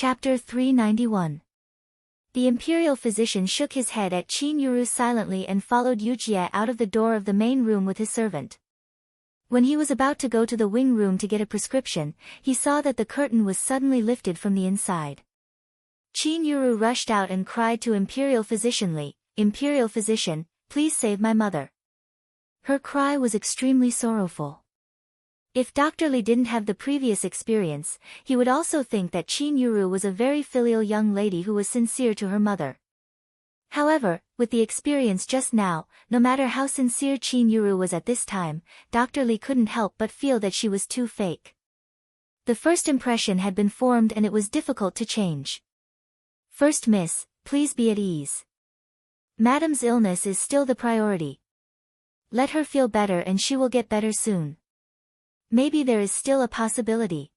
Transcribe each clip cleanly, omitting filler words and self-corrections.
Chapter 391. The imperial physician shook his head at Qin Yuru silently and followed Yujie out of the door of the main room with his servant. When he was about to go to the wing room to get a prescription, he saw that the curtain was suddenly lifted from the inside. Qin Yuru rushed out and cried to Imperial Physician Li, "Imperial Physician, please save my mother." Her cry was extremely sorrowful. If Dr. Li didn't have the previous experience, he would also think that Qin Yuru was a very filial young lady who was sincere to her mother. However, with the experience just now, no matter how sincere Qin Yuru was at this time, Dr. Li couldn't help but feel that she was too fake. The first impression had been formed and it was difficult to change. "First miss, please be at ease. Madam's illness is still the priority. Let her feel better and she will get better soon. Maybe there is still a possibility,"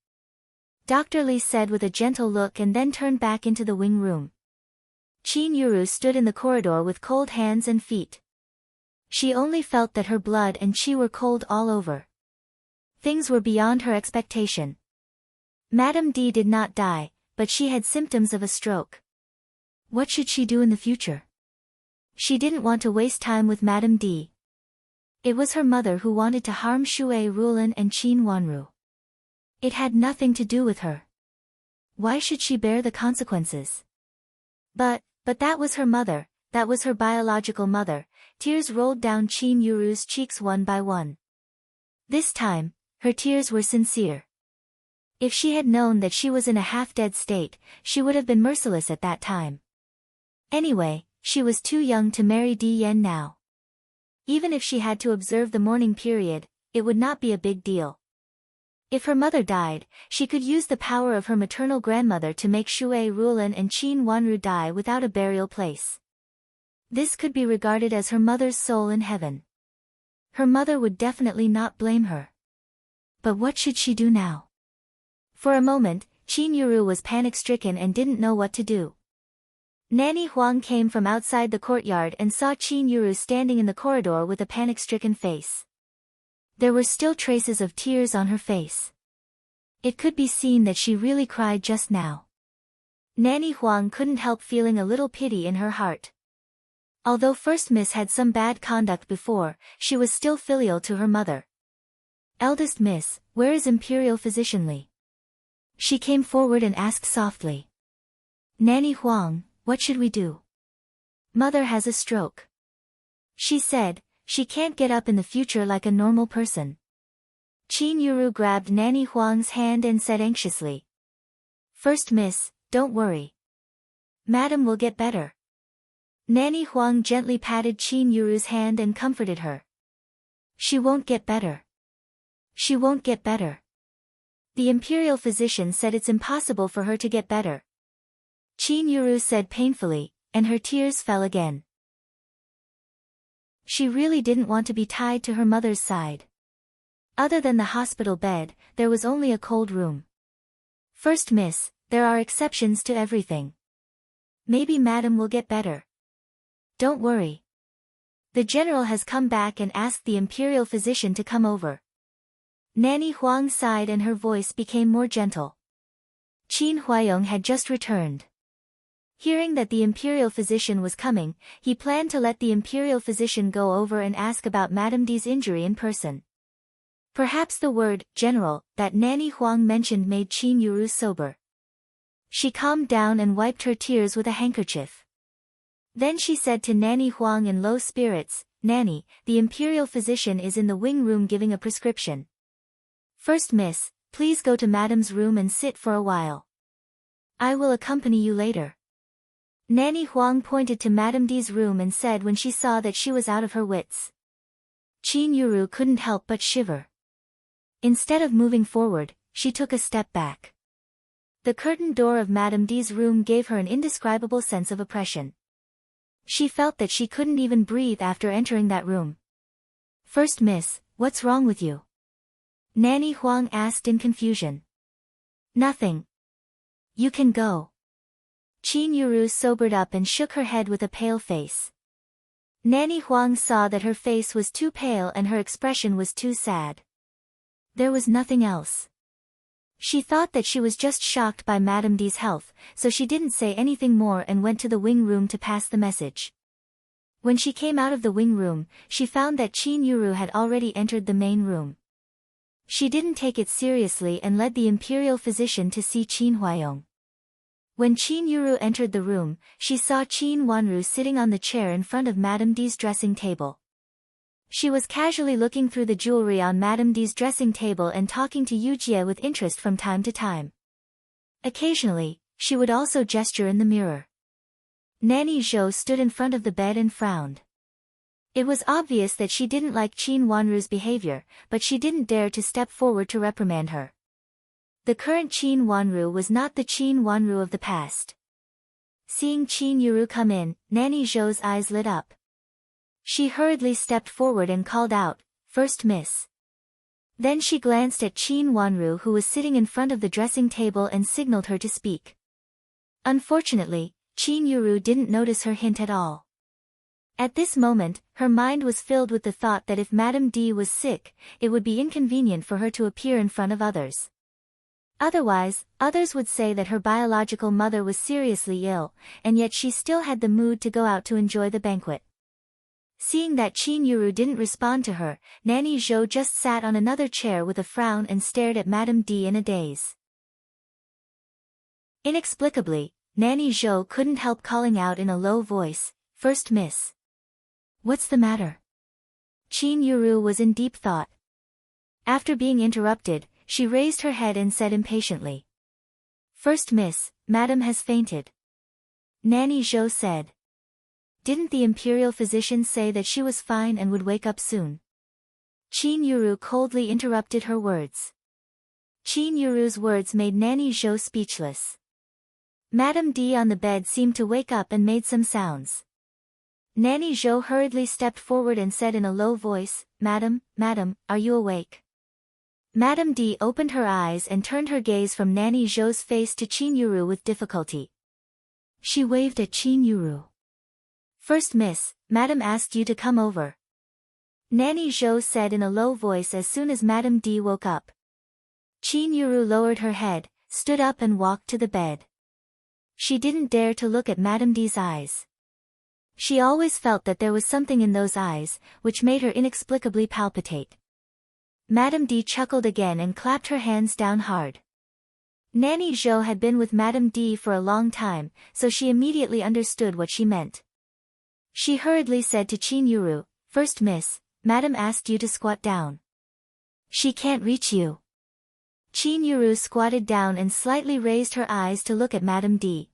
Dr. Li said with a gentle look and then turned back into the wing room. Qin Yuru stood in the corridor with cold hands and feet. She only felt that her blood and qi were cold all over. Things were beyond her expectation. Madame D did not die, but she had symptoms of a stroke. What should she do in the future? She didn't want to waste time with Madame D. It was her mother who wanted to harm Shui Rulin and Qin Wanru. It had nothing to do with her. Why should she bear the consequences? But that was her mother, that was her biological mother. Tears rolled down Qin Yuru's cheeks one by one. This time, her tears were sincere. If she had known that she was in a half-dead state, she would have been merciless at that time. Anyway, she was too young to marry Di Yan now. Even if she had to observe the mourning period, it would not be a big deal. If her mother died, she could use the power of her maternal grandmother to make Shui Rulin and Qin Wanru die without a burial place. This could be regarded as her mother's soul in heaven. Her mother would definitely not blame her. But what should she do now? For a moment, Qin Yuru was panic-stricken and didn't know what to do. Nanny Huang came from outside the courtyard and saw Qin Yuru standing in the corridor with a panic-stricken face. There were still traces of tears on her face. It could be seen that she really cried just now. Nanny Huang couldn't help feeling a little pity in her heart. Although First Miss had some bad conduct before, she was still filial to her mother. "Eldest Miss, where is Imperial Physician Li?" She came forward and asked softly. "Nanny Huang, what should we do? Mother has a stroke," she said. "She can't get up in the future like a normal person." Qin Yuru grabbed Nanny Huang's hand and said anxiously. "First Miss, don't worry. Madam will get better." Nanny Huang gently patted Qin Yuru's hand and comforted her. "She won't get better. She won't get better. The imperial physician said it's impossible for her to get better," Qin Yuru said painfully, and her tears fell again. She really didn't want to be tied to her mother's side. Other than the hospital bed, there was only a cold room. "First Miss, there are exceptions to everything. Maybe Madam will get better. Don't worry. The general has come back and asked the imperial physician to come over." Nanny Huang sighed and her voice became more gentle. Qin Huayong had just returned. Hearing that the imperial physician was coming, he planned to let the imperial physician go over and ask about Madame D's injury in person. Perhaps the word "general" that Nanny Huang mentioned made Qin Yuru sober. She calmed down and wiped her tears with a handkerchief. Then she said to Nanny Huang in low spirits, "Nanny, the imperial physician is in the wing room giving a prescription. First Miss, please go to Madam's room and sit for a while. I will accompany you later." Nanny Huang pointed to Madame D's room and said when she saw that she was out of her wits. Qin Yuru couldn't help but shiver. Instead of moving forward, she took a step back. The curtained door of Madame D's room gave her an indescribable sense of oppression. She felt that she couldn't even breathe after entering that room. "First Miss, what's wrong with you?" Nanny Huang asked in confusion. "Nothing. You can go." Qin Yuru sobered up and shook her head with a pale face. Nanny Huang saw that her face was too pale and her expression was too sad. There was nothing else. She thought that she was just shocked by Madame D's health, so she didn't say anything more and went to the wing room to pass the message. When she came out of the wing room, she found that Qin Yuru had already entered the main room. She didn't take it seriously and led the imperial physician to see Qin Huayong. When Qin Yuru entered the room, she saw Qin Wanru sitting on the chair in front of Madame D's dressing table. She was casually looking through the jewelry on Madame D's dressing table and talking to Yujie with interest from time to time. Occasionally, she would also gesture in the mirror. Nanny Zhou stood in front of the bed and frowned. It was obvious that she didn't like Qin Wanru's behavior, but she didn't dare to step forward to reprimand her. The current Qin Wanru was not the Qin Wanru of the past. Seeing Qin Yuru come in, Nanny Zhou's eyes lit up. She hurriedly stepped forward and called out, "First Miss." Then she glanced at Qin Wanru, who was sitting in front of the dressing table, and signaled her to speak. Unfortunately, Qin Yuru didn't notice her hint at all. At this moment, her mind was filled with the thought that if Madame D was sick, it would be inconvenient for her to appear in front of others. Otherwise, others would say that her biological mother was seriously ill, and yet she still had the mood to go out to enjoy the banquet. Seeing that Qin Yuru didn't respond to her, Nanny Zhou just sat on another chair with a frown and stared at Madame D in a daze. Inexplicably, Nanny Zhou couldn't help calling out in a low voice, "First Miss." "What's the matter?" Qin Yuru was in deep thought. After being interrupted, she raised her head and said impatiently, "First Miss, Madame has fainted." Nanny Zhou said, "Didn't the imperial physician say that she was fine and would wake up soon?" Qin Yuru coldly interrupted her words. Qin Yuru's words made Nanny Zhou speechless. Madame D on the bed seemed to wake up and made some sounds. Nanny Zhou hurriedly stepped forward and said in a low voice, Madam, are you awake?" Madame D opened her eyes and turned her gaze from Nanny Zhou's face to Qin Yuru with difficulty. She waved at Qin Yuru. "First Miss, Madame asked you to come over," Nanny Zhou said in a low voice as soon as Madame D woke up. Qin Yuru lowered her head, stood up and walked to the bed. She didn't dare to look at Madame D's eyes. She always felt that there was something in those eyes, which made her inexplicably palpitate. Madame D chuckled again and clapped her hands down hard. Nanny Zhou had been with Madame D for a long time, so she immediately understood what she meant. She hurriedly said to Qin Yuru, "First Miss, Madame asked you to squat down." "She can't reach you." Qin Yuru squatted down and slightly raised her eyes to look at Madame D.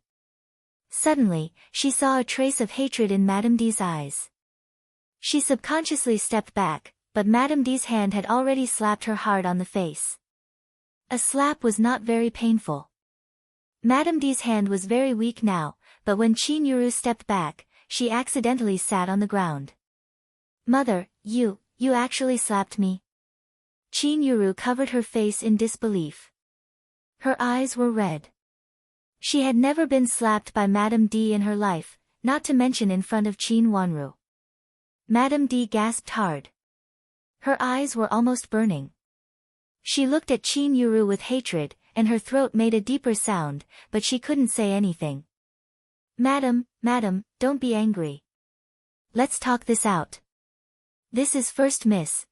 Suddenly, she saw a trace of hatred in Madame D's eyes. She subconsciously stepped back, but Madame D's hand had already slapped her hard on the face. A slap was not very painful. Madame D's hand was very weak now, but when Qin Yuru stepped back, she accidentally sat on the ground. "Mother, you actually slapped me?" Qin Yuru covered her face in disbelief. Her eyes were red. She had never been slapped by Madame D in her life, not to mention in front of Qin Wanru. Madame D gasped hard. Her eyes were almost burning. She looked at Qin Yuru with hatred, and her throat made a deeper sound, but she couldn't say anything. Madam, don't be angry. Let's talk this out. This is First Miss.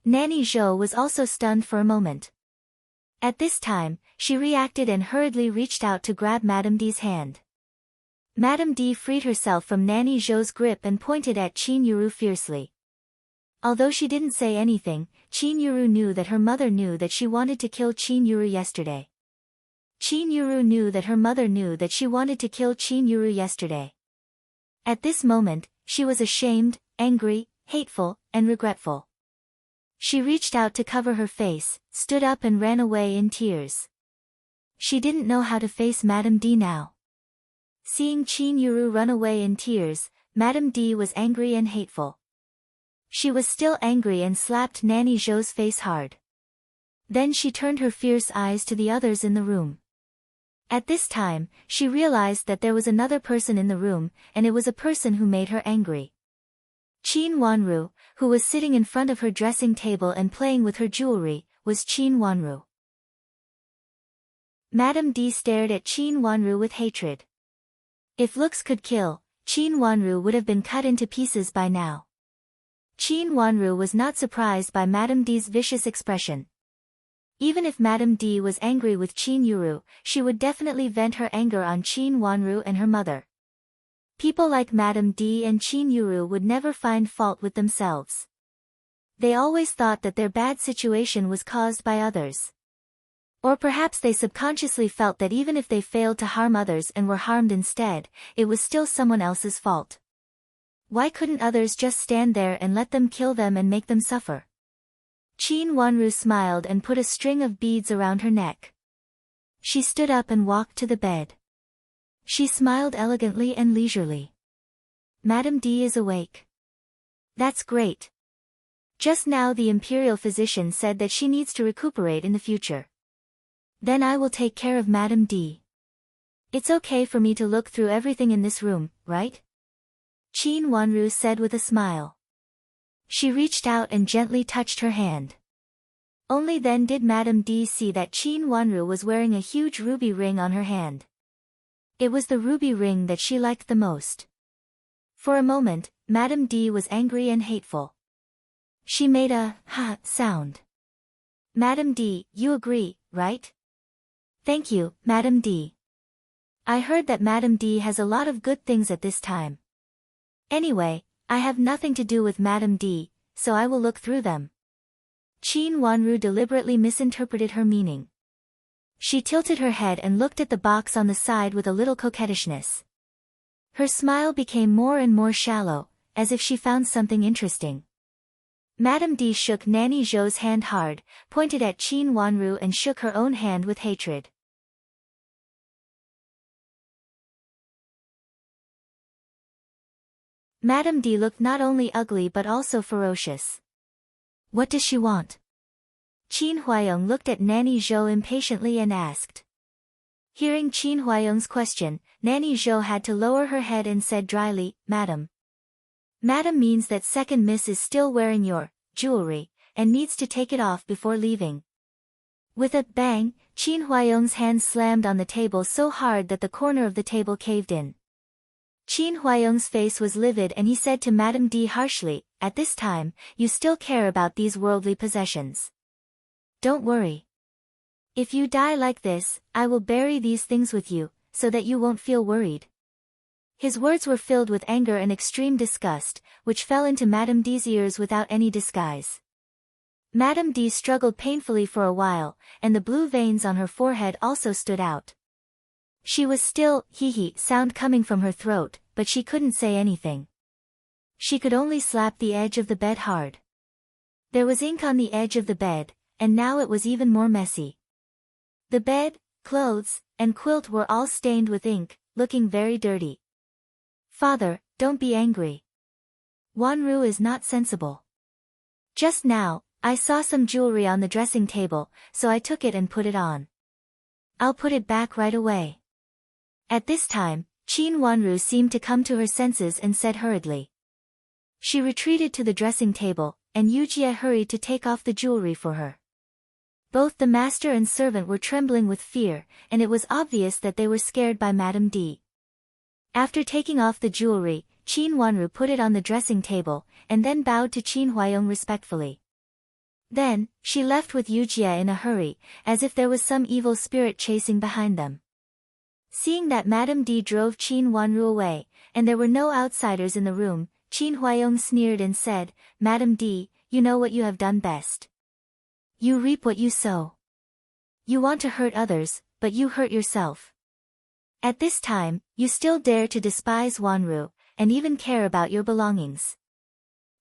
Nanny Zhou was also stunned for a moment. At this time, she reacted and hurriedly reached out to grab Madame D's hand. Madame D freed herself from Nanny Zhou's grip and pointed at Qin Yuru fiercely. Although she didn't say anything, Qin Yuru knew that her mother knew that she wanted to kill Qin Yuru yesterday. Qin Yuru knew that her mother knew that she wanted to kill Qin Yuru yesterday. At this moment, she was ashamed, angry, hateful, and regretful. She reached out to cover her face, stood up and ran away in tears. She didn't know how to face Madame D now. Seeing Qin Yuru run away in tears, Madame D was angry and hateful. She was still angry and slapped Nanny Zhou's face hard. Then she turned her fierce eyes to the others in the room. At this time, she realized that there was another person in the room, and it was a person who made her angry. Qin Wanru, who was sitting in front of her dressing table and playing with her jewelry, was Qin Wanru. Madame D stared at Qin Wanru with hatred. If looks could kill, Qin Wanru would have been cut into pieces by now. Qin Wanru was not surprised by Madame D's vicious expression. Even if Madame D was angry with Qin Yuru, she would definitely vent her anger on Qin Wanru and her mother. People like Madame D and Qin Yuru would never find fault with themselves. They always thought that their bad situation was caused by others. Or perhaps they subconsciously felt that even if they failed to harm others and were harmed instead, it was still someone else's fault. Why couldn't others just stand there and let them kill them and make them suffer? Qin Wanru smiled and put a string of beads around her neck. She stood up and walked to the bed. She smiled elegantly and leisurely. Madame D is awake. That's great. Just now the imperial physician said that she needs to recuperate in the future. Then I will take care of Madame D. It's okay for me to look through everything in this room, right? Qin Wanru said with a smile. She reached out and gently touched her hand. Only then did Madame D see that Qin Wanru was wearing a huge ruby ring on her hand. It was the ruby ring that she liked the most. For a moment, Madame D was angry and hateful. She made a ha sound. Madame D, you agree, right? Thank you, Madame D. I heard that Madame D has a lot of good things at this time. Anyway, I have nothing to do with Madame D, so I will look through them. Qin Wanru deliberately misinterpreted her meaning. She tilted her head and looked at the box on the side with a little coquettishness. Her smile became more and more shallow, as if she found something interesting. Madame D shook Nanny Zhou's hand hard, pointed at Qin Wanru and shook her own hand with hatred. Madame D looked not only ugly but also ferocious. What does she want? Qin Huayong looked at Nanny Zhou impatiently and asked. Hearing Qin Huayong's question, Nanny Zhou had to lower her head and said dryly, Madam. Madam means that second miss is still wearing your jewelry, and needs to take it off before leaving. With a bang, Qin Huayong's hand slammed on the table so hard that the corner of the table caved in. Qin Huayong's face was livid and he said to Madame D harshly, at this time, you still care about these worldly possessions. Don't worry. If you die like this, I will bury these things with you, so that you won't feel worried. His words were filled with anger and extreme disgust, which fell into Madame D's ears without any disguise. Madame D struggled painfully for a while, and the blue veins on her forehead also stood out. She was still, hee sound coming from her throat, but she couldn't say anything. She could only slap the edge of the bed hard. There was ink on the edge of the bed, and now it was even more messy. The bed, clothes, and quilt were all stained with ink, looking very dirty. Father, don't be angry. Wanru is not sensible. Just now, I saw some jewelry on the dressing table, so I took it and put it on. I'll put it back right away. At this time, Qin Wanru seemed to come to her senses and said hurriedly. She retreated to the dressing table, and Yujie hurried to take off the jewelry for her. Both the master and servant were trembling with fear, and it was obvious that they were scared by Madame D. After taking off the jewelry, Qin Wanru put it on the dressing table, and then bowed to Qin Huayong respectfully. Then, she left with Yujie in a hurry, as if there was some evil spirit chasing behind them. Seeing that Madame D drove Qin Wanru away, and there were no outsiders in the room, Qin Huayong sneered and said, Madame D, you know what you have done best. You reap what you sow. You want to hurt others, but you hurt yourself. At this time, you still dare to despise Wanru, and even care about your belongings.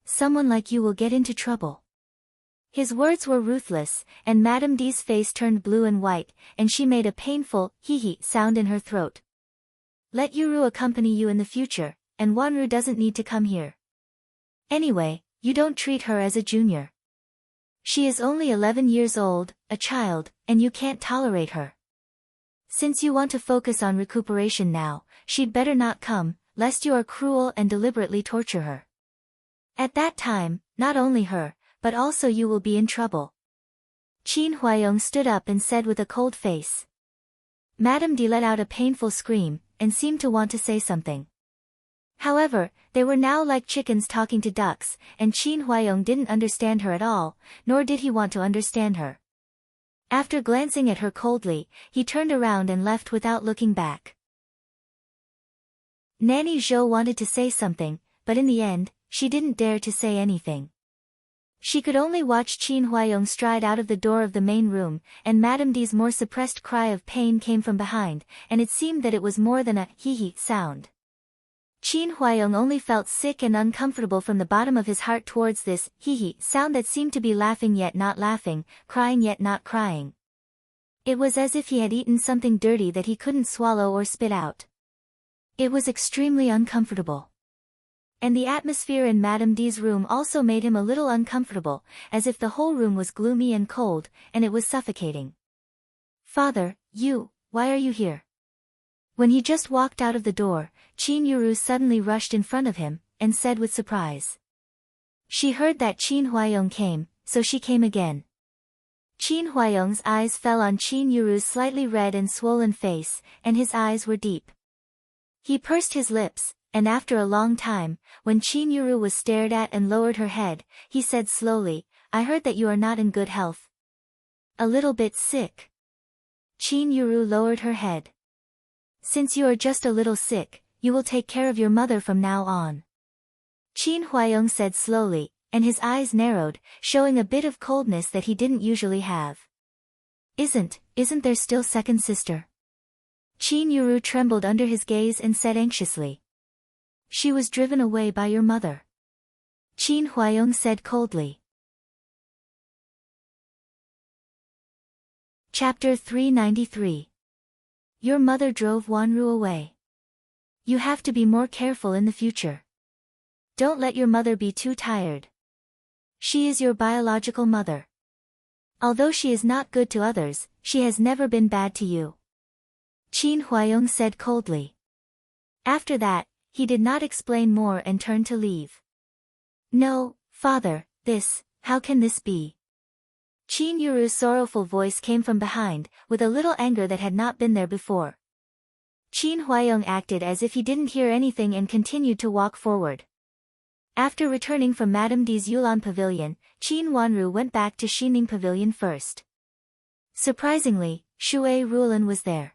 Someone like you will get into trouble. His words were ruthless, and Madame D's face turned blue and white, and she made a painful, hee sound in her throat. Let Yuru accompany you in the future, and Wanru doesn't need to come here. Anyway, you don't treat her as a junior. She is only 11 years old, a child, and you can't tolerate her. Since you want to focus on recuperation now, she'd better not come, lest you are cruel and deliberately torture her. At that time, not only her, but also you will be in trouble. Qin Huayong stood up and said with a cold face. Madame D let out a painful scream, and seemed to want to say something. However, they were now like chickens talking to ducks, and Qin Huaiyong didn't understand her at all, nor did he want to understand her. After glancing at her coldly, he turned around and left without looking back. Nanny Zhou wanted to say something, but in the end, she didn't dare to say anything. She could only watch Qin Huaiyong stride out of the door of the main room, and Madame D's more suppressed cry of pain came from behind, and it seemed that it was more than a hee-hee sound. Qin Huaiyong only felt sick and uncomfortable from the bottom of his heart towards this hee-hee sound that seemed to be laughing yet not laughing, crying yet not crying. It was as if he had eaten something dirty that he couldn't swallow or spit out. It was extremely uncomfortable. And the atmosphere in Madame D's room also made him a little uncomfortable, as if the whole room was gloomy and cold, and it was suffocating. "Father, why are you here?" When he just walked out of the door, Qin Yuru suddenly rushed in front of him, and said with surprise. She heard that Qin Huaiyong came, so she came again. Qin Huaiyong's eyes fell on Qin Yuru's slightly red and swollen face, and his eyes were deep. He pursed his lips, and after a long time, when Qin Yuru was stared at and lowered her head, he said slowly, "I heard that you are not in good health. A little bit sick." Qin Yuru lowered her head. "Since you are just a little sick, you will take care of your mother from now on." Qin Huaiyong said slowly, and his eyes narrowed, showing a bit of coldness that he didn't usually have. Isn't there still second sister?" Qin Yuru trembled under his gaze and said anxiously. "She was driven away by your mother." Qin Huaiyong said coldly. Chapter 393. Your mother drove Wanru away. You have to be more careful in the future. Don't let your mother be too tired. She is your biological mother. Although she is not good to others, she has never been bad to you. Qin Huaiyong said coldly. After that, he did not explain more and turned to leave. "No, father, how can this be?" Qin Yuru's sorrowful voice came from behind, with a little anger that had not been there before. Qin Huaiyong acted as if he didn't hear anything and continued to walk forward. After returning from Madame D's Yulan Pavilion, Qin Wanru went back to Xining Pavilion first. Surprisingly, Shui Rulan was there.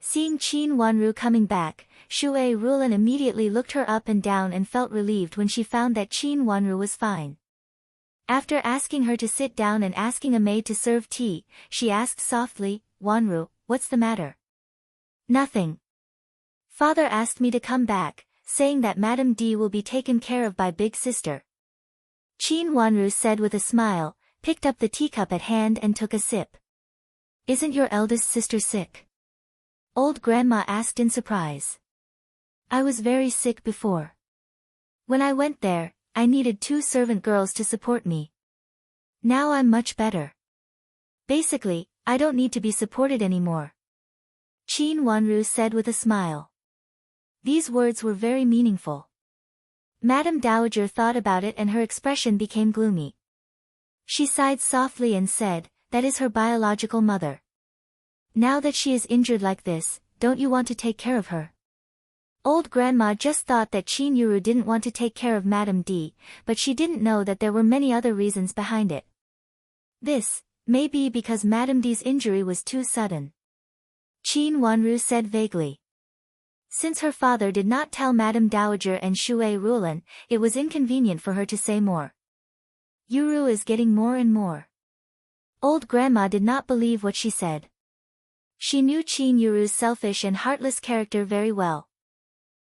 Seeing Qin Wanru coming back, Shui Rulan immediately looked her up and down and felt relieved when she found that Qin Wanru was fine. After asking her to sit down and asking a maid to serve tea, she asked softly, "Wanru, what's the matter?" "Nothing. Father asked me to come back, saying that Madame D will be taken care of by big sister." Qin Wanru said with a smile, picked up the teacup at hand and took a sip. "Isn't your eldest sister sick?" Old grandma asked in surprise. "I was very sick before. When I went there, I needed 2 servant girls to support me. Now I'm much better. Basically, I don't need to be supported anymore." Qin Wanru said with a smile. These words were very meaningful. Madame Dowager thought about it and her expression became gloomy. She sighed softly and said, "That is her biological mother. Now that she is injured like this, don't you want to take care of her?" Old grandma just thought that Qin Yuru didn't want to take care of Madame D, but she didn't know that there were many other reasons behind it. This may be because Madame D's injury was too sudden. Qin Wanru said vaguely. Since her father did not tell Madame Dowager and Shui Rulan, it was inconvenient for her to say more. Yuru is getting more and more. Old grandma did not believe what she said. She knew Qin Yuru's selfish and heartless character very well.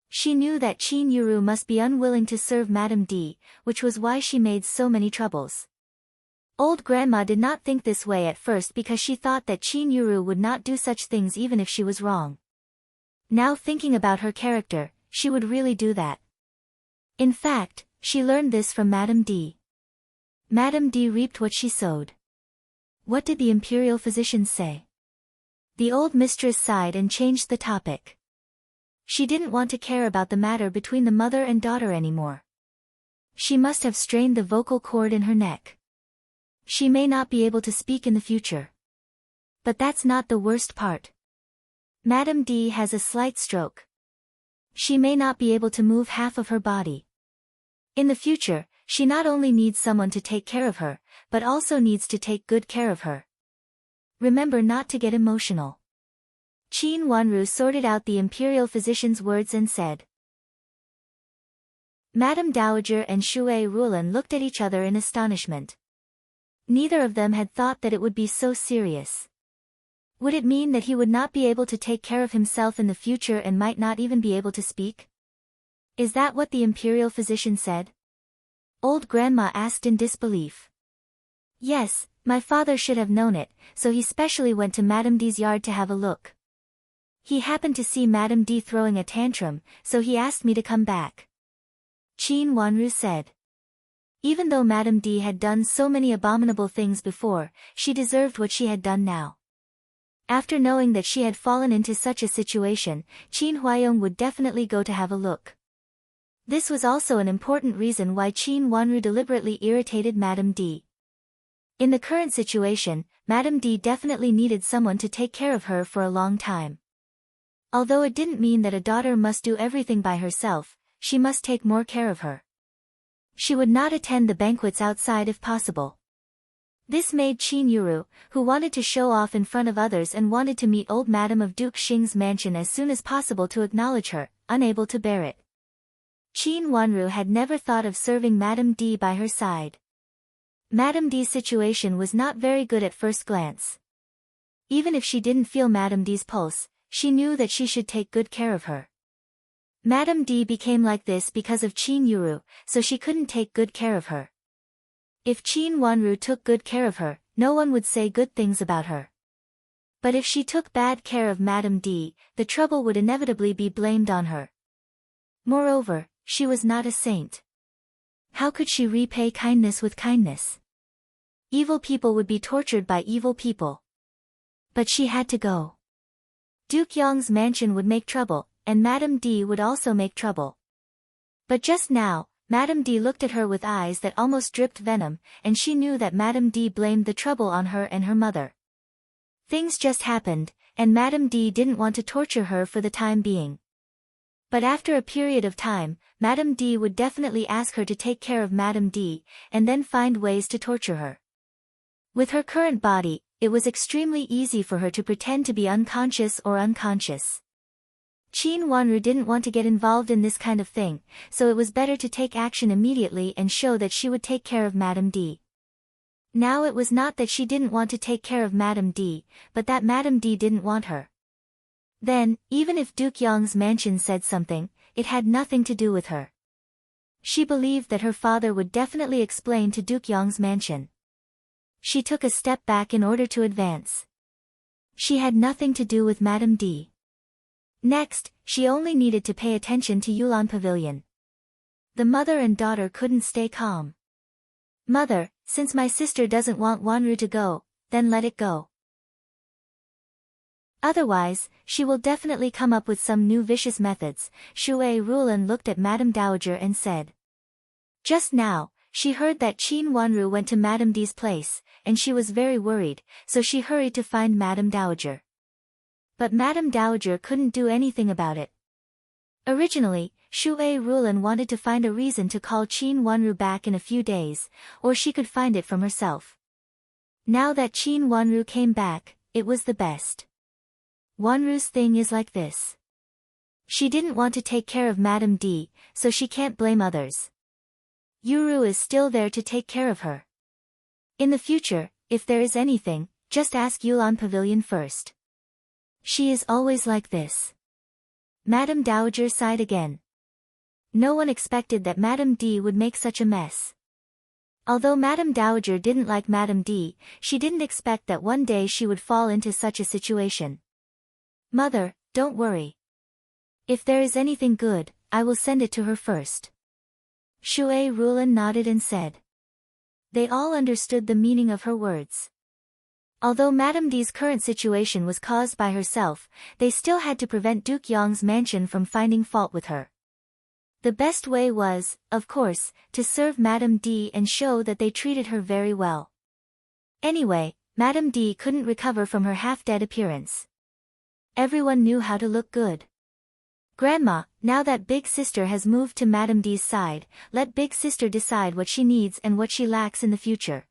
She knew that Qin Yuru must be unwilling to serve Madame D, which was why she made so many troubles. Old grandma did not think this way at first because she thought that Qin Yuru would not do such things even if she was wrong. Now thinking about her character, she would really do that. In fact, she learned this from Madame D. Madame D reaped what she sowed. What did the imperial physicians say? The old mistress sighed and changed the topic. She didn't want to care about the matter between the mother and daughter anymore. She must have strained the vocal cord in her neck. She may not be able to speak in the future. But that's not the worst part. Madame D has a slight stroke. She may not be able to move half of her body. In the future, she not only needs someone to take care of her, but also needs to take good care of her. Remember not to get emotional. Qin Wanru sorted out the imperial physician's words and said. Madame Dowager and Shui Rulan looked at each other in astonishment. Neither of them had thought that it would be so serious. Would it mean that he would not be able to take care of himself in the future and might not even be able to speak? Is that what the imperial physician said? Old grandma asked in disbelief. Yes, my father should have known it, so he specially went to Madame D's yard to have a look. He happened to see Madame D throwing a tantrum, so he asked me to come back. Qin Wanru said. Even though Madame D had done so many abominable things before, she deserved what she had done now. After knowing that she had fallen into such a situation, Qin Huayong would definitely go to have a look. This was also an important reason why Qin Wanru deliberately irritated Madame D. In the current situation, Madame D definitely needed someone to take care of her for a long time. Although it didn't mean that a daughter must do everything by herself, she must take more care of her. She would not attend the banquets outside if possible. This made Qin Yuru, who wanted to show off in front of others and wanted to meet old Madame of Duke Xing's mansion as soon as possible to acknowledge her, unable to bear it. Qin Wanru had never thought of serving Madame D by her side. Madame D's situation was not very good at first glance. Even if she didn't feel Madame D's pulse, she knew that she should take good care of her. Madame D became like this because of Qin Yuru, so she couldn't take good care of her. If Qin Wanru took good care of her, no one would say good things about her. But if she took bad care of Madame D, the trouble would inevitably be blamed on her. Moreover, she was not a saint. How could she repay kindness with kindness? Evil people would be tortured by evil people. But she had to go. Duke Yong's mansion would make trouble, and Madame D would also make trouble. But just now, Madame D looked at her with eyes that almost dripped venom, and she knew that Madame D blamed the trouble on her and her mother. Things just happened, and Madame D didn't want to torture her for the time being. But after a period of time, Madame D would definitely ask her to take care of Madame D, and then find ways to torture her. With her current body, it was extremely easy for her to pretend to be unconscious or unconscious. Qin Wanru didn't want to get involved in this kind of thing, so it was better to take action immediately and show that she would take care of Madame D. Now it was not that she didn't want to take care of Madame D, but that Madame D didn't want her. Then, even if Duke Yong's mansion said something, it had nothing to do with her. She believed that her father would definitely explain to Duke Yong's mansion. She took a step back in order to advance. She had nothing to do with Madame D. Next, she only needed to pay attention to Yulan Pavilion. The mother and daughter couldn't stay calm. Mother, since my sister doesn't want Wanru to go, then let it go. Otherwise, she will definitely come up with some new vicious methods. Shui Rulan looked at Madame Dowager and said. Just now, she heard that Qin Wanru went to Madame D's place, and she was very worried, so she hurried to find Madame Dowager. But Madame Dowager couldn't do anything about it. Originally, Shui Rulan wanted to find a reason to call Qin Wanru back in a few days, or she could find it from herself. Now that Qin Wanru came back, it was the best. Wanru's thing is like this. She didn't want to take care of Madame D, so she can't blame others. Yuru is still there to take care of her. In the future, if there is anything, just ask Yulan Pavilion first. She is always like this. Madame Dowager sighed again. No one expected that Madame D would make such a mess. Although Madame Dowager didn't like Madame D, she didn't expect that one day she would fall into such a situation. Mother, don't worry. If there is anything good, I will send it to her first. Shui Rulan nodded and said. They all understood the meaning of her words. Although Madame D's current situation was caused by herself, they still had to prevent Duke Yong's mansion from finding fault with her. The best way was, of course, to serve Madame D and show that they treated her very well. Anyway, Madame D couldn't recover from her half-dead appearance. Everyone knew how to look good. Grandma, now that Big Sister has moved to Madame D's side, let Big Sister decide what she needs and what she lacks in the future.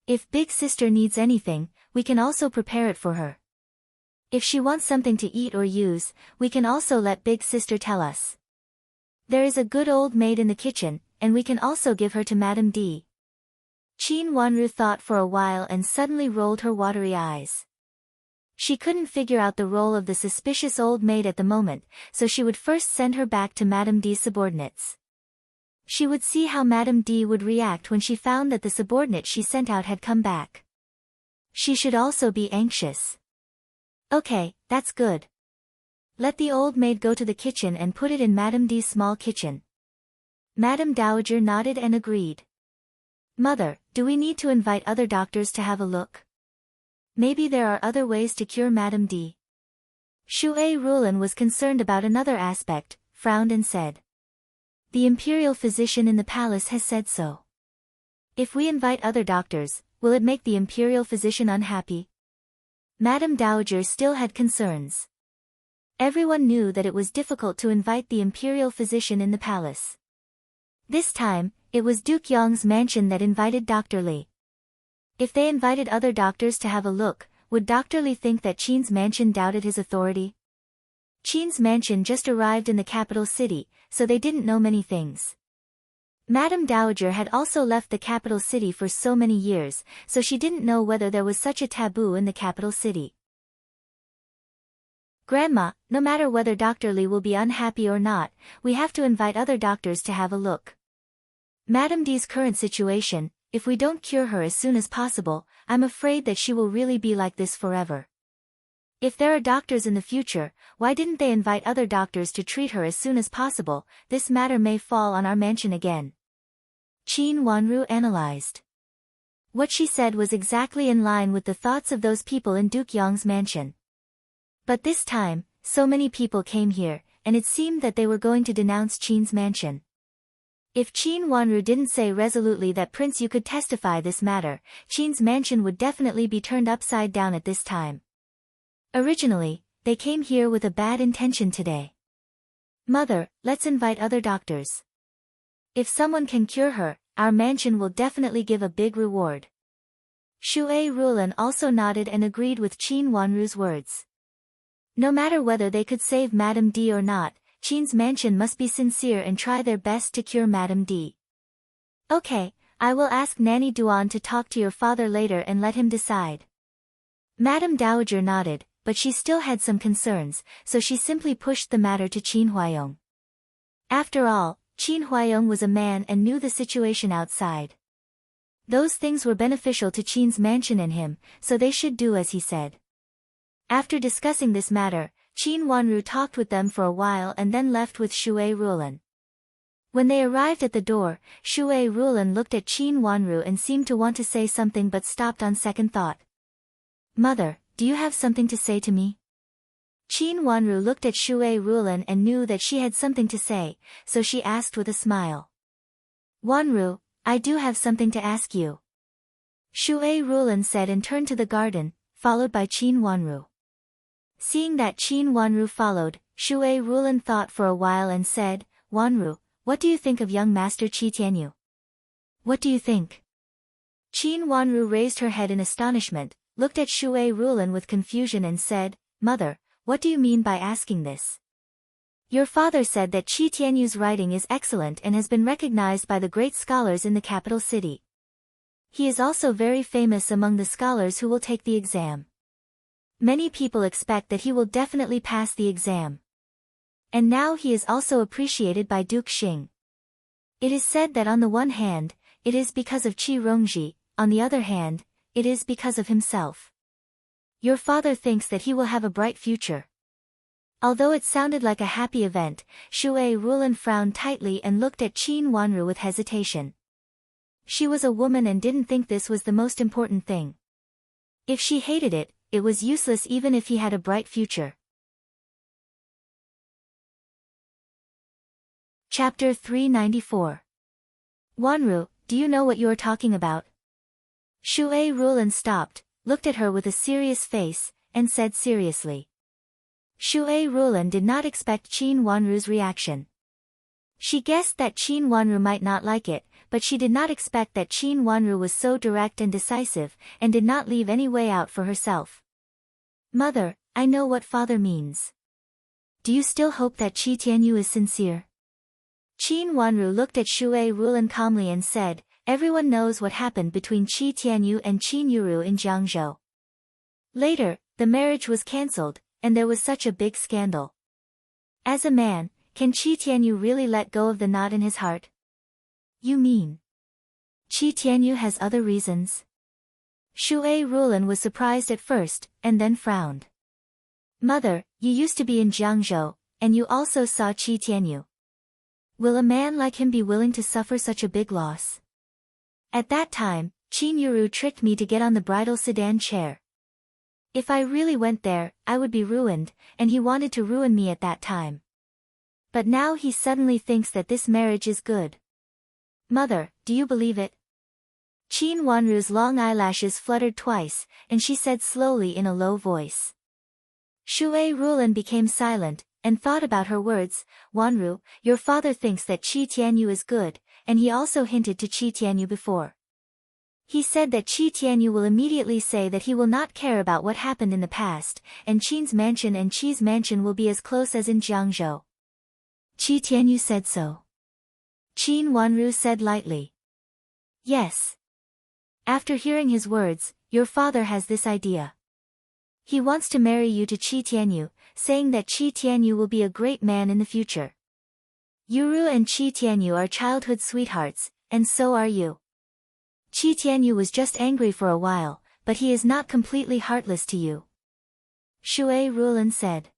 If Big Sister needs anything, we can also prepare it for her. If she wants something to eat or use, we can also let Big Sister tell us. There is a good old maid in the kitchen, and we can also give her to Madame D. Qin Wanru thought for a while and suddenly rolled her watery eyes. She couldn't figure out the role of the suspicious old maid at the moment, so she would first send her back to Madame D's subordinates. She would see how Madame D would react when she found that the subordinate she sent out had come back. She should also be anxious. Okay, that's good. Let the old maid go to the kitchen and put it in Madame D's small kitchen. Madame Dowager nodded and agreed. Mother, do we need to invite other doctors to have a look? Maybe there are other ways to cure Madame D. Shui Rulin was concerned about another aspect, frowned and said. The imperial physician in the palace has said so. If we invite other doctors, will it make the imperial physician unhappy? Madame Dowager still had concerns. Everyone knew that it was difficult to invite the imperial physician in the palace. This time, it was Duke Yong's mansion that invited Dr. Li. If they invited other doctors to have a look, would Dr. Li think that Qin's mansion doubted his authority? Qin's mansion just arrived in the capital city, so they didn't know many things. Madame Dowager had also left the capital city for so many years, so she didn't know whether there was such a taboo in the capital city. Grandma, no matter whether Dr. Li will be unhappy or not, we have to invite other doctors to have a look. Madame D's current situation, if we don't cure her as soon as possible, I'm afraid that she will really be like this forever. If there are doctors in the future, why didn't they invite other doctors to treat her as soon as possible? This matter may fall on our mansion again. Qin Wanru analyzed. What she said was exactly in line with the thoughts of those people in Duke Yong's mansion. But this time, so many people came here, and it seemed that they were going to denounce Qin's mansion. If Qin Wanru didn't say resolutely that Prince Yu could testify this matter, Qin's mansion would definitely be turned upside down at this time. Originally, they came here with a bad intention today. Mother, let's invite other doctors. If someone can cure her, our mansion will definitely give a big reward. Shui Rulin also nodded and agreed with Qin Wanru's words. No matter whether they could save Madame D or not, Qin's mansion must be sincere and try their best to cure Madame D. Okay, I will ask Nanny Duan to talk to your father later and let him decide. Madame Dowager nodded, but she still had some concerns, so she simply pushed the matter to Qin Huayong. After all, Qin Huayong was a man and knew the situation outside. Those things were beneficial to Qin's mansion and him, so they should do as he said. After discussing this matter, Qin Wanru talked with them for a while and then left with Shui Rulin. When they arrived at the door, Shui Rulin looked at Qin Wanru and seemed to want to say something but stopped on second thought. Mother, do you have something to say to me? Qin Wanru looked at Shui Rulin and knew that she had something to say, so she asked with a smile. Wanru, I do have something to ask you. Shui Rulin said and turned to the garden, followed by Qin Wanru. Seeing that Qin Wanru followed, Shui Rulin thought for a while and said, Wanru, what do you think of young Master Qi Tianyu? What do you think? Qin Wanru raised her head in astonishment, looked at Shui Rulin with confusion and said, Mother, what do you mean by asking this? Your father said that Qi Tianyu's writing is excellent and has been recognized by the great scholars in the capital city. He is also very famous among the scholars who will take the exam. Many people expect that he will definitely pass the exam. And now he is also appreciated by Duke Xing. It is said that on the one hand, it is because of Qi Rongji, on the other hand, it is because of himself. Your father thinks that he will have a bright future. Although it sounded like a happy event, Shui Rulin frowned tightly and looked at Qin Wanru with hesitation. She was a woman and didn't think this was the most important thing. If she hated it, it was useless even if he had a bright future. Chapter 394. Wanru, do you know what you are talking about? Shui Rulin stopped, looked at her with a serious face, and said seriously. Shui Rulan did not expect Qin Wanru's reaction. She guessed that Qin Wanru might not like it, but she did not expect that Qin Wanru was so direct and decisive, and did not leave any way out for herself. Mother, I know what father means. Do you still hope that Qi Tianyu is sincere? Qin Wanru looked at Shui Rulan calmly and said, everyone knows what happened between Qi Tianyu and Qin Yuru in Jiangzhou. Later, the marriage was cancelled, and there was such a big scandal. As a man, can Qi Tianyu really let go of the knot in his heart? You mean Qi Tianyu has other reasons? Shui Rulan was surprised at first, and then frowned. Mother, you used to be in Jiangzhou, and you also saw Qi Tianyu. Will a man like him be willing to suffer such a big loss? At that time, Qin Yuru tricked me to get on the bridal sedan chair. If I really went there, I would be ruined, and he wanted to ruin me at that time. But now he suddenly thinks that this marriage is good. Mother, do you believe it? Qin Wanru's long eyelashes fluttered twice, and she said slowly in a low voice. Shui Rulan became silent, and thought about her words. Wanru, your father thinks that Qi Tianyu is good, and he also hinted to Qi Tianyu before. He said that Qi Tianyu will immediately say that he will not care about what happened in the past, and Qin's mansion and Qi's mansion will be as close as in Jiangzhou. Qi Tianyu said so. Qin Wanru said lightly. Yes. After hearing his words, your father has this idea. He wants to marry you to Qi Tianyu, saying that Qi Tianyu will be a great man in the future. Yuru and Qi Tianyu are childhood sweethearts, and so are you. Qi Tianyu was just angry for a while, but he is not completely heartless to you. Shui Rulan said.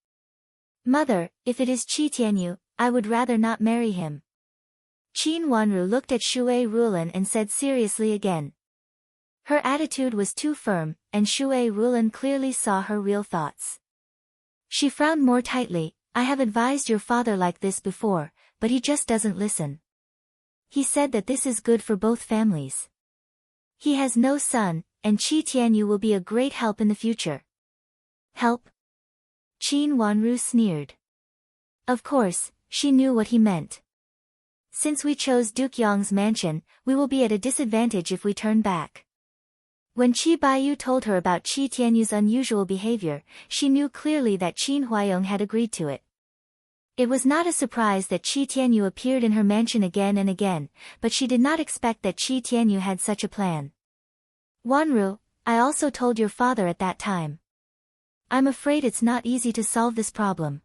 Mother, if it is Qi Tianyu, I would rather not marry him. Qin Wanru looked at Shui Rulan and said seriously again. Her attitude was too firm, and Shui Rulan clearly saw her real thoughts. She frowned more tightly. I have advised your father like this before, but he just doesn't listen. He said that this is good for both families. He has no son, and Qi Tianyu will be a great help in the future. Help? Qin Wanru sneered. Of course, she knew what he meant. Since we chose Duke Yong's mansion, we will be at a disadvantage if we turn back. When Qi Baiyu told her about Qi Tianyu's unusual behavior, she knew clearly that Qin Huayong had agreed to it. It was not a surprise that Qi Tianyu appeared in her mansion again and again, but she did not expect that Qi Tianyu had such a plan. Wanru, I also told your father at that time. I'm afraid it's not easy to solve this problem.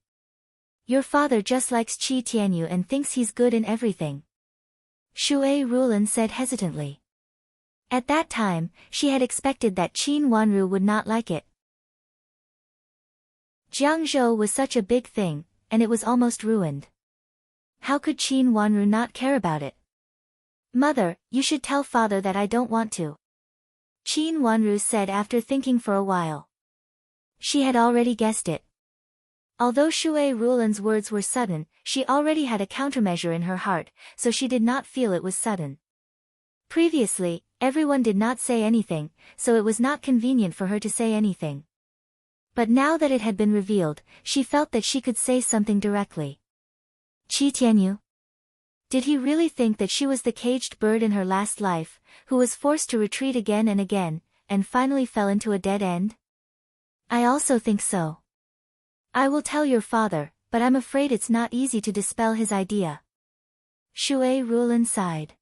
Your father just likes Qi Tianyu and thinks he's good in everything. Shui Rulan said hesitantly. At that time, she had expected that Qin Wanru would not like it. Jiangzhou was such a big thing, and it was almost ruined. How could Qin Wanru not care about it? Mother, you should tell father that I don't want to. Qin Wanru said after thinking for a while. She had already guessed it. Although Shui Rulan's words were sudden, she already had a countermeasure in her heart, so she did not feel it was sudden. Previously, everyone did not say anything, so it was not convenient for her to say anything. But now that it had been revealed, she felt that she could say something directly. Qi Tianyu? Did he really think that she was the caged bird in her last life, who was forced to retreat again, and finally fell into a dead end? I also think so. I will tell your father, but I'm afraid it's not easy to dispel his idea. Shui Rulan sighed.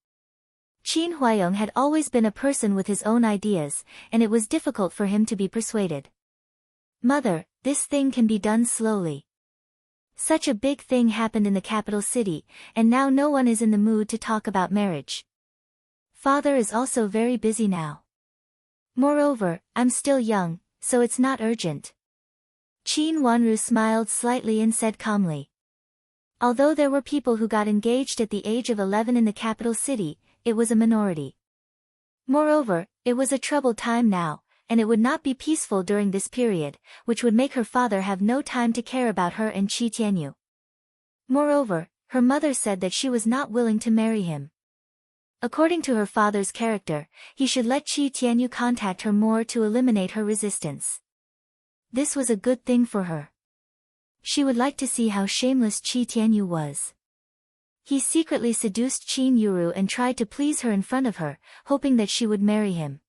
Qin Huayong had always been a person with his own ideas, and it was difficult for him to be persuaded. Mother, this thing can be done slowly. Such a big thing happened in the capital city, and now no one is in the mood to talk about marriage. Father is also very busy now. Moreover, I'm still young, so it's not urgent. Qin Wanru smiled slightly and said calmly. Although there were people who got engaged at the age of 11 in the capital city, it was a minority. Moreover, it was a troubled time now, and it would not be peaceful during this period, which would make her father have no time to care about her and Qi Tianyu. Moreover, her mother said that she was not willing to marry him. According to her father's character, he should let Qi Tianyu contact her more to eliminate her resistance. This was a good thing for her. She would like to see how shameless Qi Tianyu was. He secretly seduced Qin Yuru and tried to please her in front of her, hoping that she would marry him.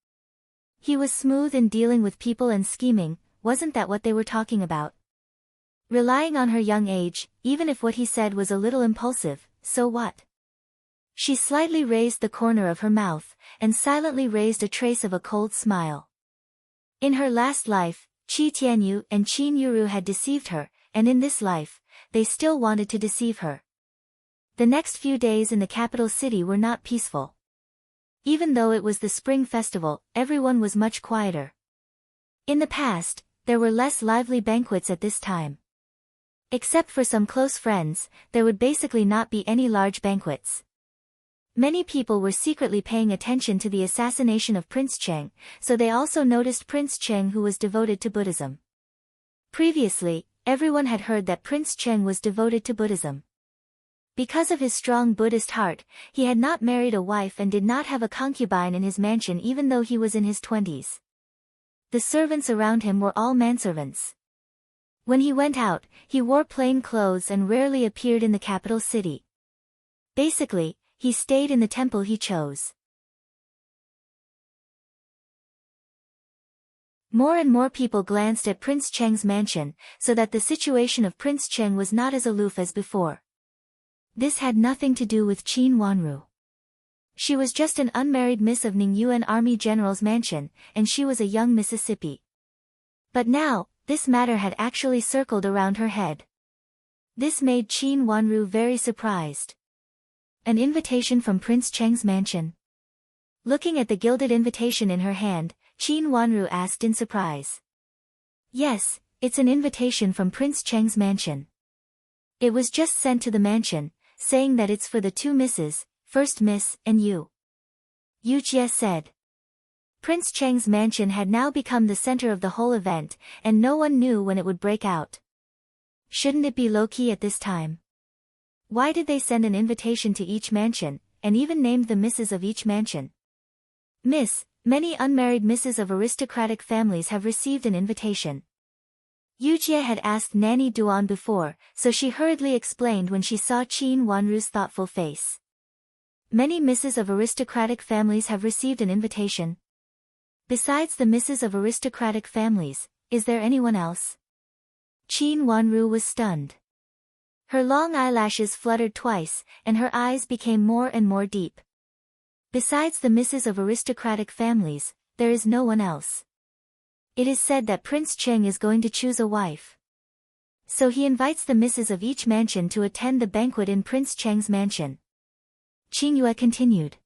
He was smooth in dealing with people and scheming. Wasn't that what they were talking about? Relying on her young age, even if what he said was a little impulsive, so what? She slightly raised the corner of her mouth, and silently raised a trace of a cold smile. In her last life, Qi Tianyu and Qin Yuru had deceived her, and in this life, they still wanted to deceive her. The next few days in the capital city were not peaceful. Even though it was the spring festival, everyone was much quieter. In the past, there were less lively banquets at this time. Except for some close friends, there would basically not be any large banquets. Many people were secretly paying attention to the assassination of Prince Cheng, so they also noticed Prince Cheng, who was devoted to Buddhism. Previously, everyone had heard that Prince Cheng was devoted to Buddhism. Because of his strong Buddhist heart, he had not married a wife and did not have a concubine in his mansion even though he was in his 20s. The servants around him were all manservants. When he went out, he wore plain clothes and rarely appeared in the capital city. Basically, he stayed in the temple he chose. More and more people glanced at Prince Cheng's mansion, so that the situation of Prince Cheng was not as aloof as before. This had nothing to do with Qin Wanru. She was just an unmarried miss of Ningyuan Army General's mansion, and she was a young Mississippi. But now, this matter had actually circled around her head. This made Qin Wanru very surprised. An invitation from Prince Cheng's mansion. Looking at the gilded invitation in her hand, Qin Wanru asked in surprise. Yes, it's an invitation from Prince Cheng's mansion. It was just sent to the mansion, saying that it's for the two misses, First Miss and you. Yu Jie said. Prince Cheng's mansion had now become the center of the whole event, and no one knew when it would break out. Shouldn't it be low-key at this time? Why did they send an invitation to each mansion, and even named the misses of each mansion? Miss, many unmarried misses of aristocratic families have received an invitation. Yu Jie had asked Nanny Duan before, so she hurriedly explained when she saw Qin Wanru's thoughtful face. Many misses of aristocratic families have received an invitation. Besides the misses of aristocratic families, is there anyone else? Qin Wanru was stunned. Her long eyelashes fluttered twice, and her eyes became more and more deep. Besides the misses of aristocratic families, there is no one else. It is said that Prince Cheng is going to choose a wife. So he invites the misses of each mansion to attend the banquet in Prince Cheng's mansion. Qingyue continued.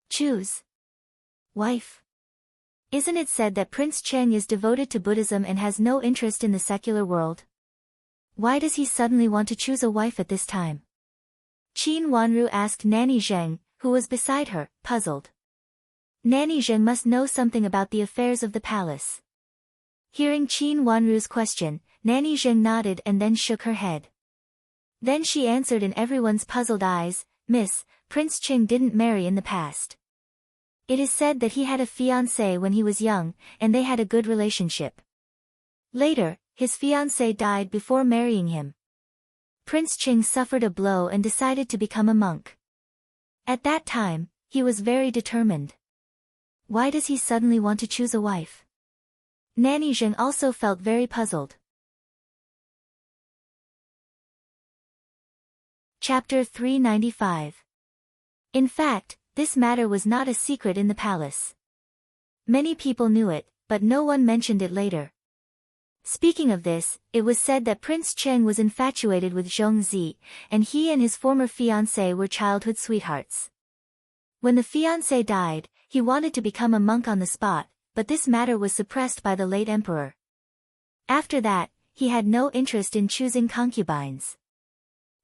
Choose wife. Isn't it said that Prince Cheng is devoted to Buddhism and has no interest in the secular world? Why does he suddenly want to choose a wife at this time? Qin Wanru asked Nanny Zheng, who was beside her, puzzled. Nanny Zheng must know something about the affairs of the palace. Hearing Qin Wanru's question, Nanny Zheng nodded and then shook her head. Then she answered in everyone's puzzled eyes, Miss, Prince Cheng didn't marry in the past. It is said that he had a fiancée when he was young, and they had a good relationship. Later, his fiancée died before marrying him. Prince Cheng suffered a blow and decided to become a monk. At that time, he was very determined. Why does he suddenly want to choose a wife? Nanny Zheng also felt very puzzled. Chapter 395. In fact, this matter was not a secret in the palace. Many people knew it, but no one mentioned it later. Speaking of this, it was said that Prince Cheng was infatuated with Zhong Zi, and he and his former fiancée were childhood sweethearts. When the fiancé died, he wanted to become a monk on the spot, but this matter was suppressed by the late emperor. After that, he had no interest in choosing concubines.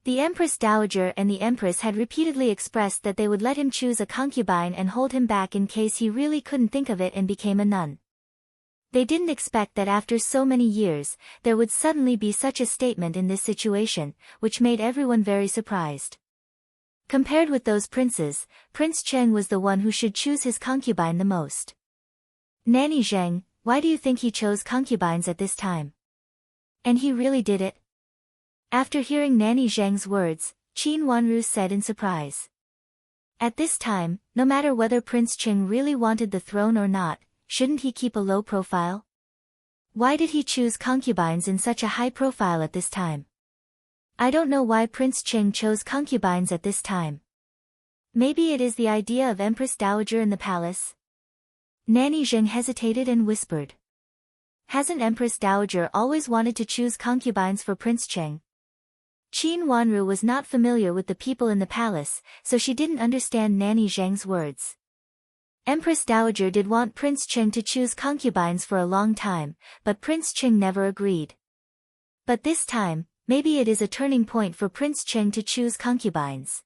The Empress Dowager and the Empress had repeatedly expressed that they would let him choose a concubine and hold him back in case he really couldn't think of it and became a nun. They didn't expect that after so many years, there would suddenly be such a statement in this situation, which made everyone very surprised. Compared with those princes, Prince Cheng was the one who should choose his concubine the most. Nanny Zheng, why do you think he chose concubines at this time? And he really did it? After hearing Nanny Zheng's words, Qin Wanru said in surprise. At this time, no matter whether Prince Cheng really wanted the throne or not, shouldn't he keep a low profile? Why did he choose concubines in such a high profile at this time? I don't know why Prince Cheng chose concubines at this time. Maybe it is the idea of Empress Dowager in the palace? Nanny Zheng hesitated and whispered. Hasn't Empress Dowager always wanted to choose concubines for Prince Cheng? Qin Wanru was not familiar with the people in the palace, so she didn't understand Nanny Zheng's words. Empress Dowager did want Prince Cheng to choose concubines for a long time, but Prince Cheng never agreed. But this time, maybe it is a turning point for Prince Cheng to choose concubines.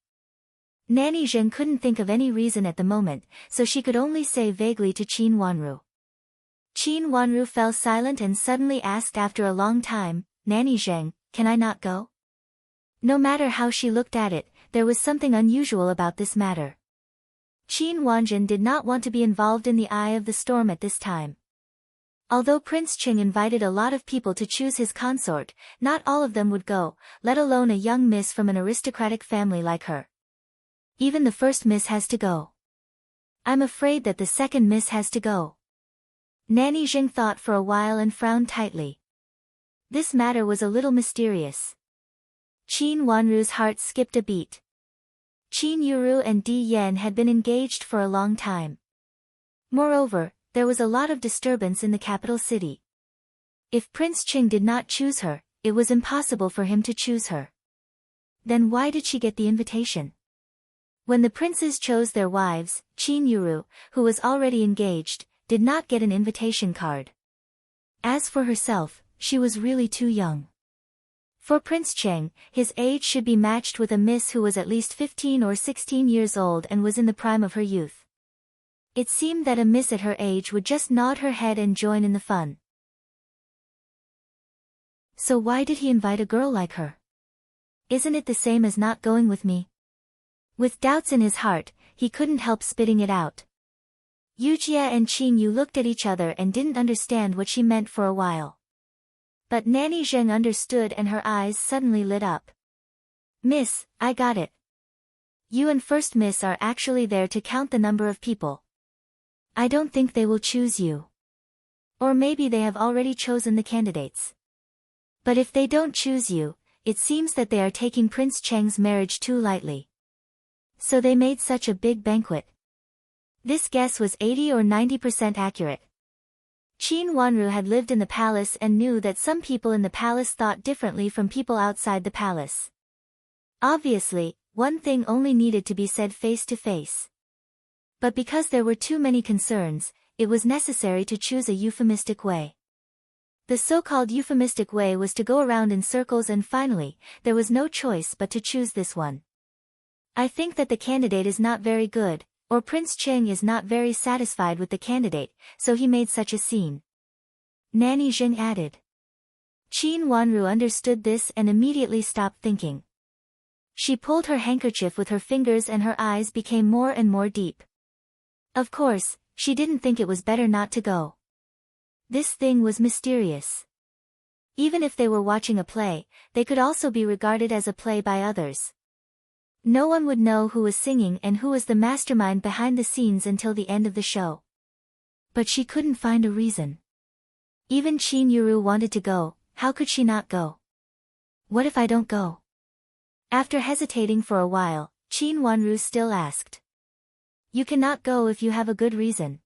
Nanny Zheng couldn't think of any reason at the moment, so she could only say vaguely to Qin Wanru. Qin Wanru fell silent and suddenly asked after a long time, Nanny Zheng, can I not go? No matter how she looked at it, there was something unusual about this matter. Qin Wanjin did not want to be involved in the eye of the storm at this time. Although Prince Cheng invited a lot of people to choose his consort, not all of them would go, let alone a young miss from an aristocratic family like her. Even the first miss has to go. I'm afraid that the second miss has to go. Nanny Zheng thought for a while and frowned tightly. This matter was a little mysterious. Qin Wanru's heart skipped a beat. Qin Yuru and Di Yan had been engaged for a long time. Moreover, there was a lot of disturbance in the capital city. If Prince Cheng did not choose her, it was impossible for him to choose her. Then why did she get the invitation? When the princes chose their wives, Qin Yuru, who was already engaged, did not get an invitation card. As for herself, she was really too young. For Prince Cheng, his age should be matched with a miss who was at least 15 or 16 years old and was in the prime of her youth. It seemed that a miss at her age would just nod her head and join in the fun. So why did he invite a girl like her? Isn't it the same as not going with me? With doubts in his heart, he couldn't help spitting it out. Yujia and Qin Yu looked at each other and didn't understand what she meant for a while. But Nanny Zheng understood and her eyes suddenly lit up. Miss, I got it. You and First Miss are actually there to count the number of people. I don't think they will choose you. Or maybe they have already chosen the candidates. But if they don't choose you, it seems that they are taking Prince Cheng's marriage too lightly. So they made such a big banquet. This guess was 80 or 90% accurate. Qin Wanru had lived in the palace and knew that some people in the palace thought differently from people outside the palace. Obviously, one thing only needed to be said face to face. But because there were too many concerns, it was necessary to choose a euphemistic way. The so-called euphemistic way was to go around in circles and finally, there was no choice but to choose this one. I think that the candidate is not very good, or Prince Cheng is not very satisfied with the candidate, so he made such a scene. Nanny Zheng added. Qin Wanru understood this and immediately stopped thinking. She pulled her handkerchief with her fingers and her eyes became more and more deep. Of course, she didn't think it was better not to go. This thing was mysterious. Even if they were watching a play, they could also be regarded as a play by others. No one would know who was singing and who was the mastermind behind the scenes until the end of the show. But she couldn't find a reason. Even Qin Yuru wanted to go, how could she not go? What if I don't go? After hesitating for a while, Qin Wanru still asked. You cannot go if you have a good reason.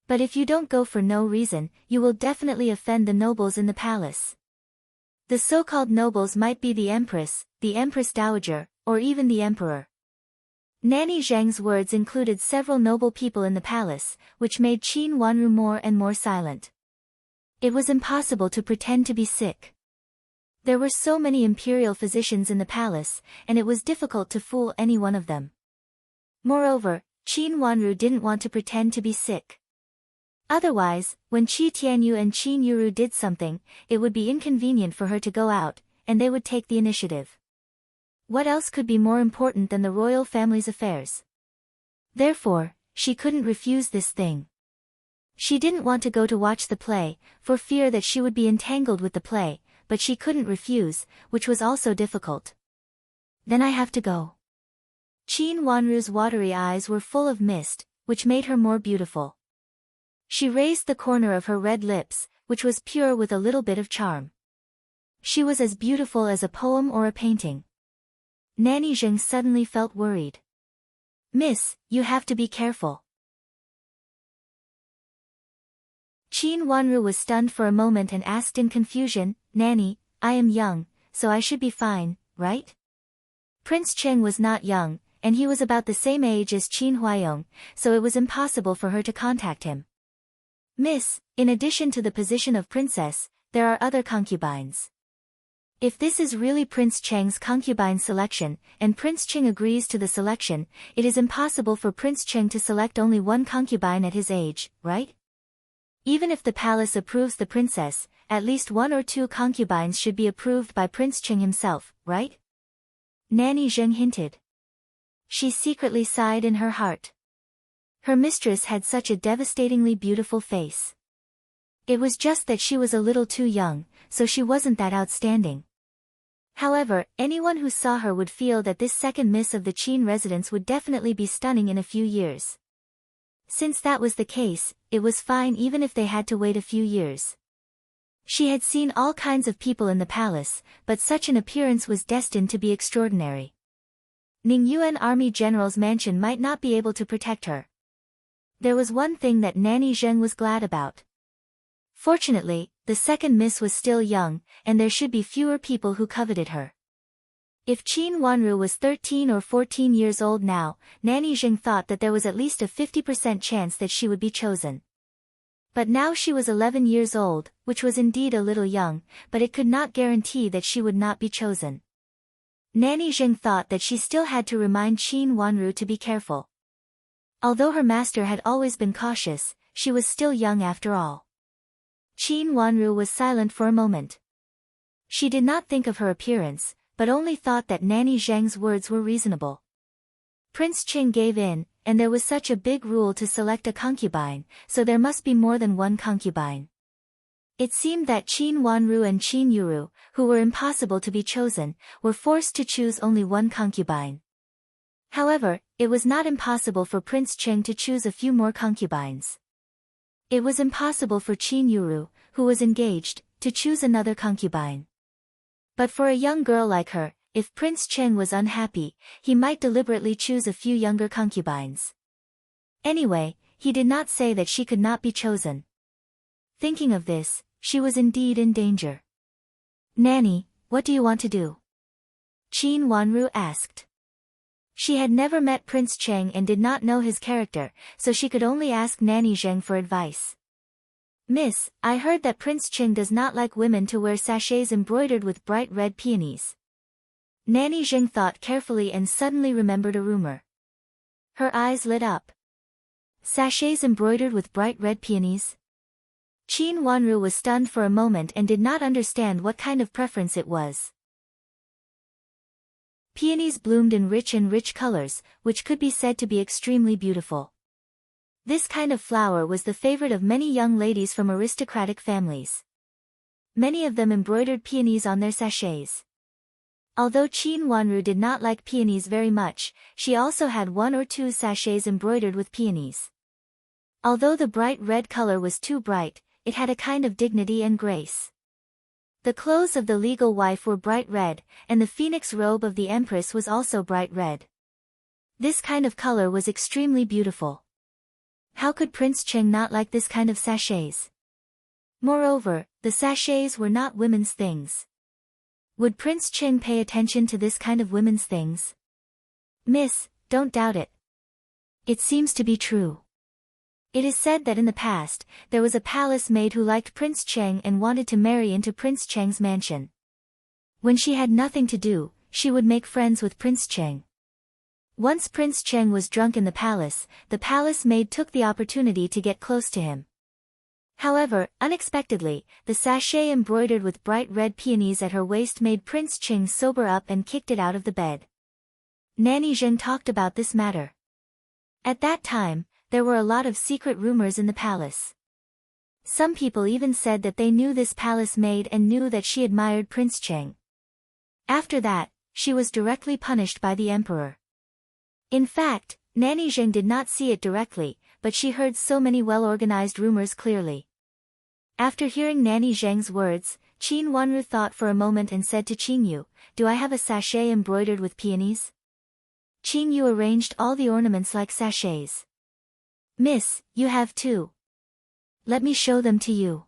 But if you don't go for no reason, you will definitely offend the nobles in the palace. The so-called nobles might be the Empress Dowager, or even the Emperor. Nanny Zheng's words included several noble people in the palace, which made Qin Wanru more and more silent. It was impossible to pretend to be sick. There were so many imperial physicians in the palace, and it was difficult to fool any one of them. Moreover, Qin Wanru didn't want to pretend to be sick. Otherwise, when Qi Tianyu and Qin Yuru did something, it would be inconvenient for her to go out, and they would take the initiative. What else could be more important than the royal family's affairs? Therefore, she couldn't refuse this thing. She didn't want to go to watch the play, for fear that she would be entangled with the play, but she couldn't refuse, which was also difficult. Then I have to go. Qin Wanru's watery eyes were full of mist, which made her more beautiful. She raised the corner of her red lips, which was pure with a little bit of charm. She was as beautiful as a poem or a painting. Nanny Zheng suddenly felt worried. Miss, you have to be careful. Qin Wanru was stunned for a moment and asked in confusion, Nanny, I am young, so I should be fine, right? Prince Cheng was not young, and he was about the same age as Qin Huayong, so it was impossible for her to contact him. Miss, in addition to the position of princess, there are other concubines. If this is really Prince Cheng's concubine selection, and Prince Cheng agrees to the selection, it is impossible for Prince Cheng to select only one concubine at his age, right? Even if the palace approves the princess, at least one or two concubines should be approved by Prince Cheng himself, right? Nanny Zheng hinted. She secretly sighed in her heart. Her mistress had such a devastatingly beautiful face. It was just that she was a little too young, so she wasn't that outstanding. However, anyone who saw her would feel that this second miss of the Qin residence would definitely be stunning in a few years. Since that was the case, it was fine even if they had to wait a few years. She had seen all kinds of people in the palace, but such an appearance was destined to be extraordinary. Ningyuan Army General's mansion might not be able to protect her. There was one thing that Nanny Zheng was glad about. Fortunately, the second miss was still young, and there should be fewer people who coveted her. If Qin Wanru was 13 or 14 years old now, Nanny Zheng thought that there was at least a 50% chance that she would be chosen. But now she was 11 years old, which was indeed a little young, but it could not guarantee that she would not be chosen. Nanny Zheng thought that she still had to remind Qin Wanru to be careful. Although her master had always been cautious, she was still young after all. Qin Wanru was silent for a moment. She did not think of her appearance, but only thought that Nanny Zheng's words were reasonable. Prince Cheng gave in, and there was such a big rule to select a concubine, so there must be more than one concubine. It seemed that Qin Wanru and Qin Yuru, who were impossible to be chosen, were forced to choose only one concubine. However, it was not impossible for Prince Cheng to choose a few more concubines. It was impossible for Qin Yuru, who was engaged, to choose another concubine. But for a young girl like her, if Prince Cheng was unhappy, he might deliberately choose a few younger concubines. Anyway, he did not say that she could not be chosen. Thinking of this, she was indeed in danger. Nanny, what do you want to do? Qin Wanru asked. She had never met Prince Cheng and did not know his character, so she could only ask Nanny Zheng for advice. Miss, I heard that Prince Cheng does not like women to wear sachets embroidered with bright red peonies. Nanny Zheng thought carefully and suddenly remembered a rumor. Her eyes lit up. Sachets embroidered with bright red peonies? Qin Wanru was stunned for a moment and did not understand what kind of preference it was. Peonies bloomed in rich colors, which could be said to be extremely beautiful. This kind of flower was the favorite of many young ladies from aristocratic families. Many of them embroidered peonies on their sachets. Although Qin Wanru did not like peonies very much, she also had one or two sachets embroidered with peonies. Although the bright red color was too bright, it had a kind of dignity and grace. The clothes of the legal wife were bright red, and the phoenix robe of the empress was also bright red. This kind of color was extremely beautiful. How could Prince Cheng not like this kind of sachets? Moreover, the sachets were not women's things. Would Prince Cheng pay attention to this kind of women's things? Miss, don't doubt it. It seems to be true. It is said that in the past, there was a palace maid who liked Prince Cheng and wanted to marry into Prince Cheng's mansion. When she had nothing to do, she would make friends with Prince Cheng. Once Prince Cheng was drunk in the palace maid took the opportunity to get close to him. However, unexpectedly, the sachet embroidered with bright red peonies at her waist made Prince Cheng sober up and kicked it out of the bed. Nanny Zheng talked about this matter. At that time, there were a lot of secret rumors in the palace. Some people even said that they knew this palace maid and knew that she admired Prince Cheng. After that, she was directly punished by the emperor. In fact, Nanny Zheng did not see it directly, but she heard so many well-organized rumors clearly. After hearing Nanny Zheng's words, Qin Wanru thought for a moment and said to Qin Yu, "Do I have a sachet embroidered with peonies?" Qin Yu arranged all the ornaments like sachets. "Miss, you have too. Let me show them to you."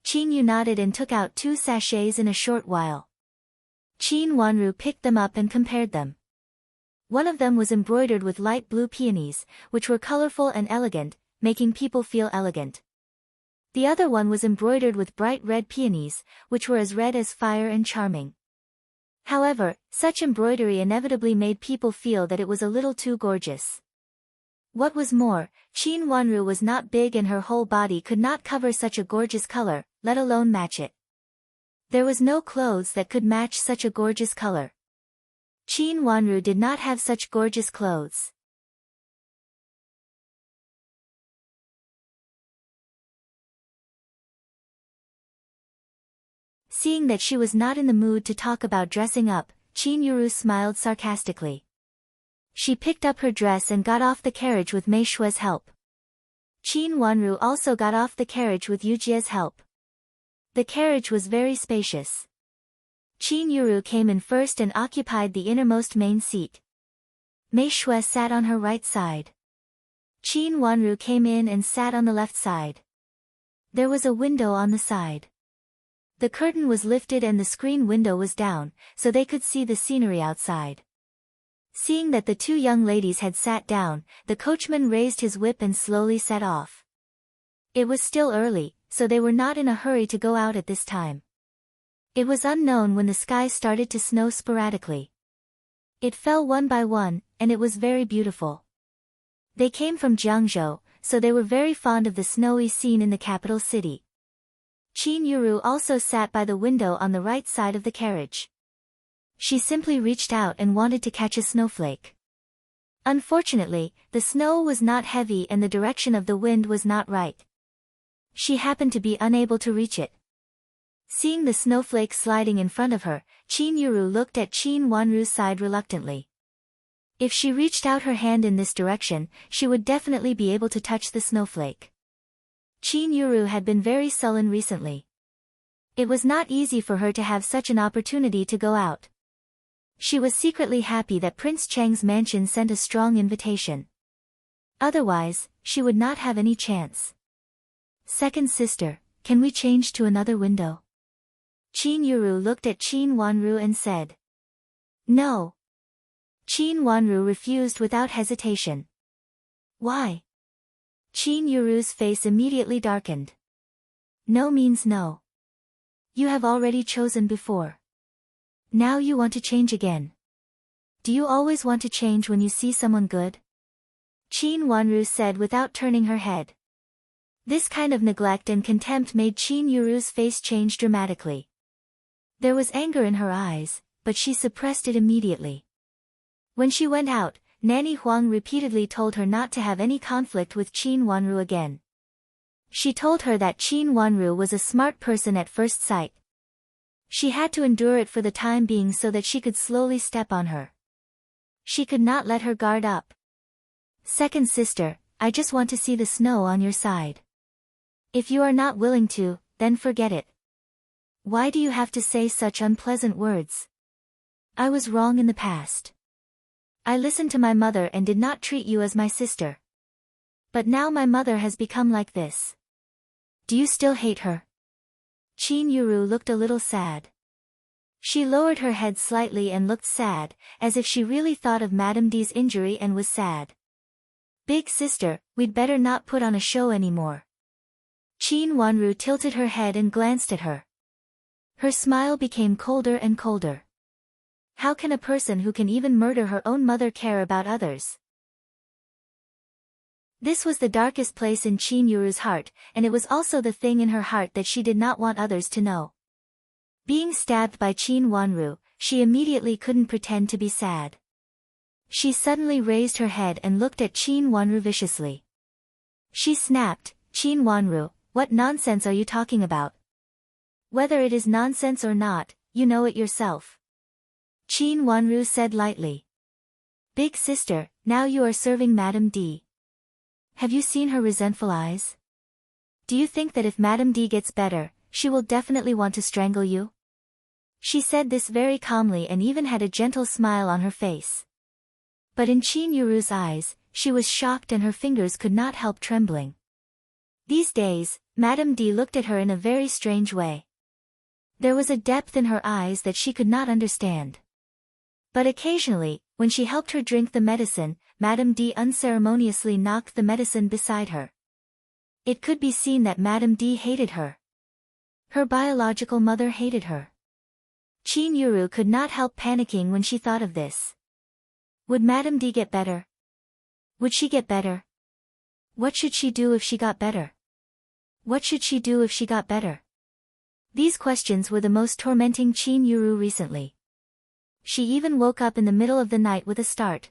Qin Yu nodded and took out 2 sachets in a short while. Qin Wanru picked them up and compared them. One of them was embroidered with light blue peonies, which were colorful and elegant, making people feel elegant. The other one was embroidered with bright red peonies, which were as red as fire and charming. However, such embroidery inevitably made people feel that it was a little too gorgeous. What was more, Qin Wanru was not big and her whole body could not cover such a gorgeous color, let alone match it. There was no clothes that could match such a gorgeous color. Qin Wanru did not have such gorgeous clothes. Seeing that she was not in the mood to talk about dressing up, Qin Yuru smiled sarcastically. She picked up her dress and got off the carriage with Mei Shue's help. Qin Wanru also got off the carriage with Yujie's help. The carriage was very spacious. Qin Yuru came in first and occupied the innermost main seat. Mei Shue sat on her right side. Qin Wanru came in and sat on the left side. There was a window on the side. The curtain was lifted and the screen window was down, so they could see the scenery outside. Seeing that the 2 young ladies had sat down, the coachman raised his whip and slowly set off. It was still early, so they were not in a hurry to go out at this time. It was unknown when the sky started to snow sporadically. It fell one by one, and it was very beautiful. They came from Jiangzhou, so they were very fond of the snowy scene in the capital city. Qin Yuru also sat by the window on the right side of the carriage. She simply reached out and wanted to catch a snowflake. Unfortunately, the snow was not heavy and the direction of the wind was not right. She happened to be unable to reach it. Seeing the snowflake sliding in front of her, Qin Yuru looked at Qin Wanru's side reluctantly. If she reached out her hand in this direction, she would definitely be able to touch the snowflake. Qin Yuru had been very sullen recently. It was not easy for her to have such an opportunity to go out. She was secretly happy that Prince Cheng's mansion sent a strong invitation. Otherwise, she would not have any chance. "Second sister, can we change to another window?" Qin Yuru looked at Qin Wanru and said. "No." Qin Wanru refused without hesitation. "Why?" Qin Yuru's face immediately darkened. "No means no. You have already chosen before. Now you want to change again. Do you always want to change when you see someone good?" Qin Wanru said without turning her head. This kind of neglect and contempt made Qin Yuru's face change dramatically. There was anger in her eyes, but she suppressed it immediately. When she went out, Nanny Huang repeatedly told her not to have any conflict with Qin Wanru again. She told her that Qin Wanru was a smart person at first sight. She had to endure it for the time being so that she could slowly step on her. She could not let her guard up. "Second sister, I just want to see the snow on your side. If you are not willing to, then forget it. Why do you have to say such unpleasant words? I was wrong in the past. I listened to my mother and did not treat you as my sister. But now my mother has become like this. Do you still hate her?" Qin Yuru looked a little sad. She lowered her head slightly and looked sad, as if she really thought of Madame D's injury and was sad. "Big sister, we'd better not put on a show anymore." Qin Wanru tilted her head and glanced at her. Her smile became colder and colder. How can a person who can even murder her own mother care about others? This was the darkest place in Qin Yuru's heart, and it was also the thing in her heart that she did not want others to know. Being stabbed by Qin Wanru, she immediately couldn't pretend to be sad. She suddenly raised her head and looked at Qin Wanru viciously. She snapped, "Qin Wanru, what nonsense are you talking about? Whether it is nonsense or not, you know it yourself. Qin Wanru said lightly. Big sister, now you are serving Madame D. Have you seen her resentful eyes? Do you think that if Madame D gets better, she will definitely want to strangle you? She said this very calmly and even had a gentle smile on her face. But in Qin Yuru's eyes, she was shocked and her fingers could not help trembling. These days, Madame D looked at her in a very strange way. There was a depth in her eyes that she could not understand. But occasionally, when she helped her drink the medicine, Madame D unceremoniously knocked the medicine beside her. It could be seen that Madame D hated her. Her biological mother hated her. Qin Yuru could not help panicking when she thought of this. Would Madame D get better? Would she get better? What should she do if she got better? What should she do if she got better? These questions were the most tormenting Qin Yuru recently. She even woke up in the middle of the night with a start.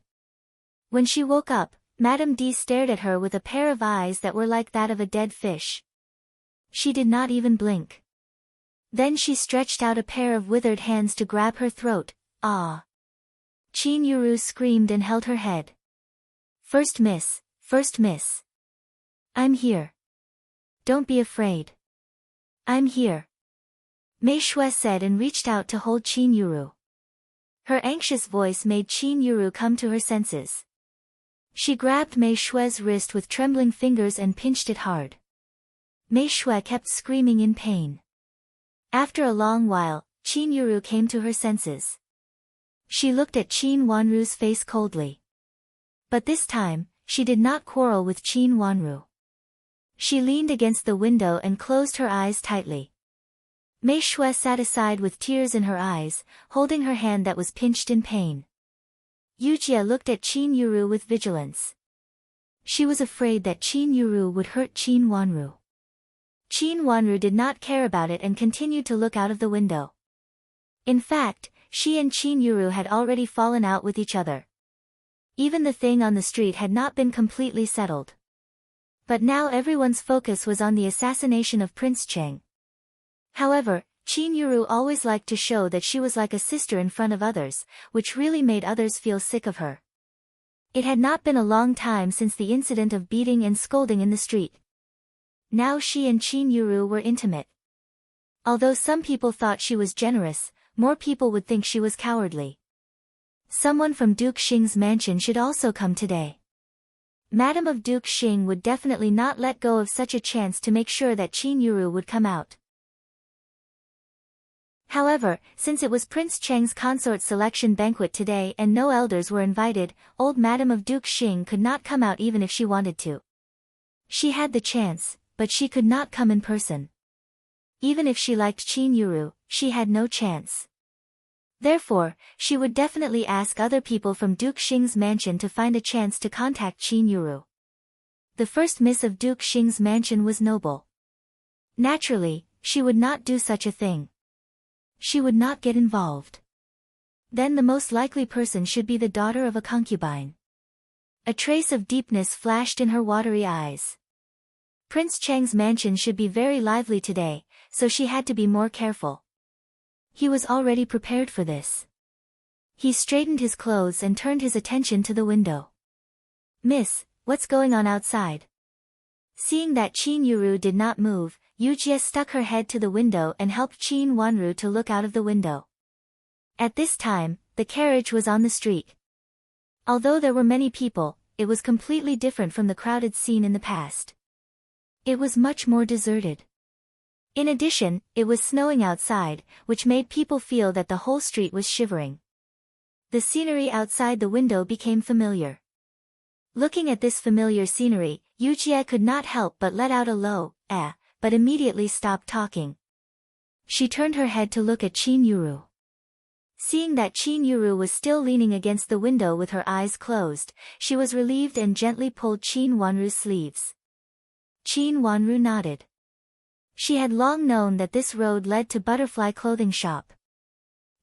When she woke up, Madame D stared at her with a pair of eyes that were like that of a dead fish. She did not even blink. Then she stretched out a pair of withered hands to grab her throat. Ah! Qin Yuru screamed and held her head. First miss, first miss. I'm here. Don't be afraid. I'm here. Mei Shui said and reached out to hold Qin Yuru. Her anxious voice made Qin Yuru come to her senses. She grabbed Mei Shui's wrist with trembling fingers and pinched it hard. Mei Shui kept screaming in pain. After a long while, Qin Yuru came to her senses. She looked at Qin Wanru's face coldly. But this time, she did not quarrel with Qin Wanru. She leaned against the window and closed her eyes tightly. Mei Shui sat aside with tears in her eyes, holding her hand that was pinched in pain. Yujie looked at Qin Yuru with vigilance. She was afraid that Qin Yuru would hurt Qin Wanru. Qin Wanru did not care about it and continued to look out of the window. In fact, she and Qin Yuru had already fallen out with each other. Even the thing on the street had not been completely settled. But now everyone's focus was on the assassination of Prince Cheng. However, Qin Yuru always liked to show that she was like a sister in front of others, which really made others feel sick of her. It had not been a long time since the incident of beating and scolding in the street. Now she and Qin Yuru were intimate. Although some people thought she was generous, more people would think she was cowardly. Someone from Duke Xing's mansion should also come today. Madame of Duke Xing would definitely not let go of such a chance to make sure that Qin Yuru would come out. However, since it was Prince Cheng's consort selection banquet today and no elders were invited, old Madame of Duke Xing could not come out even if she wanted to. She had the chance, but she could not come in person. Even if she liked Qin Yuru, she had no chance. Therefore, she would definitely ask other people from Duke Xing's mansion to find a chance to contact Qin Yuru. The first miss of Duke Xing's mansion was noble. Naturally, she would not do such a thing. She would not get involved. Then the most likely person should be the daughter of a concubine. A trace of deepness flashed in her watery eyes. Prince Cheng's mansion should be very lively today, so she had to be more careful. He was already prepared for this. He straightened his clothes and turned his attention to the window. Miss, what's going on outside? Seeing that Qin Yuru did not move, Yujie stuck her head to the window and helped Qin Wanru to look out of the window. At this time, the carriage was on the street. Although there were many people, it was completely different from the crowded scene in the past. It was much more deserted. In addition, it was snowing outside, which made people feel that the whole street was shivering. The scenery outside the window became familiar. Looking at this familiar scenery, Yujie could not help but let out a low, but immediately stopped talking. She turned her head to look at Qin Yuru. Seeing that Qin Yuru was still leaning against the window with her eyes closed, she was relieved and gently pulled Qin Wanru's sleeves. Qin Wanru nodded. She had long known that this road led to Butterfly Clothing Shop.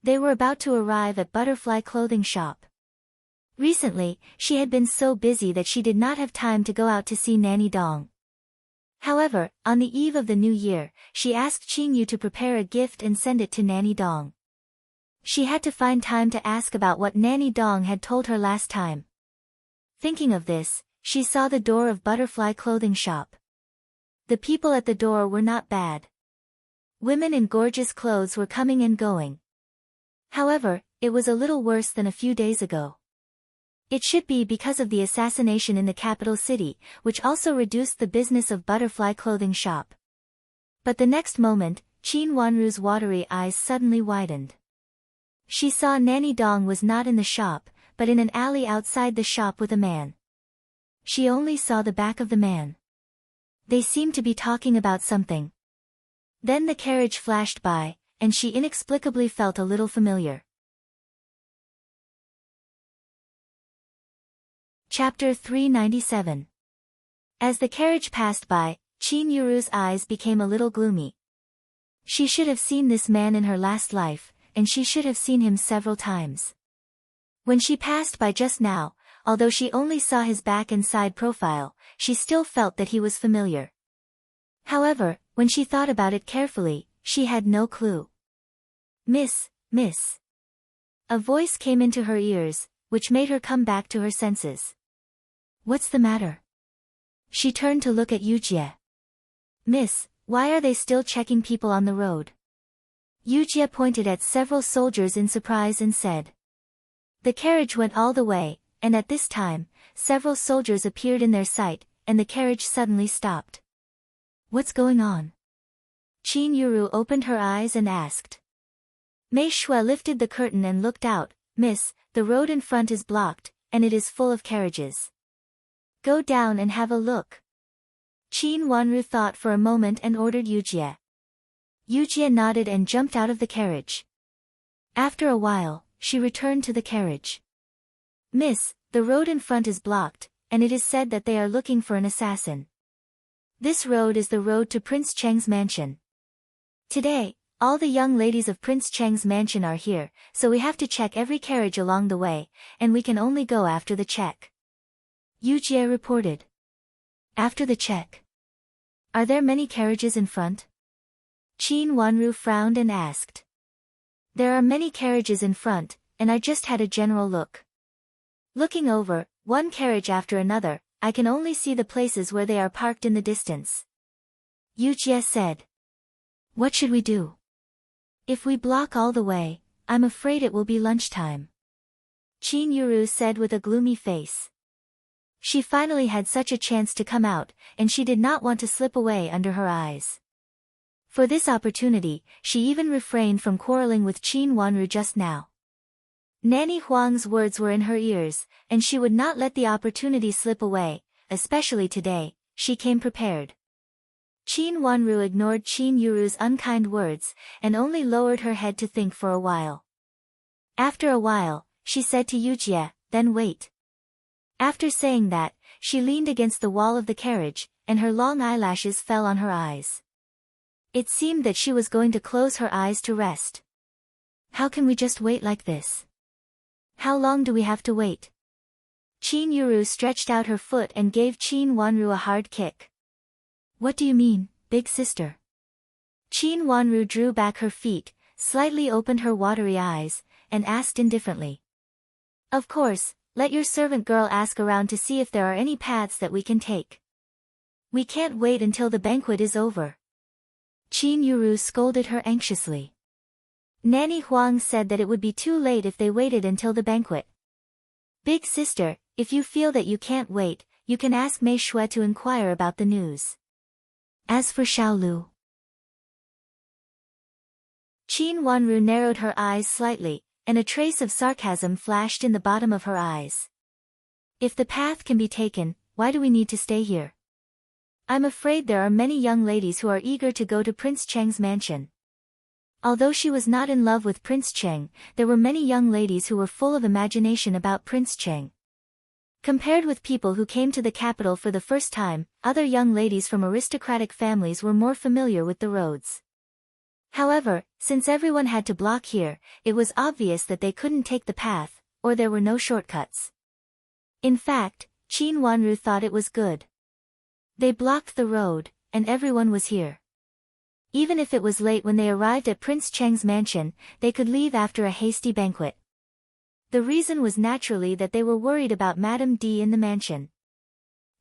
They were about to arrive at Butterfly Clothing Shop. Recently, she had been so busy that she did not have time to go out to see Nanny Dong. However, on the eve of the new year, she asked Qin Yu to prepare a gift and send it to Nanny Dong. She had to find time to ask about what Nanny Dong had told her last time. Thinking of this, she saw the door of Butterfly clothing shop. The people at the door were not bad. Women in gorgeous clothes were coming and going. However, it was a little worse than a few days ago. It should be because of the assassination in the capital city, which also reduced the business of Butterfly clothing shop. But the next moment, Qin Wanru's watery eyes suddenly widened. She saw Nanny Dong was not in the shop, but in an alley outside the shop with a man. She only saw the back of the man. They seemed to be talking about something. Then the carriage flashed by, and she inexplicably felt a little familiar. Chapter 397. As the carriage passed by, Qin Yuru's eyes became a little gloomy. She should have seen this man in her last life, and she should have seen him several times. When she passed by just now, although she only saw his back and side profile, she still felt that he was familiar. However, when she thought about it carefully, she had no clue. Miss. A voice came into her ears, which made her come back to her senses. What's the matter? She turned to look at Yujie. Miss, why are they still checking people on the road? Yujie pointed at several soldiers in surprise and said. The carriage went all the way, and at this time, several soldiers appeared in their sight, and the carriage suddenly stopped. What's going on? Qin Yuru opened her eyes and asked. Mei Shui lifted the curtain and looked out. Miss, the road in front is blocked, and it is full of carriages. Go down and have a look. Qin Wanru thought for a moment and ordered Yujie. Yujie nodded and jumped out of the carriage. After a while, she returned to the carriage. Miss, the road in front is blocked, and it is said that they are looking for an assassin. This road is the road to Prince Cheng's mansion. Today, all the young ladies of Prince Cheng's mansion are here, so we have to check every carriage along the way, and we can only go after the check. Yujie reported. After the check. Are there many carriages in front? Qin Wanru frowned and asked. There are many carriages in front, and I just had a general look. Looking over, one carriage after another, I can only see the places where they are parked in the distance. Yujie said. What should we do? If we block all the way, I'm afraid it will be lunchtime. Qin Yuru said with a gloomy face. She finally had such a chance to come out, and she did not want to slip away under her eyes. For this opportunity, she even refrained from quarreling with Qin Wanru just now. Nanny Huang's words were in her ears, and she would not let the opportunity slip away, especially today. She came prepared. Qin Wanru ignored Qin Yuru's unkind words, and only lowered her head to think for a while. After a while, she said to Yujie, then wait. After saying that, she leaned against the wall of the carriage, and her long eyelashes fell on her eyes. It seemed that she was going to close her eyes to rest. How can we just wait like this? How long do we have to wait? Qin Yuru stretched out her foot and gave Qin Wanru a hard kick. What do you mean, big sister? Qin Wanru drew back her feet, slightly opened her watery eyes, and asked indifferently. Of course, let your servant girl ask around to see if there are any paths that we can take. We can't wait until the banquet is over. Qin Yuru scolded her anxiously. Nanny Huang said that it would be too late if they waited until the banquet. Big sister, if you feel that you can't wait, you can ask Mei Shui to inquire about the news. As for Xiaolu. Qin Wanru narrowed her eyes slightly, and a trace of sarcasm flashed in the bottom of her eyes. If the path can be taken, why do we need to stay here? I'm afraid there are many young ladies who are eager to go to Prince Cheng's mansion. Although she was not in love with Prince Cheng, there were many young ladies who were full of imagination about Prince Cheng. Compared with people who came to the capital for the first time, other young ladies from aristocratic families were more familiar with the roads. However, since everyone had to block here, it was obvious that they couldn't take the path, or there were no shortcuts. In fact, Qin Wanru thought it was good. They blocked the road, and everyone was here. Even if it was late when they arrived at Prince Cheng's mansion, they could leave after a hasty banquet. The reason was naturally that they were worried about Madame D in the mansion.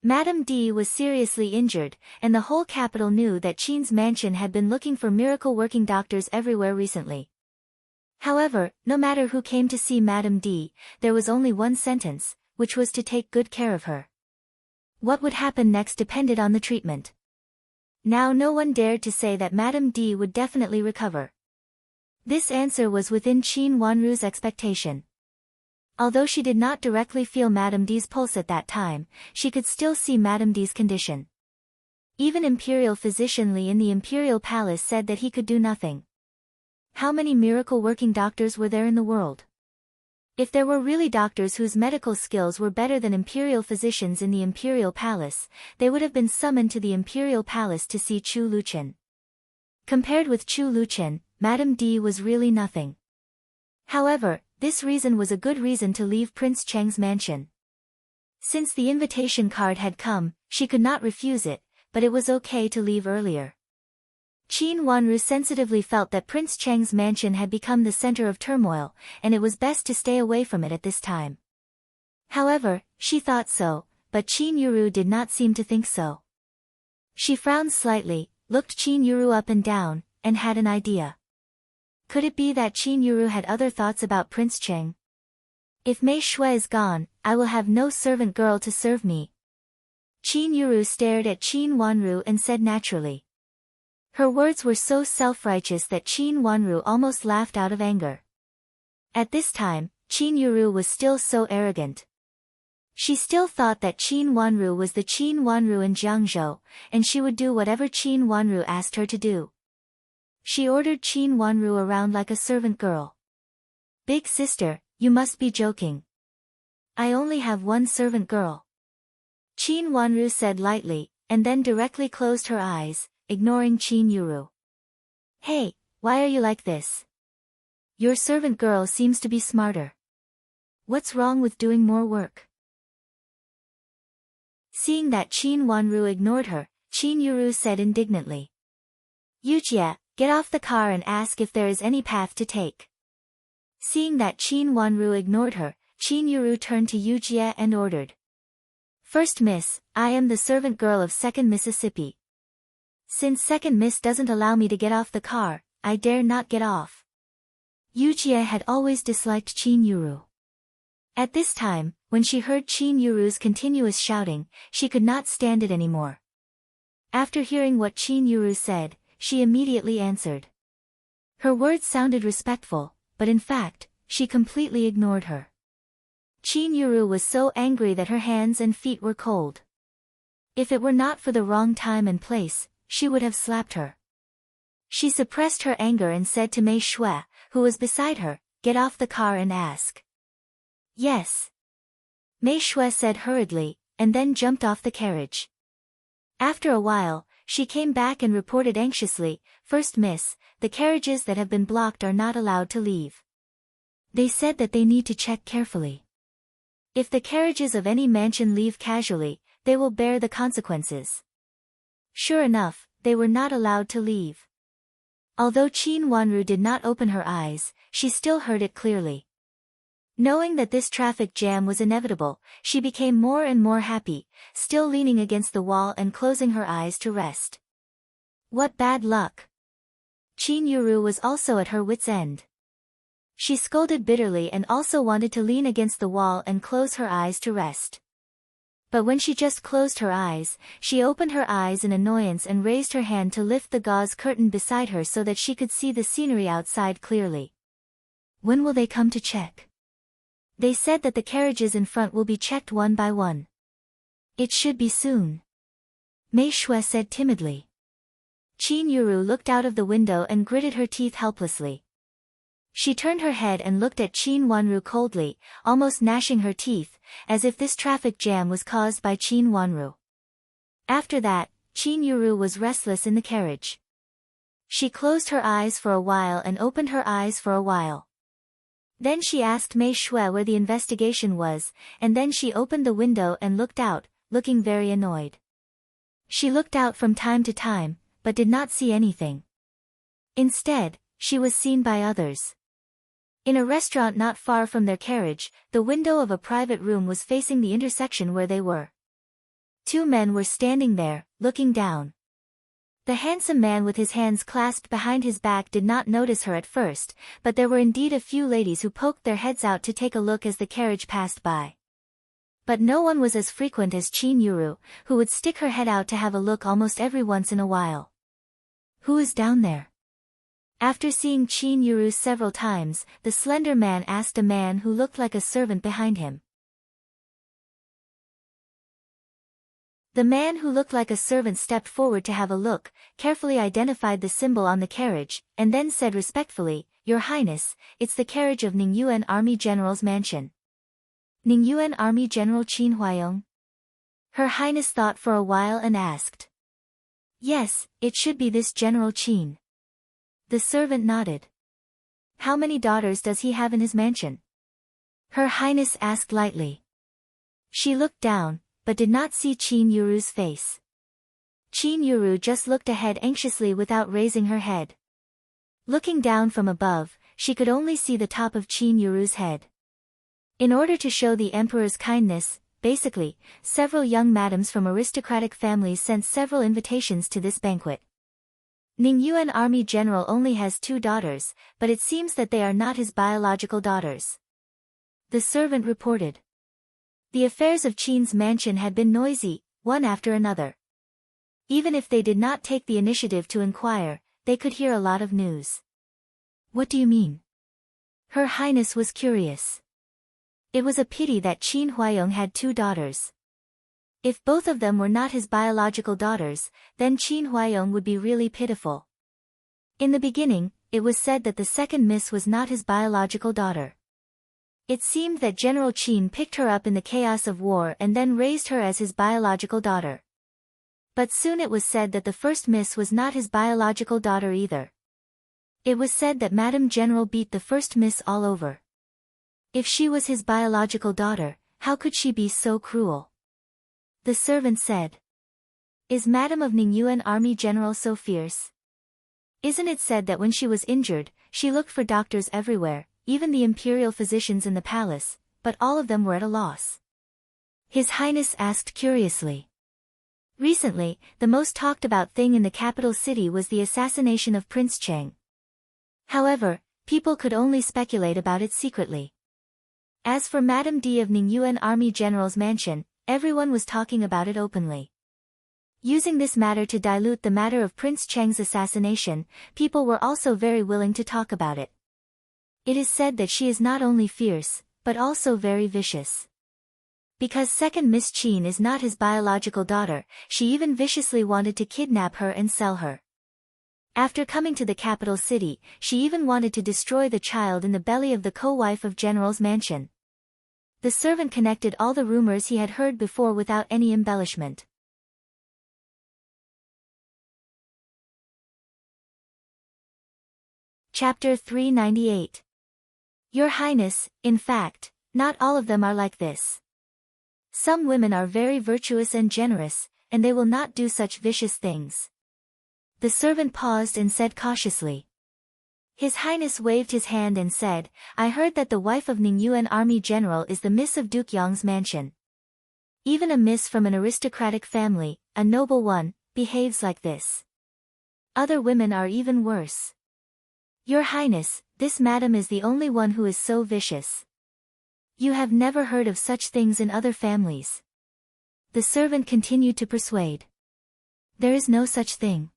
Madame D was seriously injured, and the whole capital knew that Qin's mansion had been looking for miracle-working doctors everywhere recently. However, no matter who came to see Madame D, there was only one sentence, which was to take good care of her. What would happen next depended on the treatment. Now no one dared to say that Madame D would definitely recover. This answer was within Qin Wanru's expectation. Although she did not directly feel Madame D's pulse at that time, she could still see Madame D's condition. Even Imperial Physician Li in the Imperial Palace said that he could do nothing. How many miracle-working doctors were there in the world? If there were really doctors whose medical skills were better than imperial physicians in the Imperial Palace, they would have been summoned to the Imperial Palace to see Chu Luchen. Compared with Chu Luchen, Madame D was really nothing. However, this reason was a good reason to leave Prince Cheng's mansion. Since the invitation card had come, she could not refuse it, but it was okay to leave earlier. Qin Wanru sensitively felt that Prince Cheng's mansion had become the center of turmoil, and it was best to stay away from it at this time. However, she thought so, but Qin Yuru did not seem to think so. She frowned slightly, looked Qin Yuru up and down, and had an idea. Could it be that Qin Yuru had other thoughts about Prince Cheng? If Mei Shui is gone, I will have no servant girl to serve me. Qin Yuru stared at Qin Wanru and said naturally. Her words were so self-righteous that Qin Wanru almost laughed out of anger. At this time, Qin Yuru was still so arrogant. She still thought that Qin Wanru was the Qin Wanru in Jiangzhou, and she would do whatever Qin Wanru asked her to do. She ordered Qin Wanru around like a servant girl. Big sister, you must be joking. I only have one servant girl. Qin Wanru said lightly, and then directly closed her eyes, ignoring Qin Yuru. Hey, why are you like this? Your servant girl seems to be smarter. What's wrong with doing more work? Seeing that Qin Wanru ignored her, Qin Yuru said indignantly. Yujie, get off the car and ask if there is any path to take. Seeing that Qin Wanru ignored her, Qin Yuru turned to Yujie and ordered. First Miss, I am the servant girl of Second Mississippi. Since Second Miss doesn't allow me to get off the car, I dare not get off. Yujie had always disliked Qin Yuru. At this time, when she heard Qin Yuru's continuous shouting, she could not stand it anymore. After hearing what Qin Yuru said, she immediately answered. Her words sounded respectful, but in fact, she completely ignored her. Qin Yuru was so angry that her hands and feet were cold. If it were not for the wrong time and place, she would have slapped her. She suppressed her anger and said to Mei Shui, who was beside her, get off the car and ask. Yes. Mei Shui said hurriedly, and then jumped off the carriage. After a while, she came back and reported anxiously, First Miss, the carriages that have been blocked are not allowed to leave. They said that they need to check carefully. If the carriages of any mansion leave casually, they will bear the consequences. Sure enough, they were not allowed to leave. Although Qin Wanru did not open her eyes, she still heard it clearly. Knowing that this traffic jam was inevitable, she became more and more happy, still leaning against the wall and closing her eyes to rest. What bad luck! Qin Yuru was also at her wit's end. She scolded bitterly and also wanted to lean against the wall and close her eyes to rest. But when she just closed her eyes, she opened her eyes in annoyance and raised her hand to lift the gauze curtain beside her so that she could see the scenery outside clearly. When will they come to check? They said that the carriages in front will be checked one by one. It should be soon. Mei Shui said timidly. Qin Yuru looked out of the window and gritted her teeth helplessly. She turned her head and looked at Qin Wanru coldly, almost gnashing her teeth, as if this traffic jam was caused by Qin Wanru. After that, Qin Yuru was restless in the carriage. She closed her eyes for a while and opened her eyes for a while. Then she asked Mei Shui where the investigation was, and then she opened the window and looked out, looking very annoyed. She looked out from time to time, but did not see anything. Instead, she was seen by others. In a restaurant not far from their carriage, the window of a private room was facing the intersection where they were. Two men were standing there, looking down. The handsome man with his hands clasped behind his back did not notice her at first, but there were indeed a few ladies who poked their heads out to take a look as the carriage passed by. But no one was as frequent as Chin Yuru, who would stick her head out to have a look almost every once in a while. "Who is down there?" After seeing Chin Yuru several times, the slender man asked a man who looked like a servant behind him. The man who looked like a servant stepped forward to have a look, carefully identified the symbol on the carriage, and then said respectfully, "Your Highness, it's the carriage of Ningyuan Army General's mansion." "Ningyuan Army General Qin Huayong?" Her Highness thought for a while and asked. "Yes, it should be this General Qin." The servant nodded. "How many daughters does he have in his mansion?" Her Highness asked lightly. She looked down, but did not see Chin Yuru's face. Chin Yuru just looked ahead anxiously without raising her head. Looking down from above, she could only see the top of Chin Yuru's head. In order to show the emperor's kindness, basically, several young madams from aristocratic families sent several invitations to this banquet. Ningyuan Army General only has 2 daughters, but it seems that they are not his biological daughters. The servant reported. The affairs of Qin's mansion had been noisy, one after another. Even if they did not take the initiative to inquire, they could hear a lot of news. "What do you mean?" Her Highness was curious. It was a pity that Qin Huayong had 2 daughters. If both of them were not his biological daughters, then Qin Huayong would be really pitiful. In the beginning, it was said that the second miss was not his biological daughter. It seemed that General Qin picked her up in the chaos of war and then raised her as his biological daughter. But soon it was said that the first miss was not his biological daughter either. It was said that Madame General beat the first miss all over. If she was his biological daughter, how could she be so cruel? The servant said. "Is Madame of Ningyuan Army General so fierce? Isn't it said that when she was injured, she looked for doctors everywhere, even the imperial physicians in the palace, but all of them were at a loss?" His Highness asked curiously. Recently, the most talked about thing in the capital city was the assassination of Prince Cheng. However, people could only speculate about it secretly. As for Madame D of Ningyuan Army General's mansion, everyone was talking about it openly. Using this matter to dilute the matter of Prince Cheng's assassination, people were also very willing to talk about it. It is said that she is not only fierce, but also very vicious. Because second Miss Qin is not his biological daughter, she even viciously wanted to kidnap her and sell her. After coming to the capital city, she even wanted to destroy the child in the belly of the co-wife of General's mansion. The servant connected all the rumors he had heard before without any embellishment. Chapter 398. Your Highness, in fact, not all of them are like this. Some women are very virtuous and generous, and they will not do such vicious things. The servant paused and said cautiously. His Highness waved his hand and said, "I heard that the wife of Ningyuan Army General is the miss of Duke Yong's mansion. Even a miss from an aristocratic family, a noble one, behaves like this. Other women are even worse. Your Highness, this madam is the only one who is so vicious. You have never heard of such things in other families." The servant continued to persuade. "There is no such thing."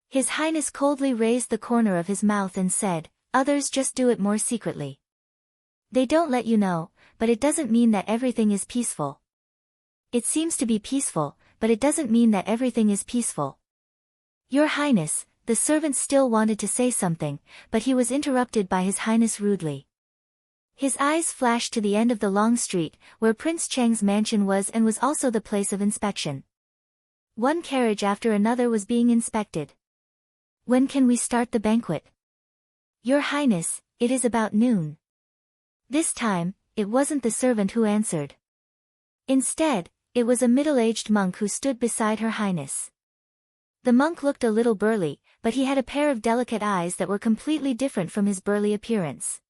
His Highness coldly raised the corner of his mouth and said, "Others just do it more secretly. They don't let you know, but it doesn't mean that everything is peaceful. It seems to be peaceful, but it doesn't mean that everything is peaceful." Your Highness, the servant still wanted to say something, but he was interrupted by His Highness rudely. His eyes flashed to the end of the long street, where Prince Cheng's mansion was and was also the place of inspection. One carriage after another was being inspected. "When can we start the banquet?" "Your Highness, it is about noon." This time, it wasn't the servant who answered. Instead, It was a middle-aged monk who stood beside Her Highness. The monk looked a little burly, but he had a pair of delicate eyes that were completely different from his burly appearance.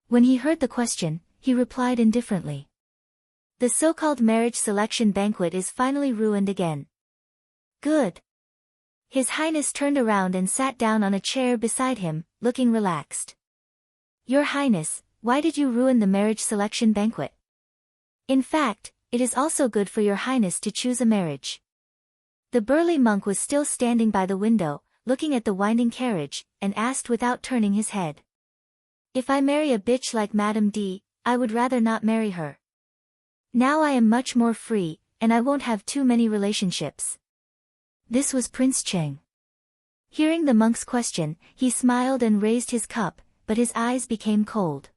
When he heard the question, he replied indifferently. The so-called marriage selection banquet is finally ruined again. Good. His Highness turned around and sat down on a chair beside him, looking relaxed. Your Highness, why did you ruin the marriage selection banquet? In fact, it is also good for your Highness to choose a marriage. The burly monk was still standing by the window, looking at the winding carriage, and asked without turning his head. If I marry a bitch like Madame D, I would rather not marry her. Now I am much more free, and I won't have too many relationships. This was Prince Cheng. Hearing the monk's question, he smiled and raised his cup, but his eyes became cold.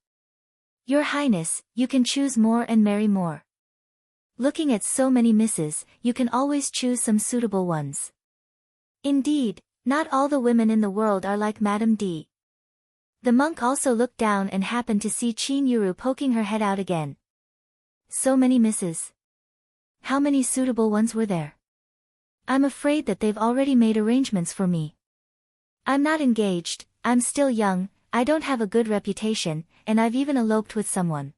Your Highness, you can choose more and marry more. Looking at so many misses, you can always choose some suitable ones. Indeed, not all the women in the world are like Madame D. The monk also looked down and happened to see Qin Yuru poking her head out again. So many misses. How many suitable ones were there? I'm afraid that they've already made arrangements for me. I'm not engaged, I'm still young, I don't have a good reputation, and I've even eloped with someone.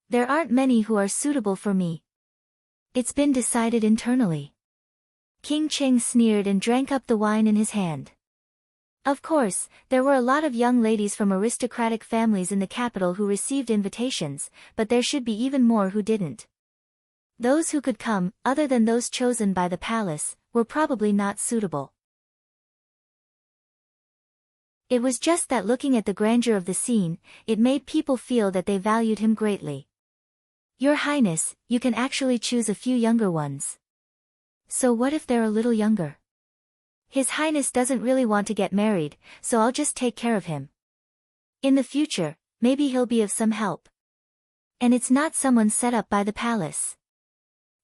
There aren't many who are suitable for me. It's been decided internally. King Cheng sneered and drank up the wine in his hand. Of course, there were a lot of young ladies from aristocratic families in the capital who received invitations, but there should be even more who didn't. Those who could come, other than those chosen by the palace, were probably not suitable. It was just that looking at the grandeur of the scene, it made people feel that they valued him greatly. Your Highness, you can actually choose a few younger ones. So what if they're a little younger? His Highness doesn't really want to get married, so I'll just take care of him. In the future, maybe he'll be of some help. And it's not someone set up by the palace.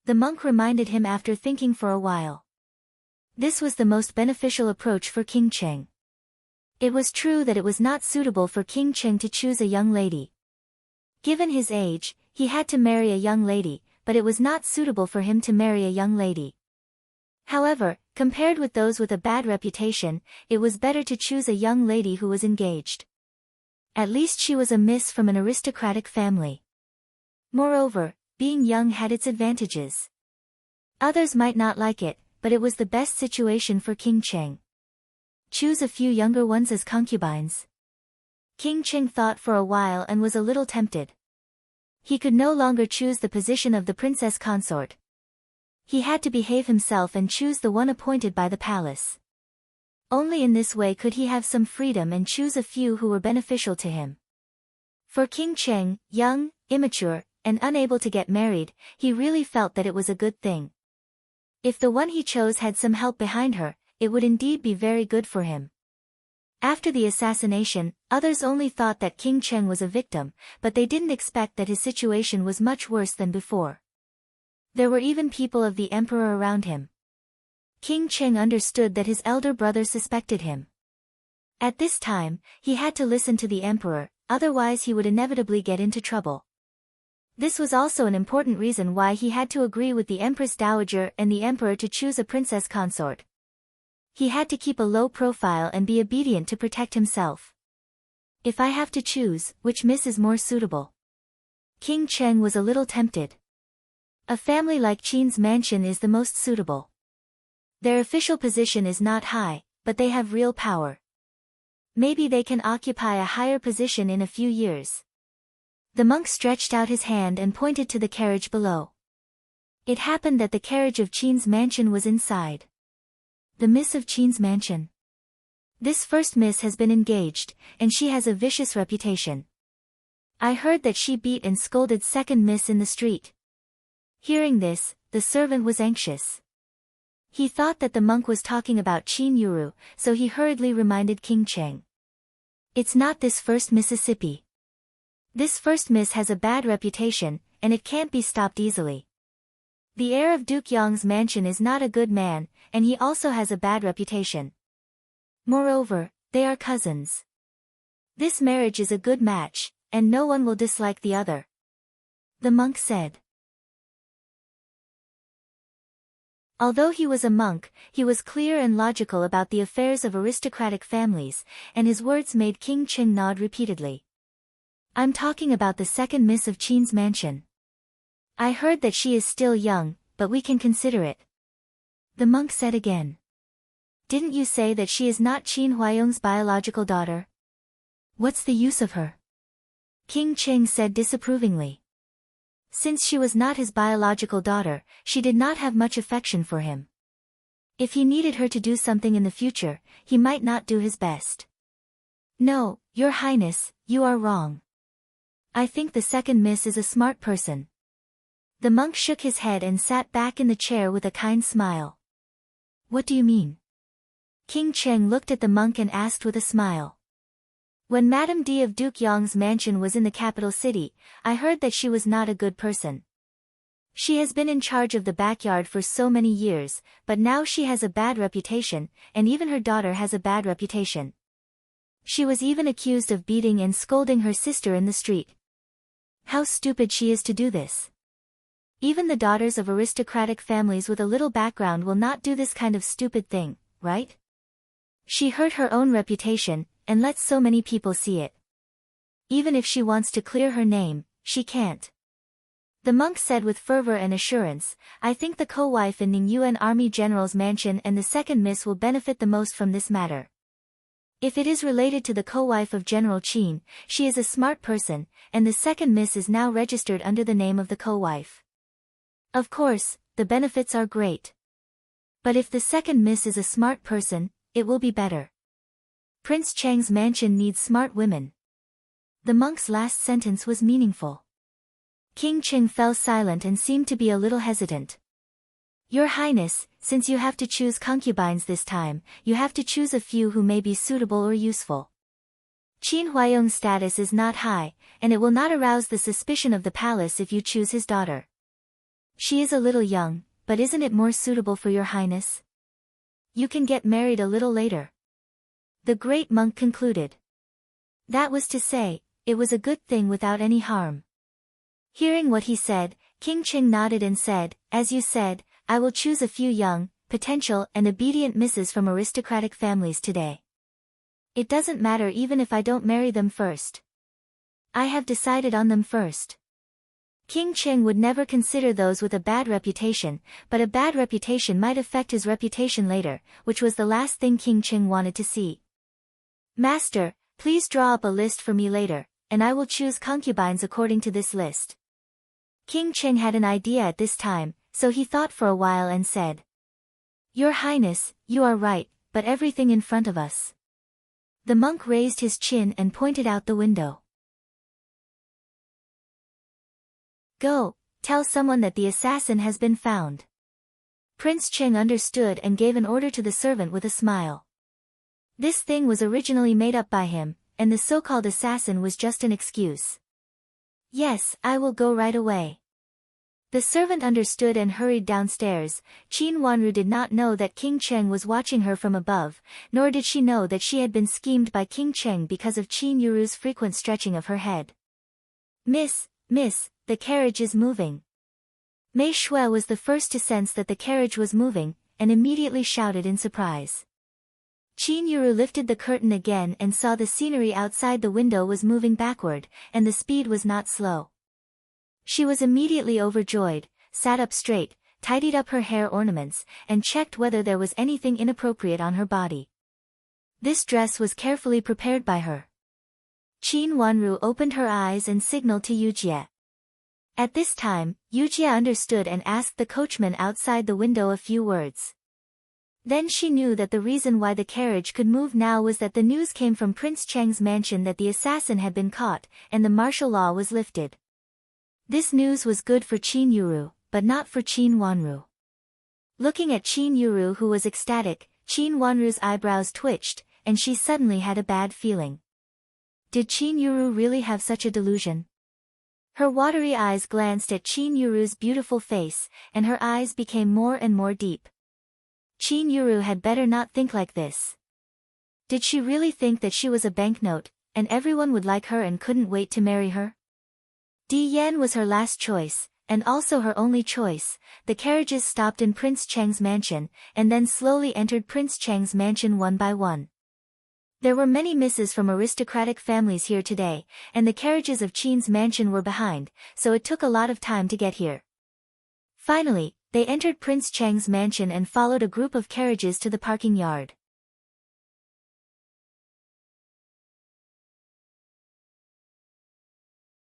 The monk reminded him after thinking for a while. This was the most beneficial approach for King Cheng. It was true that it was not suitable for King Cheng to choose a young lady. Given his age, he had to marry a young lady, but it was not suitable for him to marry a young lady. However, compared with those with a bad reputation, it was better to choose a young lady who was engaged. At least she was a miss from an aristocratic family. Moreover, being young had its advantages. Others might not like it, but it was the best situation for King Cheng. Choose a few younger ones as concubines. King Cheng thought for a while and was a little tempted. He could no longer choose the position of the princess consort. He had to behave himself and choose the one appointed by the palace. Only in this way could he have some freedom and choose a few who were beneficial to him. For King Cheng, young, immature, and unable to get married, he really felt that it was a good thing. If the one he chose had some help behind her, it would indeed be very good for him. After the assassination, others only thought that King Cheng was a victim, but they didn't expect that his situation was much worse than before. There were even people of the emperor around him. King Cheng understood that his elder brother suspected him. At this time, he had to listen to the emperor, otherwise he would inevitably get into trouble. This was also an important reason why he had to agree with the Empress Dowager and the emperor to choose a princess consort. He had to keep a low profile and be obedient to protect himself. If I have to choose, which miss is more suitable? King Cheng was a little tempted. A family like Qin's mansion is the most suitable. Their official position is not high, but they have real power. Maybe they can occupy a higher position in a few years. The monk stretched out his hand and pointed to the carriage below. It happened that the carriage of Qin's mansion was inside. The miss of Qin's mansion. This first miss has been engaged, and she has a vicious reputation. I heard that she beat and scolded second miss in the street. Hearing this, the servant was anxious. He thought that the monk was talking about Qin Yuru, so he hurriedly reminded King Cheng. It's not this first Mississippi. This first miss has a bad reputation, and it can't be stopped easily. The heir of Duke Yong's mansion is not a good man, and he also has a bad reputation. Moreover, they are cousins. This marriage is a good match, and no one will dislike the other. The monk said. Although he was a monk, he was clear and logical about the affairs of aristocratic families, and his words made King Cheng nod repeatedly. I'm talking about the second miss of Qin's mansion. I heard that she is still young, but we can consider it. The monk said again. Didn't you say that she is not Qin Huayong's biological daughter? What's the use of her? King Cheng said disapprovingly. Since she was not his biological daughter, she did not have much affection for him. If he needed her to do something in the future, he might not do his best. No, Your Highness, you are wrong. I think the second miss is a smart person. The monk shook his head and sat back in the chair with a kind smile. What do you mean? King Cheng looked at the monk and asked with a smile. When Madame D of Duke Yong's mansion was in the capital city, I heard that she was not a good person. She has been in charge of the backyard for so many years, but now she has a bad reputation, and even her daughter has a bad reputation. She was even accused of beating and scolding her sister in the street. How stupid she is to do this. Even the daughters of aristocratic families with a little background will not do this kind of stupid thing, right? She hurt her own reputation, and lets so many people see it. Even if she wants to clear her name, she can't. The monk said with fervor and assurance, I think the co-wife in Ning Yuan Army General's mansion and the second miss will benefit the most from this matter. If it is related to the co-wife of General Qin, she is a smart person, and the second miss is now registered under the name of the co-wife. Of course, the benefits are great. But if the second miss is a smart person, it will be better. Prince Cheng's mansion needs smart women. The monk's last sentence was meaningful. King Cheng fell silent and seemed to be a little hesitant. Your Highness, since you have to choose concubines this time, you have to choose a few who may be suitable or useful. Qin Huayong's status is not high, and it will not arouse the suspicion of the palace if you choose his daughter. She is a little young, but isn't it more suitable for your Highness? You can get married a little later. The great monk concluded. That was to say, it was a good thing without any harm. Hearing what he said, King Cheng nodded and said, As you said, I will choose a few young, potential and obedient misses from aristocratic families today. It doesn't matter even if I don't marry them first. I have decided on them first. King Cheng would never consider those with a bad reputation, but a bad reputation might affect his reputation later, which was the last thing King Cheng wanted to see. Master, please draw up a list for me later, and I will choose concubines according to this list. King Cheng had an idea at this time, so he thought for a while and said. Your Highness, you are right, but everything in front of us. The monk raised his chin and pointed out the window. Go, tell someone that the assassin has been found. Prince Cheng understood and gave an order to the servant with a smile. This thing was originally made up by him, and the so-called assassin was just an excuse. Yes, I will go right away. The servant understood and hurried downstairs. Qin Wanru did not know that King Cheng was watching her from above, nor did she know that she had been schemed by King Cheng because of Qin Yuru's frequent stretching of her head. Miss, the carriage is moving. Mei Shui was the first to sense that the carriage was moving, and immediately shouted in surprise. Qin Yuru lifted the curtain again and saw the scenery outside the window was moving backward, and the speed was not slow. She was immediately overjoyed, sat up straight, tidied up her hair ornaments, and checked whether there was anything inappropriate on her body. This dress was carefully prepared by her. Qin Wanru opened her eyes and signaled to Yujie. At this time, Yujie understood and asked the coachman outside the window a few words. Then she knew that the reason why the carriage could move now was that the news came from Prince Cheng's mansion that the assassin had been caught, and the martial law was lifted. This news was good for Qin Yuru, but not for Qin Wanru. Looking at Qin Yuru who was ecstatic, Qin Wanru's eyebrows twitched, and she suddenly had a bad feeling. Did Qin Yuru really have such a delusion? Her watery eyes glanced at Qin Yuru's beautiful face, and her eyes became more and more deep. Qin Yuru had better not think like this. Did she really think that she was a banknote, and everyone would like her and couldn't wait to marry her? Di Yan was her last choice, and also her only choice, the carriages stopped in Prince Cheng's mansion, and then slowly entered Prince Cheng's mansion one by one. There were many misses from aristocratic families here today, and the carriages of Qin's mansion were behind, so it took a lot of time to get here. Finally, they entered Prince Cheng's mansion and followed a group of carriages to the parking yard.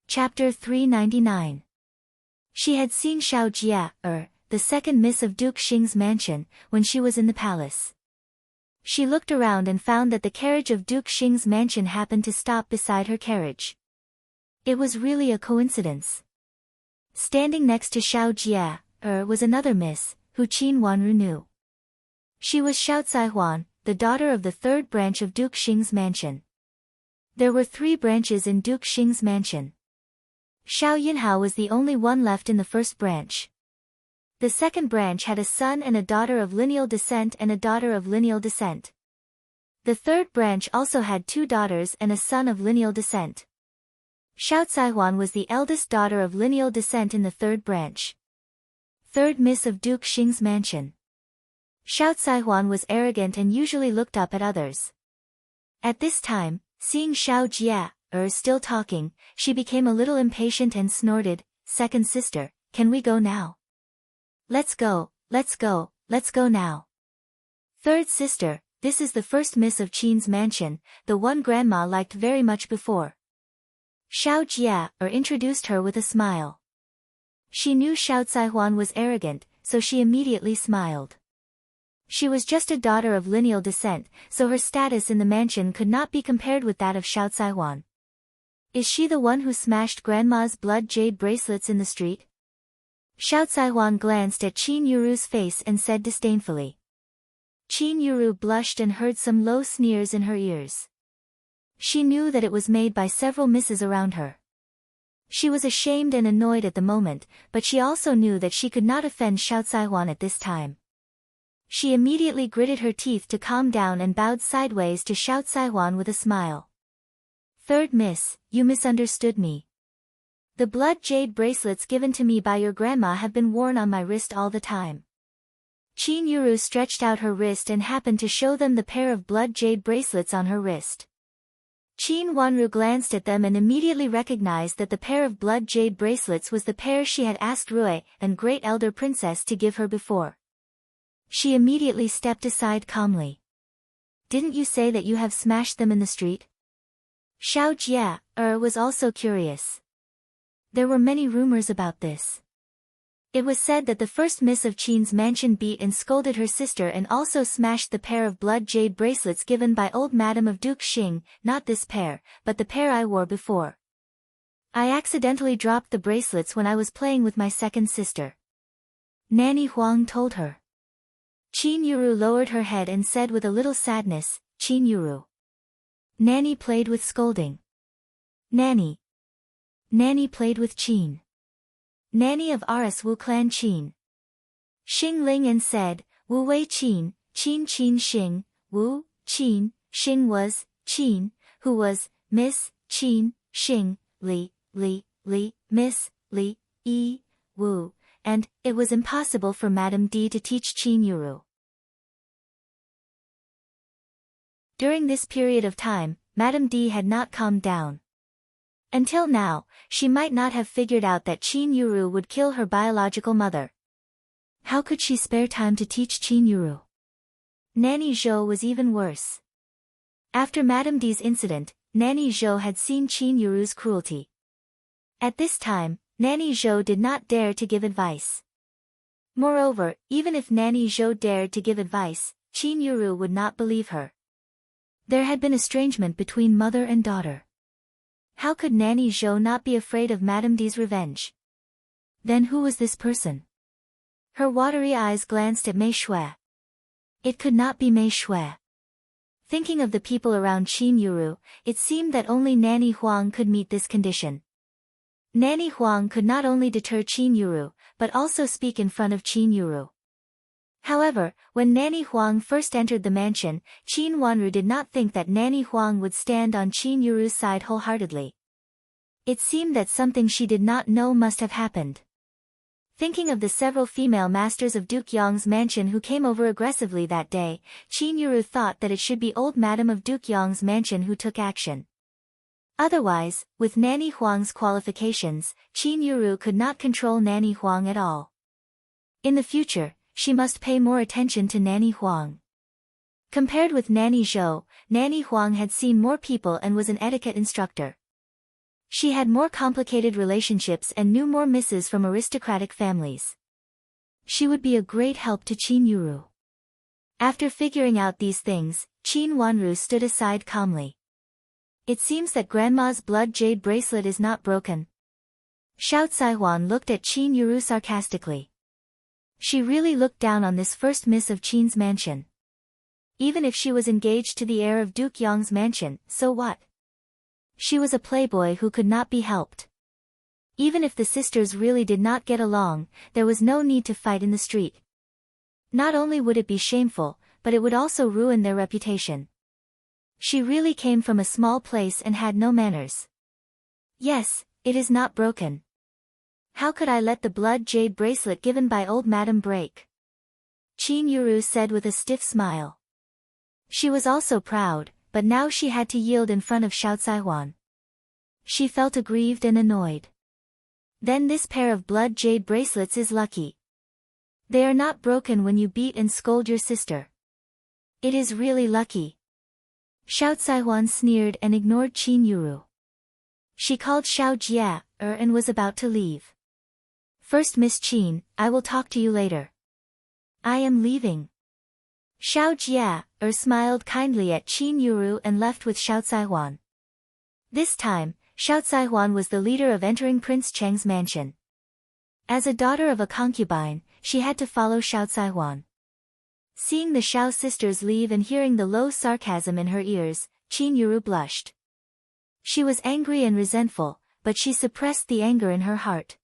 Chapter 399. She had seen Xiao Jia, the second miss of Duke Xing's mansion, when she was in the palace. She looked around and found that the carriage of Duke Xing's mansion happened to stop beside her carriage. It was really a coincidence. Standing next to Xiao Jia, was another miss, who Qin Wanru knew. She was Xiao Caihuan, the daughter of the third branch of Duke Xing's mansion. There were 3 branches in Duke Xing's mansion. Xiao Yinhao was the only one left in the first branch. The second branch had a son and a daughter of lineal descent and a daughter of lineal descent. The third branch also had 2 daughters and a son of lineal descent. Xiao Caihuan was the eldest daughter of lineal descent in the third branch. Third miss of Duke Xing's mansion. Xiao Caihuan was arrogant and usually looked up at others. At this time, seeing Xiao Jia, still talking, she became a little impatient and snorted, "Second sister, can we go now? Let's go, let's go, let's go now." Third sister, this is the first miss of Qin's mansion, the one grandma liked very much before. Xiao Jia, introduced her with a smile. She knew Xiao Caihuan was arrogant, so she immediately smiled. She was just a daughter of lineal descent, so her status in the mansion could not be compared with that of Xiao Caihuan. Is she the one who smashed Grandma's blood jade bracelets in the street? Xiao Caihuan glanced at Qin Yuru's face and said disdainfully. Qin Yuru blushed and heard some low sneers in her ears. She knew that it was made by several misses around her. She was ashamed and annoyed at the moment, but she also knew that she could not offend Xiao Caihuan at this time. She immediately gritted her teeth to calm down and bowed sideways to Xiao Caihuan with a smile. Third miss, you misunderstood me. The blood jade bracelets given to me by your grandma have been worn on my wrist all the time. Qin Yuru stretched out her wrist and happened to show them the pair of blood jade bracelets on her wrist. Qin Wanru glanced at them and immediately recognized that the pair of blood jade bracelets was the pair she had asked Rui and Great Elder Princess to give her before. She immediately stepped aside calmly. Didn't you say that you have smashed them in the street? Xiao Jia, was also curious. There were many rumors about this. It was said that the first miss of Qin's mansion beat and scolded her sister and also smashed the pair of blood jade bracelets given by old Madam of Duke Xing, not this pair, but the pair I wore before. I accidentally dropped the bracelets when I was playing with my second sister. Nanny Huang told her. Qin Yuru lowered her head and said with a little sadness, Qin Yuru. Nanny played with scolding. Nanny played with Qin. Nanny of Aris Wu clan Qin. Xing Ling and said, Wu Wei Qin, Qin Xing, Wu, Qin, Xing was, Qin, who was, Miss, Qin, Xing, Li, Miss, Li, Yi, Wu, and, it was impossible for Madame D to teach Qin Yuru. During this period of time, Madame D had not calmed down. Until now, she might not have figured out that Qin Yuru would kill her biological mother. How could she spare time to teach Qin Yuru? Nanny Zhou was even worse. After Madame D's incident, Nanny Zhou had seen Qin Yuru's cruelty. At this time, Nanny Zhou did not dare to give advice. Moreover, even if Nanny Zhou dared to give advice, Qin Yuru would not believe her. There had been estrangement between mother and daughter. How could Nanny Zhou not be afraid of Madame D's revenge? Then who was this person? Her watery eyes glanced at Mei Shui. It could not be Mei Shui. Thinking of the people around Qin Yuru, it seemed that only Nanny Huang could meet this condition. Nanny Huang could not only deter Qin Yuru, but also speak in front of Qin Yuru. However, when Nanny Huang first entered the mansion, Qin Wanru did not think that Nanny Huang would stand on Qin Yuru's side wholeheartedly. It seemed that something she did not know must have happened. Thinking of the several female masters of Duke Yong's mansion who came over aggressively that day, Qin Yuru thought that it should be old madam of Duke Yong's mansion who took action. Otherwise, with Nanny Huang's qualifications, Qin Yuru could not control Nanny Huang at all. In the future, she must pay more attention to Nanny Huang. Compared with Nanny Zhou, Nanny Huang had seen more people and was an etiquette instructor. She had more complicated relationships and knew more misses from aristocratic families. She would be a great help to Qin Yuru. After figuring out these things, Qin Wanru stood aside calmly. It seems that Grandma's blood jade bracelet is not broken. Xiao Caihuan looked at Qin Yuru sarcastically. She really looked down on this first miss of Qin's mansion. Even if she was engaged to the heir of Duke Yong's mansion, so what? She was a playboy who could not be helped. Even if the sisters really did not get along, there was no need to fight in the street. Not only would it be shameful, but it would also ruin their reputation. She really came from a small place and had no manners. Yes, it is not broken. How could I let the blood jade bracelet given by old madam break? Qin Yuru said with a stiff smile. She was also proud, but now she had to yield in front of Xiao Caihuan. She felt aggrieved and annoyed. Then this pair of blood jade bracelets is lucky. They are not broken when you beat and scold your sister. It is really lucky. Xiao Caihuan sneered and ignored Qin Yuru. She called Xiao Jia, and was about to leave. First Miss Qin, I will talk to you later. I am leaving. Xiao Jia, smiled kindly at Qin Yuru and left with Xiao Caihuan. This time, Xiao Caihuan was the leader of entering Prince Cheng's mansion. As a daughter of a concubine, she had to follow Xiao Caihuan. Seeing the Xiao sisters leave and hearing the low sarcasm in her ears, Qin Yuru blushed. She was angry and resentful, but she suppressed the anger in her heart.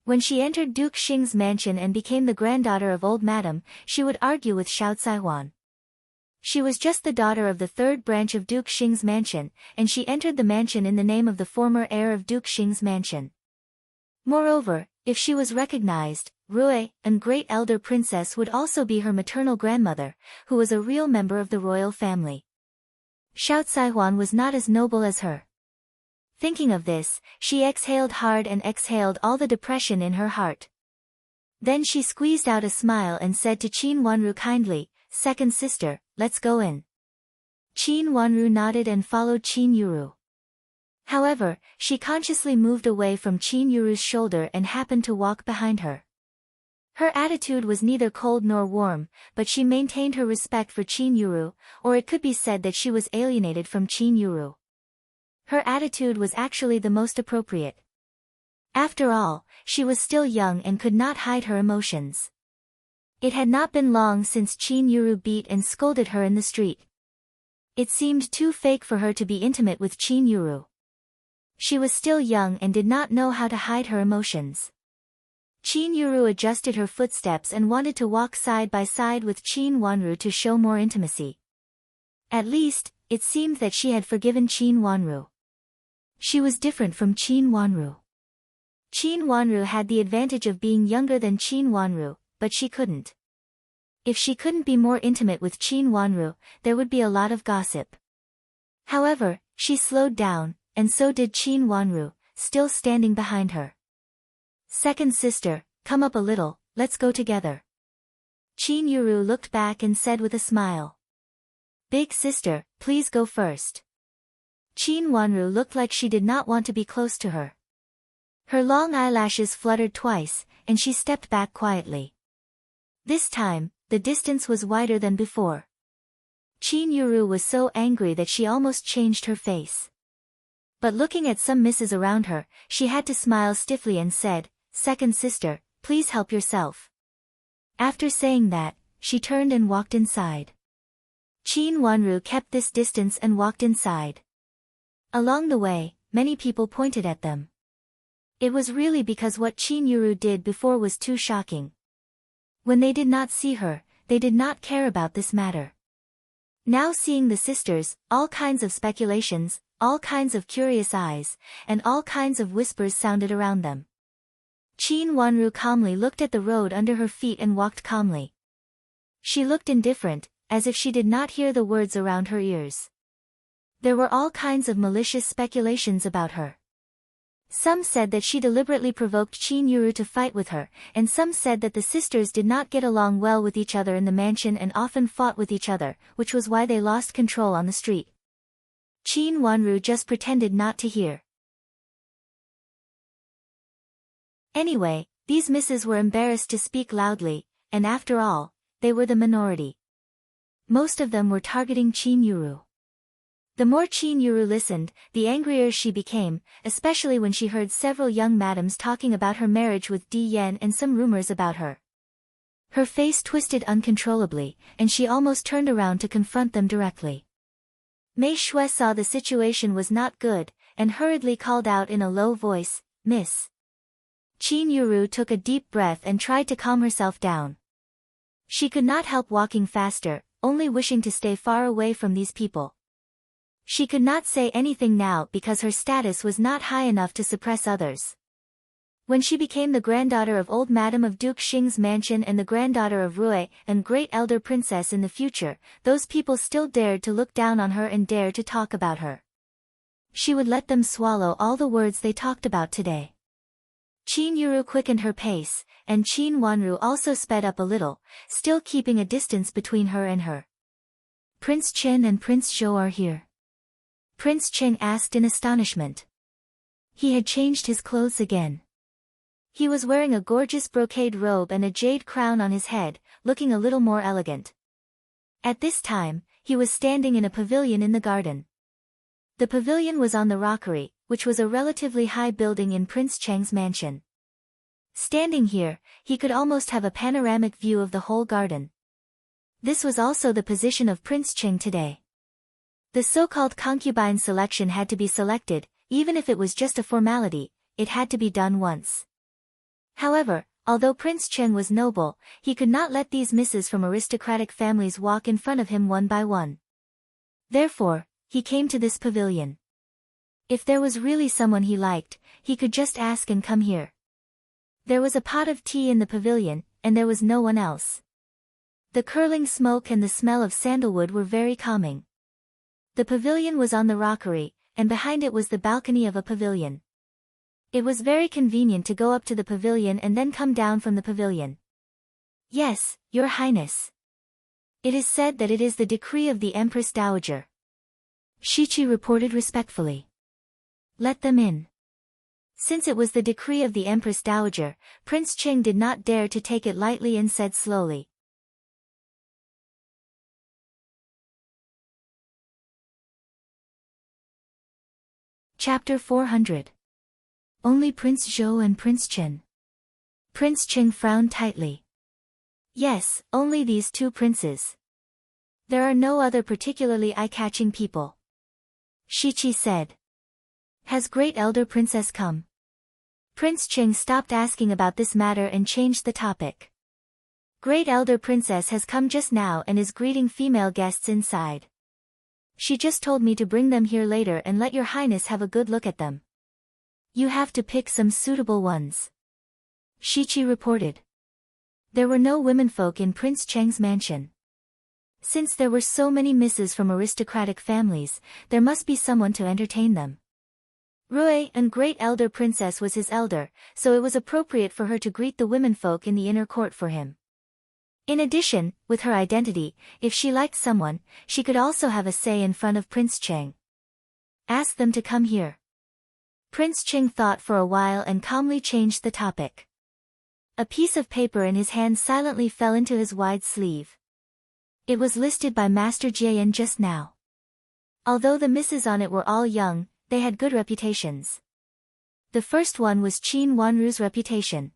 When she entered Duke Xing's mansion and became the granddaughter of old madam, she would argue with Xiao Caihuan. She was just the daughter of the third branch of Duke Xing's mansion, and she entered the mansion in the name of the former heir of Duke Xing's mansion. Moreover, if she was recognized, Rui, and great elder princess would also be her maternal grandmother, who was a real member of the royal family. Xiao Caihuan was not as noble as her. Thinking of this, she exhaled hard and exhaled all the depression in her heart. Then she squeezed out a smile and said to Qin Wanru kindly, "Second sister, let's go in." Qin Wanru nodded and followed Qin Yuru. However, she consciously moved away from Qin Yuru's shoulder and happened to walk behind her. Her attitude was neither cold nor warm, but she maintained her respect for Qin Yuru, or it could be said that she was alienated from Qin Yuru. Her attitude was actually the most appropriate. After all, she was still young and could not hide her emotions. It had not been long since Qin Yuru beat and scolded her in the street. It seemed too fake for her to be intimate with Qin Yuru. She was still young and did not know how to hide her emotions. Qin Yuru adjusted her footsteps and wanted to walk side by side with Qin Wanru to show more intimacy. At least, it seemed that she had forgiven Qin Wanru. She was different from Qin Wanru. Qin Wanru had the advantage of being younger than Qin Wanru, but she couldn't. If she couldn't be more intimate with Qin Wanru, there would be a lot of gossip. However, she slowed down, and so did Qin Wanru, still standing behind her. "Second sister, come up a little, let's go together." Qin Yuru looked back and said with a smile. "Big sister, please go first." Qin Wanru looked like she did not want to be close to her. Her long eyelashes fluttered twice, and she stepped back quietly. This time, the distance was wider than before. Qin Yuru was so angry that she almost changed her face. But looking at some misses around her, she had to smile stiffly and said, "Second sister, please help yourself." After saying that, she turned and walked inside. Qin Wanru kept this distance and walked inside. Along the way, many people pointed at them. It was really because what Qin Yuru did before was too shocking. When they did not see her, they did not care about this matter. Now seeing the sisters, all kinds of speculations, all kinds of curious eyes, and all kinds of whispers sounded around them. Qin Wanru calmly looked at the road under her feet and walked calmly. She looked indifferent, as if she did not hear the words around her ears. There were all kinds of malicious speculations about her. Some said that she deliberately provoked Qin Yuru to fight with her, and some said that the sisters did not get along well with each other in the mansion and often fought with each other, which was why they lost control on the street. Qin Wanru just pretended not to hear. Anyway, these misses were embarrassed to speak loudly, and after all, they were the minority. Most of them were targeting Qin Yuru. The more Qin Yuru listened, the angrier she became, especially when she heard several young madams talking about her marriage with Di Yan and some rumors about her. Her face twisted uncontrollably, and she almost turned around to confront them directly. Mei Shui saw the situation was not good, and hurriedly called out in a low voice, "Miss." Qin Yuru took a deep breath and tried to calm herself down. She could not help walking faster, only wishing to stay far away from these people. She could not say anything now because her status was not high enough to suppress others. When she became the granddaughter of old Madam of Duke Xing's mansion and the granddaughter of Rui and great elder princess in the future, those people still dared to look down on her and dared to talk about her. She would let them swallow all the words they talked about today. Qin Yuru quickened her pace, and Qin Wanru also sped up a little, still keeping a distance between her and her. "Prince Chen and Prince Zhou are here?" Prince Cheng asked in astonishment. He had changed his clothes again. He was wearing a gorgeous brocade robe and a jade crown on his head, looking a little more elegant. At this time, he was standing in a pavilion in the garden. The pavilion was on the rockery, which was a relatively high building in Prince Cheng's mansion. Standing here, he could almost have a panoramic view of the whole garden. This was also the position of Prince Cheng today. The so-called concubine selection had to be selected, even if it was just a formality, it had to be done once. However, although Prince Cheng was noble, he could not let these misses from aristocratic families walk in front of him one by one. Therefore, he came to this pavilion. If there was really someone he liked, he could just ask and come here. There was a pot of tea in the pavilion, and there was no one else. The curling smoke and the smell of sandalwood were very calming. The pavilion was on the rockery, and behind it was the balcony of a pavilion. It was very convenient to go up to the pavilion and then come down from the pavilion. "Yes, Your Highness. It is said that it is the decree of the Empress Dowager." Shichi reported respectfully. "Let them in." Since it was the decree of the Empress Dowager, Prince Cheng did not dare to take it lightly and said slowly. Chapter 400. Only Prince Zhou and Prince Chen. Prince Cheng frowned tightly. "Yes, only these two princes. There are no other particularly eye-catching people." Shichi said. "Has Great Elder Princess come?" Prince Cheng stopped asking about this matter and changed the topic. "Great Elder Princess has come just now and is greeting female guests inside. She just told me to bring them here later and let Your Highness have a good look at them. You have to pick some suitable ones." Shichi reported. There were no womenfolk in Prince Cheng's mansion. Since there were so many misses from aristocratic families, there must be someone to entertain them. Rui and Great Elder Princess was his elder, so it was appropriate for her to greet the womenfolk in the inner court for him. In addition, with her identity, if she liked someone, she could also have a say in front of Prince Cheng. "Ask them to come here." Prince Cheng thought for a while and calmly changed the topic. A piece of paper in his hand silently fell into his wide sleeve. It was listed by Master Jian just now. Although the misses on it were all young, they had good reputations. The first one was Qin Wanru's reputation.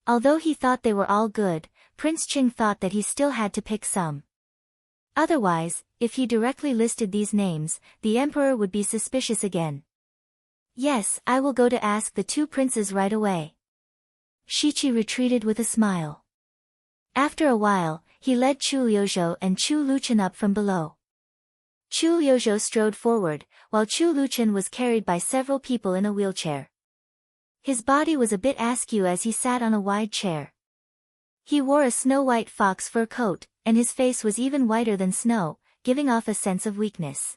Although he thought they were all good, Prince Cheng thought that he still had to pick some. Otherwise, if he directly listed these names, the emperor would be suspicious again. "Yes, I will go to ask the two princes right away." Shichi retreated with a smile. After a while, he led Chu Liuzhou and Chu Luchen up from below. Chu Liuzhou strode forward, while Chu Luchen was carried by several people in a wheelchair. His body was a bit askew as he sat on a wide chair. He wore a snow-white fox fur coat, and his face was even whiter than snow, giving off a sense of weakness.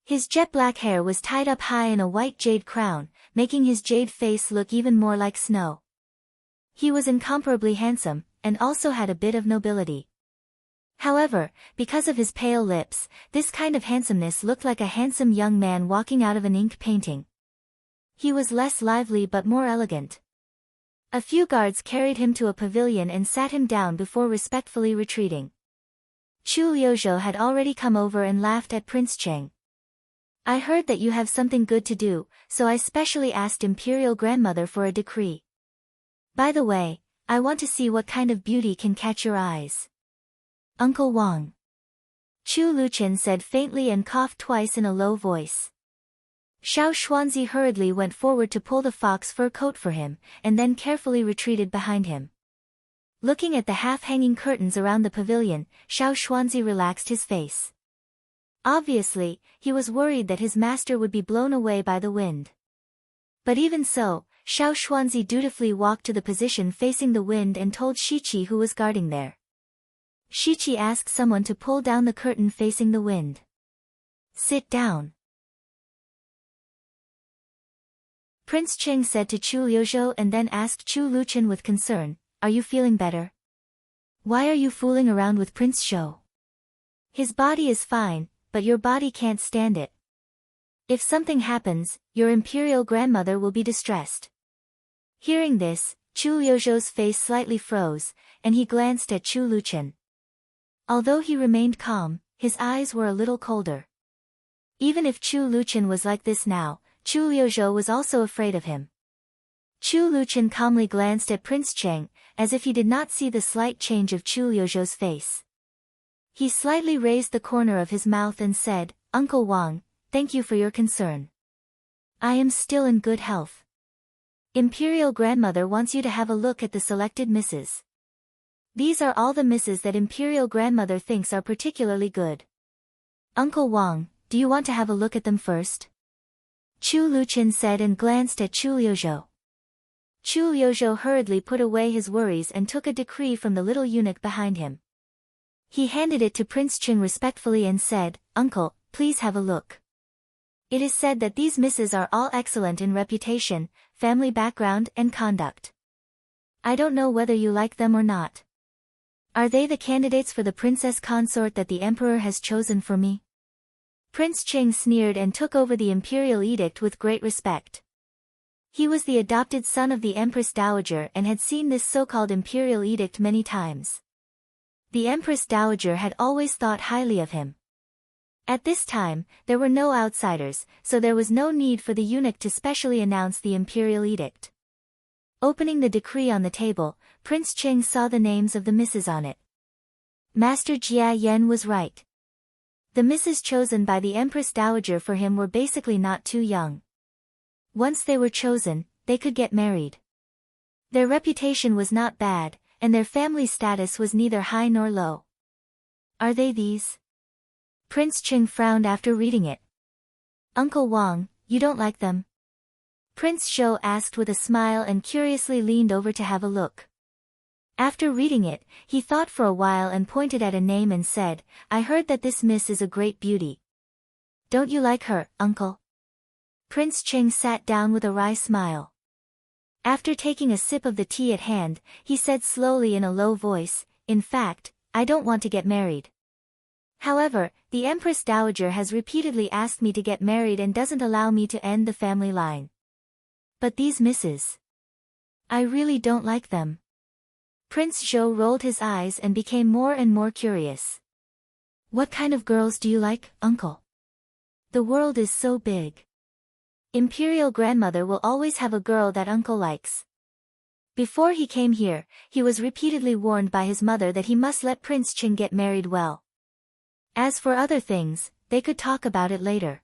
His jet-black hair was tied up high in a white jade crown, making his jade face look even more like snow. He was incomparably handsome, and also had a bit of nobility. However, because of his pale lips, this kind of handsomeness looked like a handsome young man walking out of an ink painting. He was less lively but more elegant. A few guards carried him to a pavilion and sat him down before respectfully retreating. Chu Liuzhou had already come over and laughed at Prince Cheng. I heard that you have something good to do, so I specially asked Imperial Grandmother for a decree. By the way, I want to see what kind of beauty can catch your eyes. Uncle Wang. Chu Luchen said faintly and coughed twice in a low voice. Xiao Xuanzi hurriedly went forward to pull the fox fur coat for him, and then carefully retreated behind him. Looking at the half-hanging curtains around the pavilion, Xiao Xuanzi relaxed his face. Obviously, he was worried that his master would be blown away by the wind. But even so, Xiao Xuanzi dutifully walked to the position facing the wind and told Shiqi who was guarding there. Shiqi asked someone to pull down the curtain facing the wind. Sit down. Prince Cheng said to Chu Liuzhou and then asked Chu Luchen with concern, are you feeling better? Why are you fooling around with Prince Shou? His body is fine, but your body can't stand it. If something happens, your imperial grandmother will be distressed. Hearing this, Chu Liuzhou's face slightly froze, and he glanced at Chu Luchen. Although he remained calm, his eyes were a little colder. Even if Chu Luchen was like this now, Chu Liuzhou was also afraid of him. Chu Luchen calmly glanced at Prince Cheng, as if he did not see the slight change of Chu Liuzhou's face. He slightly raised the corner of his mouth and said, Uncle Wang, thank you for your concern. I am still in good health. Imperial Grandmother wants you to have a look at the selected misses. These are all the misses that Imperial Grandmother thinks are particularly good. Uncle Wang, do you want to have a look at them first? Chu Luchen said and glanced at Chu Liuzhou. Chu Liuzhou hurriedly put away his worries and took a decree from the little eunuch behind him. He handed it to Prince Cheng respectfully and said, Uncle, please have a look. It is said that these misses are all excellent in reputation, family background and conduct. I don't know whether you like them or not. Are they the candidates for the princess consort that the emperor has chosen for me? Prince Cheng sneered and took over the imperial edict with great respect. He was the adopted son of the Empress Dowager and had seen this so-called imperial edict many times. The Empress Dowager had always thought highly of him. At this time, there were no outsiders, so there was no need for the eunuch to specially announce the imperial edict. Opening the decree on the table, Prince Cheng saw the names of the misses on it. Master Jia Yan was right. The misses chosen by the Empress Dowager for him were basically not too young. Once they were chosen, they could get married. Their reputation was not bad, and their family status was neither high nor low. Are they these? Prince Cheng frowned after reading it. Uncle Wang, you don't like them? Prince Shou asked with a smile and curiously leaned over to have a look. After reading it, he thought for a while and pointed at a name and said, I heard that this miss is a great beauty. Don't you like her, uncle? Prince Cheng sat down with a wry smile. After taking a sip of the tea at hand, he said slowly in a low voice, in fact, I don't want to get married. However, the Empress Dowager has repeatedly asked me to get married and doesn't allow me to end the family line. But these misses. I really don't like them. Prince Zhou rolled his eyes and became more and more curious. What kind of girls do you like, uncle? The world is so big. Imperial Grandmother will always have a girl that uncle likes. Before he came here, he was repeatedly warned by his mother that he must let Prince Cheng get married well. As for other things, they could talk about it later.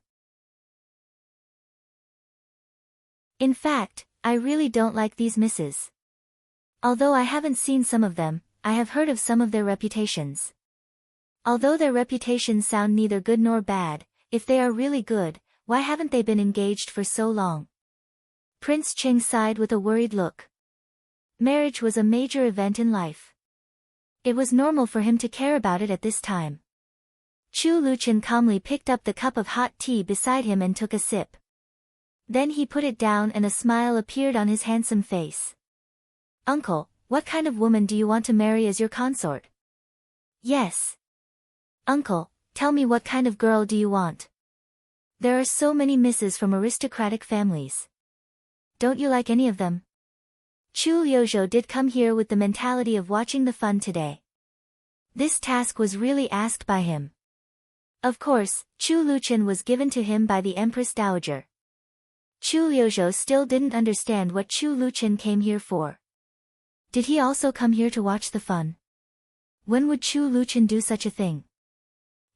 In fact, I really don't like these misses. Although I haven't seen some of them, I have heard of some of their reputations. Although their reputations sound neither good nor bad, if they are really good, why haven't they been engaged for so long? Prince Ching sighed with a worried look. Marriage was a major event in life. It was normal for him to care about it at this time. Chu Luqian calmly picked up the cup of hot tea beside him and took a sip. Then he put it down and a smile appeared on his handsome face. Uncle, what kind of woman do you want to marry as your consort? Yes. Uncle, tell me what kind of girl do you want? There are so many misses from aristocratic families. Don't you like any of them? Chu Liuzhou did come here with the mentality of watching the fun today. This task was really asked by him. Of course, Chu Luqian was given to him by the Empress Dowager. Chu Liuzhou still didn't understand what Chu Luqian came here for. Did he also come here to watch the fun? When would Chu Luqian do such a thing?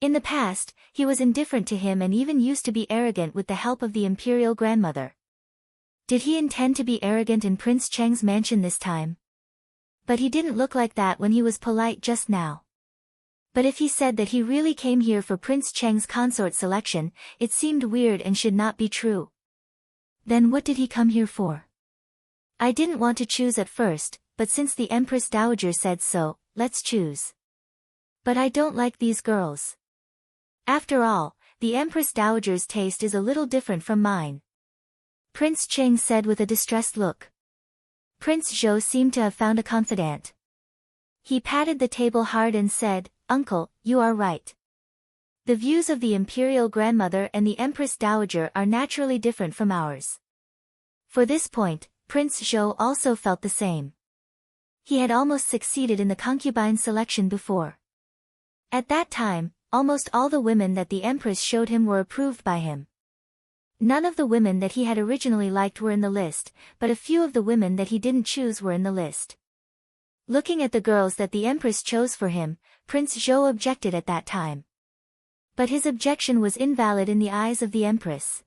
In the past, he was indifferent to him and even used to be arrogant with the help of the imperial grandmother. Did he intend to be arrogant in Prince Cheng's mansion this time? But he didn't look like that when he was polite just now. But if he said that he really came here for Prince Cheng's consort selection, it seemed weird and should not be true. Then what did he come here for? I didn't want to choose at first, but since the Empress Dowager said so, let's choose. But I don't like these girls. After all, the Empress Dowager's taste is a little different from mine. Prince Cheng said with a distressed look. Prince Zhou seemed to have found a confidant. He patted the table hard and said, Uncle, you are right. The views of the imperial grandmother and the Empress Dowager are naturally different from ours. For this point, Prince Zhou also felt the same. He had almost succeeded in the concubine selection before. At that time, almost all the women that the Empress showed him were approved by him. None of the women that he had originally liked were in the list, but a few of the women that he didn't choose were in the list. Looking at the girls that the Empress chose for him, Prince Zhou objected at that time. But his objection was invalid in the eyes of the Empress.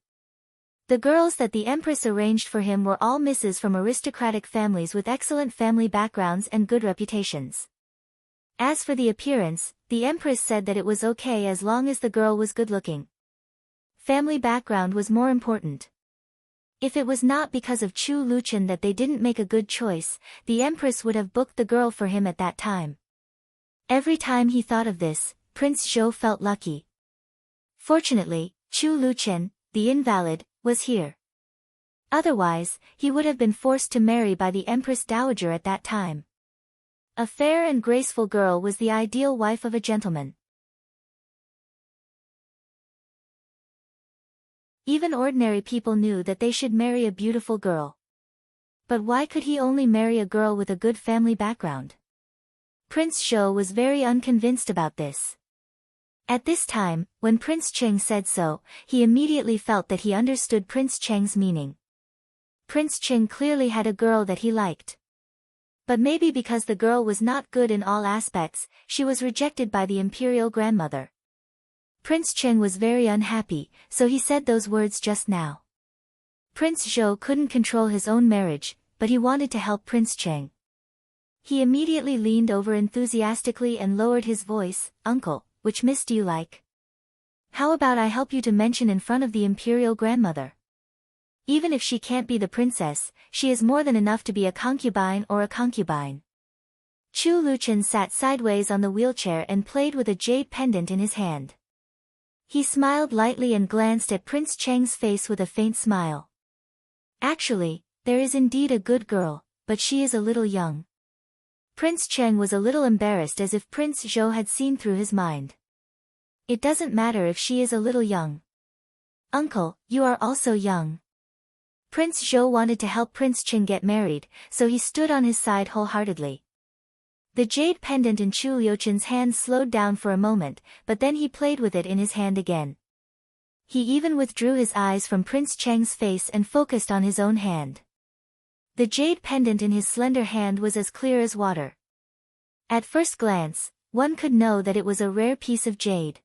The girls that the Empress arranged for him were all misses from aristocratic families with excellent family backgrounds and good reputations. As for the appearance, the Empress said that it was okay as long as the girl was good-looking. Family background was more important. If it was not because of Chu Luqian that they didn't make a good choice, the Empress would have booked the girl for him at that time. Every time he thought of this, Prince Zhou felt lucky. Fortunately, Chu Luqian, the invalid, was here. Otherwise, he would have been forced to marry by the Empress Dowager at that time. A fair and graceful girl was the ideal wife of a gentleman. Even ordinary people knew that they should marry a beautiful girl. But why could he only marry a girl with a good family background? Prince Zhou was very unconvinced about this. At this time, when Prince Cheng said so, he immediately felt that he understood Prince Cheng's meaning. Prince Cheng clearly had a girl that he liked. But maybe because the girl was not good in all aspects, she was rejected by the imperial grandmother. Prince Cheng was very unhappy, so he said those words just now. Prince Zhou couldn't control his own marriage, but he wanted to help Prince Cheng. He immediately leaned over enthusiastically and lowered his voice, Uncle, which miss do you like? How about I help you to mention in front of the imperial grandmother? Even if she can't be the princess, she is more than enough to be a concubine or a concubine. Chu Luqian sat sideways on the wheelchair and played with a jade pendant in his hand. He smiled lightly and glanced at Prince Cheng's face with a faint smile. Actually, there is indeed a good girl, but she is a little young. Prince Cheng was a little embarrassed as if Prince Zhou had seen through his mind. It doesn't matter if she is a little young. Uncle, you are also young. Prince Zhou wanted to help Prince Cheng get married, so he stood on his side wholeheartedly. The jade pendant in Chu Liuqian's hand slowed down for a moment, but then he played with it in his hand again. He even withdrew his eyes from Prince Cheng's face and focused on his own hand. The jade pendant in his slender hand was as clear as water. At first glance, one could know that it was a rare piece of jade.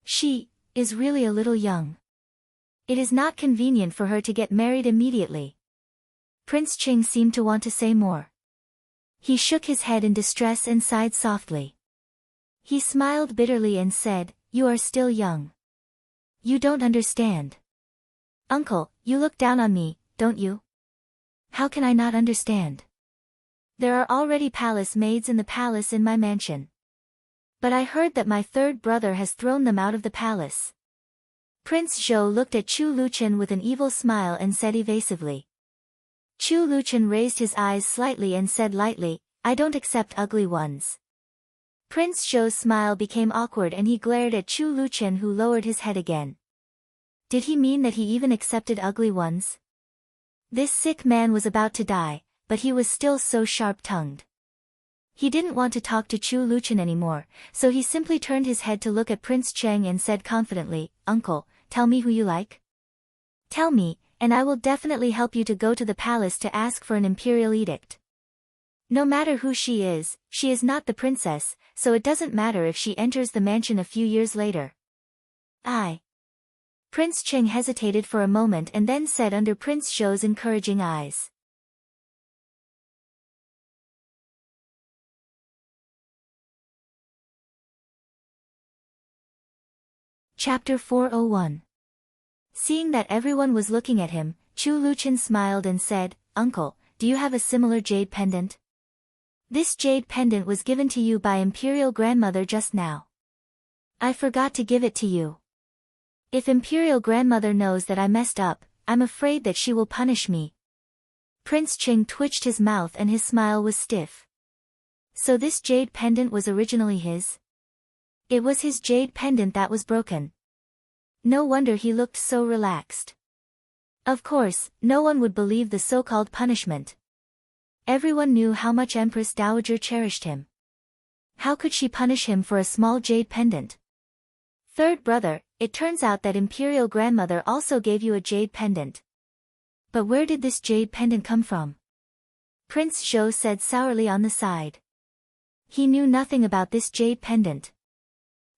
She is really a little young. It is not convenient for her to get married immediately. Prince Cheng seemed to want to say more. He shook his head in distress and sighed softly. He smiled bitterly and said, You are still young. You don't understand. Uncle, you look down on me, don't you? How can I not understand? There are already palace maids in the palace in my mansion. But I heard that my third brother has thrown them out of the palace. Prince Zhou looked at Chu Luchen with an evil smile and said evasively. Chu Luchen raised his eyes slightly and said lightly, I don't accept ugly ones. Prince Zhou's smile became awkward and he glared at Chu Luchen, who lowered his head again. Did he mean that he even accepted ugly ones? This sick man was about to die, but he was still so sharp-tongued. He didn't want to talk to Chu Luchen anymore, so he simply turned his head to look at Prince Cheng and said confidently, Uncle, tell me who you like. Tell me, and I will definitely help you to go to the palace to ask for an imperial edict. No matter who she is not the princess, so it doesn't matter if she enters the mansion a few years later. Prince Cheng hesitated for a moment and then said under Prince Zhou's encouraging eyes. Chapter 401. Seeing that everyone was looking at him, Chu Luchen smiled and said, Uncle, do you have a similar jade pendant? This jade pendant was given to you by Imperial Grandmother just now. I forgot to give it to you. If Imperial Grandmother knows that I messed up, I'm afraid that she will punish me. Prince Cheng twitched his mouth and his smile was stiff. So this jade pendant was originally his? It was his jade pendant that was broken. No wonder he looked so relaxed. Of course, no one would believe the so-called punishment. Everyone knew how much Empress Dowager cherished him. How could she punish him for a small jade pendant? Third brother, it turns out that Imperial Grandmother also gave you a jade pendant. But where did this jade pendant come from? Prince Zhou said sourly on the side. He knew nothing about this jade pendant.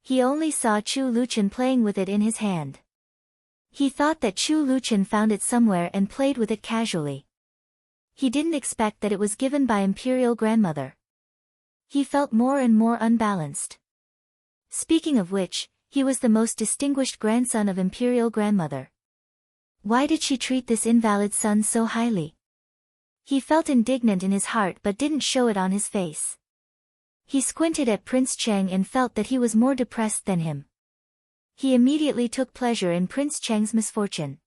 He only saw Chu Luchen playing with it in his hand. He thought that Chu Luchen found it somewhere and played with it casually. He didn't expect that it was given by Imperial Grandmother. He felt more and more unbalanced. Speaking of which, he was the most distinguished grandson of Imperial Grandmother. Why did she treat this invalid son so highly? He felt indignant in his heart but didn't show it on his face. He squinted at Prince Cheng and felt that he was more depressed than him. He immediately took pleasure in Prince Cheng's misfortune.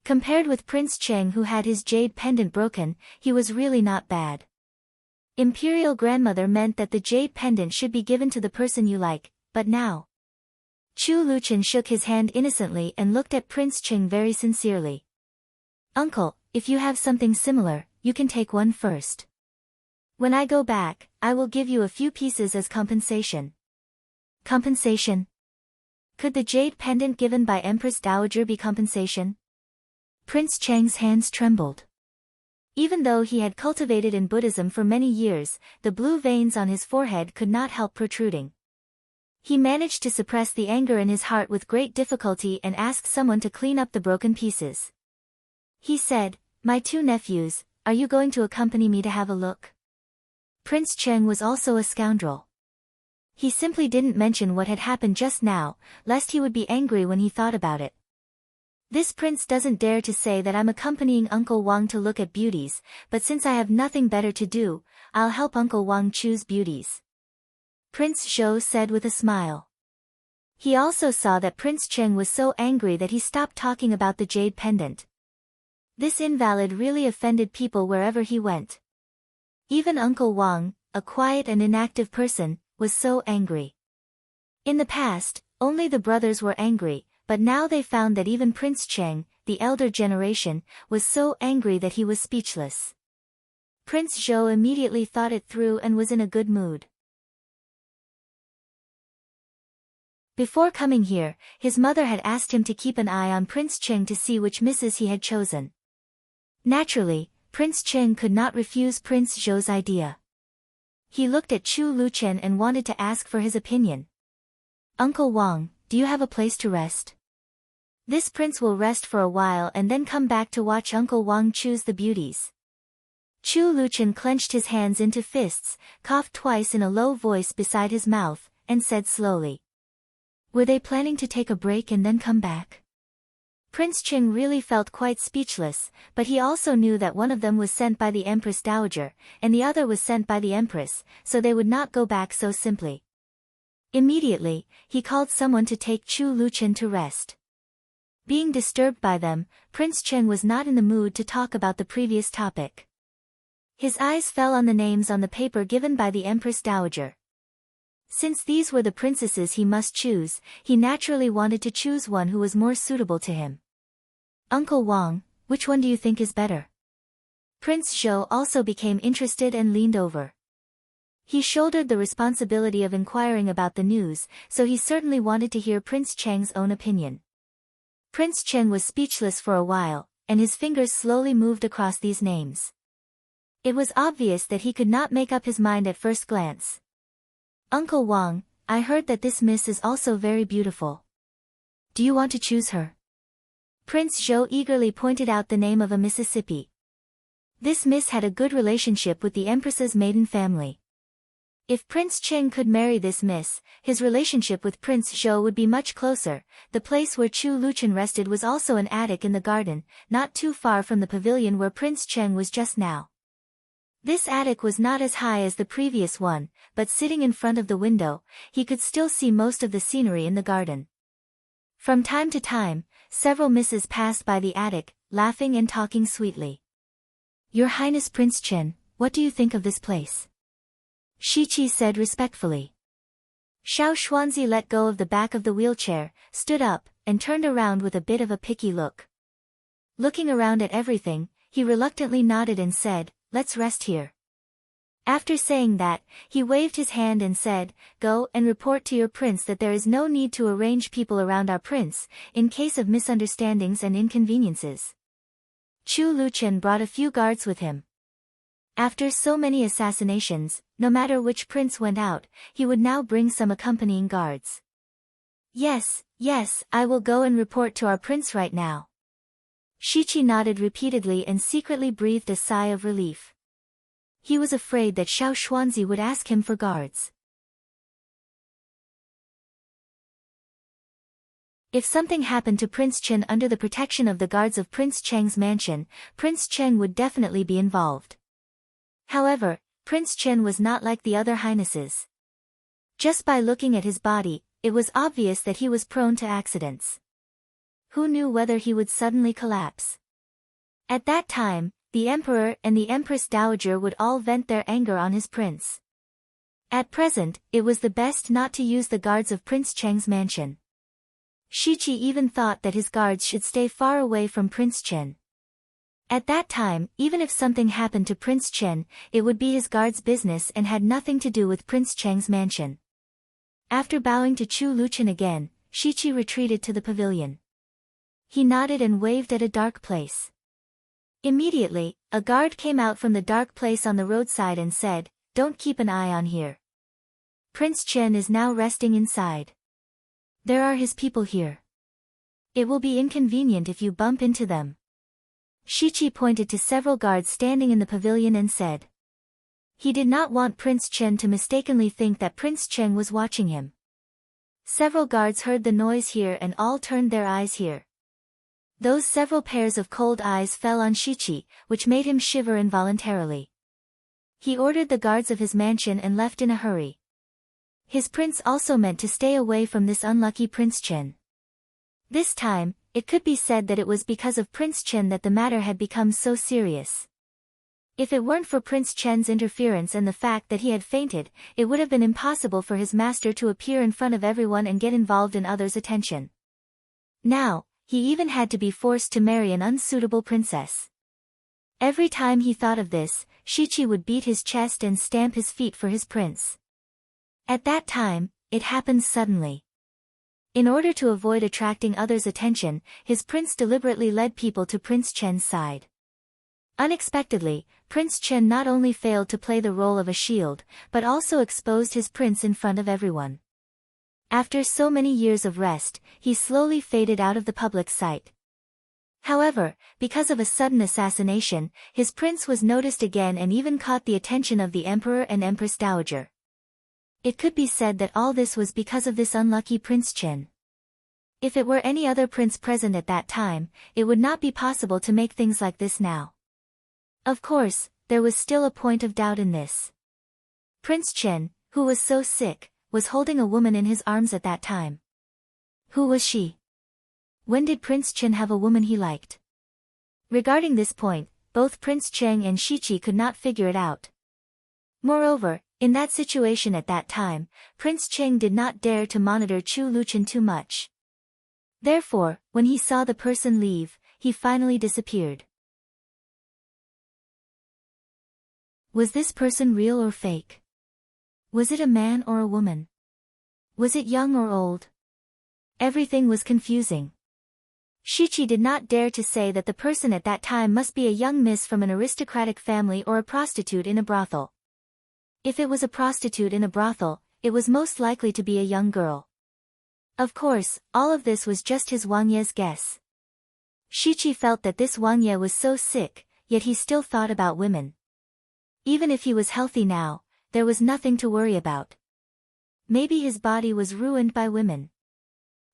Compared with Prince Cheng, who had his jade pendant broken, he was really not bad. Imperial Grandmother meant that the jade pendant should be given to the person you like, but now. Chu Luchen shook his hand innocently and looked at Prince Cheng very sincerely. Uncle, if you have something similar, you can take one first. When I go back, I will give you a few pieces as compensation. Compensation? Could the jade pendant given by Empress Dowager be compensation? Prince Cheng's hands trembled. Even though he had cultivated in Buddhism for many years, the blue veins on his forehead could not help protruding. He managed to suppress the anger in his heart with great difficulty and asked someone to clean up the broken pieces. He said, My two nephews, are you going to accompany me to have a look? Prince Cheng was also a scoundrel. He simply didn't mention what had happened just now, lest he would be angry when he thought about it. This prince doesn't dare to say that I'm accompanying Uncle Wang to look at beauties, but since I have nothing better to do, I'll help Uncle Wang choose beauties. Prince Zhou said with a smile. He also saw that Prince Cheng was so angry that he stopped talking about the jade pendant. This invalid really offended people wherever he went. Even Uncle Wang, a quiet and inactive person, was so angry. In the past, only the brothers were angry, but now they found that even Prince Cheng, the elder generation, was so angry that he was speechless. Prince Zhou immediately thought it through and was in a good mood. Before coming here, his mother had asked him to keep an eye on Prince Cheng to see which misses he had chosen. Naturally, Prince Cheng could not refuse Prince Zhou's idea. He looked at Chu Luchen and wanted to ask for his opinion. Uncle Wang, do you have a place to rest? This prince will rest for a while and then come back to watch Uncle Wang choose the beauties. Chu Luchen clenched his hands into fists, coughed twice in a low voice beside his mouth, and said slowly. Were they planning to take a break and then come back? Prince Ching really felt quite speechless, but he also knew that one of them was sent by the Empress Dowager, and the other was sent by the Empress, so they would not go back so simply. Immediately, he called someone to take Chu Luchen to rest. Being disturbed by them, Prince Cheng was not in the mood to talk about the previous topic. His eyes fell on the names on the paper given by the Empress Dowager. Since these were the princesses he must choose, he naturally wanted to choose one who was more suitable to him. Uncle Wang, which one do you think is better? Prince Zhou also became interested and leaned over. He shouldered the responsibility of inquiring about the news, so he certainly wanted to hear Prince Cheng's own opinion. Prince Cheng was speechless for a while, and his fingers slowly moved across these names. It was obvious that he could not make up his mind at first glance. Uncle Wang, I heard that this miss is also very beautiful. Do you want to choose her? Prince Zhou eagerly pointed out the name of a Mississippi. This miss had a good relationship with the Empress's maiden family. If Prince Cheng could marry this miss, his relationship with Prince Zhou would be much closer. The place where Chu Luchen rested was also an attic in the garden, not too far from the pavilion where Prince Cheng was just now. This attic was not as high as the previous one, but sitting in front of the window, he could still see most of the scenery in the garden. From time to time, several misses passed by the attic, laughing and talking sweetly. Your Highness Prince Chen, what do you think of this place? Shiqi said respectfully. Xiao Xuanzi let go of the back of the wheelchair, stood up, and turned around with a bit of a picky look. Looking around at everything, he reluctantly nodded and said, "Let's rest here." After saying that, he waved his hand and said, "Go and report to your prince that there is no need to arrange people around our prince, in case of misunderstandings and inconveniences." Chu Luchen brought a few guards with him. After so many assassinations, no matter which prince went out, he would now bring some accompanying guards. Yes, I will go and report to our prince right now." Shiqi nodded repeatedly and secretly breathed a sigh of relief. He was afraid that Xiao Xuanzi would ask him for guards. If something happened to Prince Chen under the protection of the guards of Prince Cheng's mansion, Prince Cheng would definitely be involved. However, Prince Chen was not like the other highnesses. Just by looking at his body, it was obvious that he was prone to accidents. Who knew whether he would suddenly collapse? At that time, the Emperor and the Empress Dowager would all vent their anger on his prince. At present, it was the best not to use the guards of Prince Cheng's mansion. Shiqi even thought that his guards should stay far away from Prince Chen. At that time, even if something happened to Prince Chen, it would be his guards' business and had nothing to do with Prince Cheng's mansion. After bowing to Chu Luchen again, Shiqi retreated to the pavilion. He nodded and waved at a dark place. Immediately, a guard came out from the dark place on the roadside and said, "Don't keep an eye on here. Prince Chen is now resting inside. There are his people here. It will be inconvenient if you bump into them." Shiqi pointed to several guards standing in the pavilion and said. He did not want Prince Chen to mistakenly think that Prince Cheng was watching him. Several guards heard the noise here and all turned their eyes here. Those several pairs of cold eyes fell on Shiqi, which made him shiver involuntarily. He ordered the guards of his mansion and left in a hurry. His prince also meant to stay away from this unlucky Prince Chen. This time, it could be said that it was because of Prince Chen that the matter had become so serious. If it weren't for Prince Chen's interference and the fact that he had fainted, it would have been impossible for his master to appear in front of everyone and get involved in others' attention. Now, he even had to be forced to marry an unsuitable princess. Every time he thought of this, Shiqi would beat his chest and stamp his feet for his prince. At that time, it happened suddenly. In order to avoid attracting others' attention, his prince deliberately led people to Prince Chen's side. Unexpectedly, Prince Chen not only failed to play the role of a shield, but also exposed his prince in front of everyone. After so many years of rest, he slowly faded out of the public sight. However, because of a sudden assassination, his prince was noticed again and even caught the attention of the Emperor and Empress Dowager. It could be said that all this was because of this unlucky Prince Chen. If it were any other prince present at that time, it would not be possible to make things like this now. Of course, there was still a point of doubt in this. Prince Chen, who was so sick, was holding a woman in his arms at that time. Who was she? When did Prince Chen have a woman he liked? Regarding this point, both Prince Cheng and Shichi could not figure it out. Moreover, in that situation at that time, Prince Cheng did not dare to monitor Chu Luchen too much. Therefore, when he saw the person leave, he finally disappeared. Was this person real or fake? Was it a man or a woman? Was it young or old? Everything was confusing. Shichi did not dare to say that the person at that time must be a young miss from an aristocratic family or a prostitute in a brothel. If it was a prostitute in a brothel, it was most likely to be a young girl. Of course, all of this was just his Wang Ye's guess. Shichi felt that this Wang Ye was so sick, yet he still thought about women. Even if he was healthy now, there was nothing to worry about. Maybe his body was ruined by women.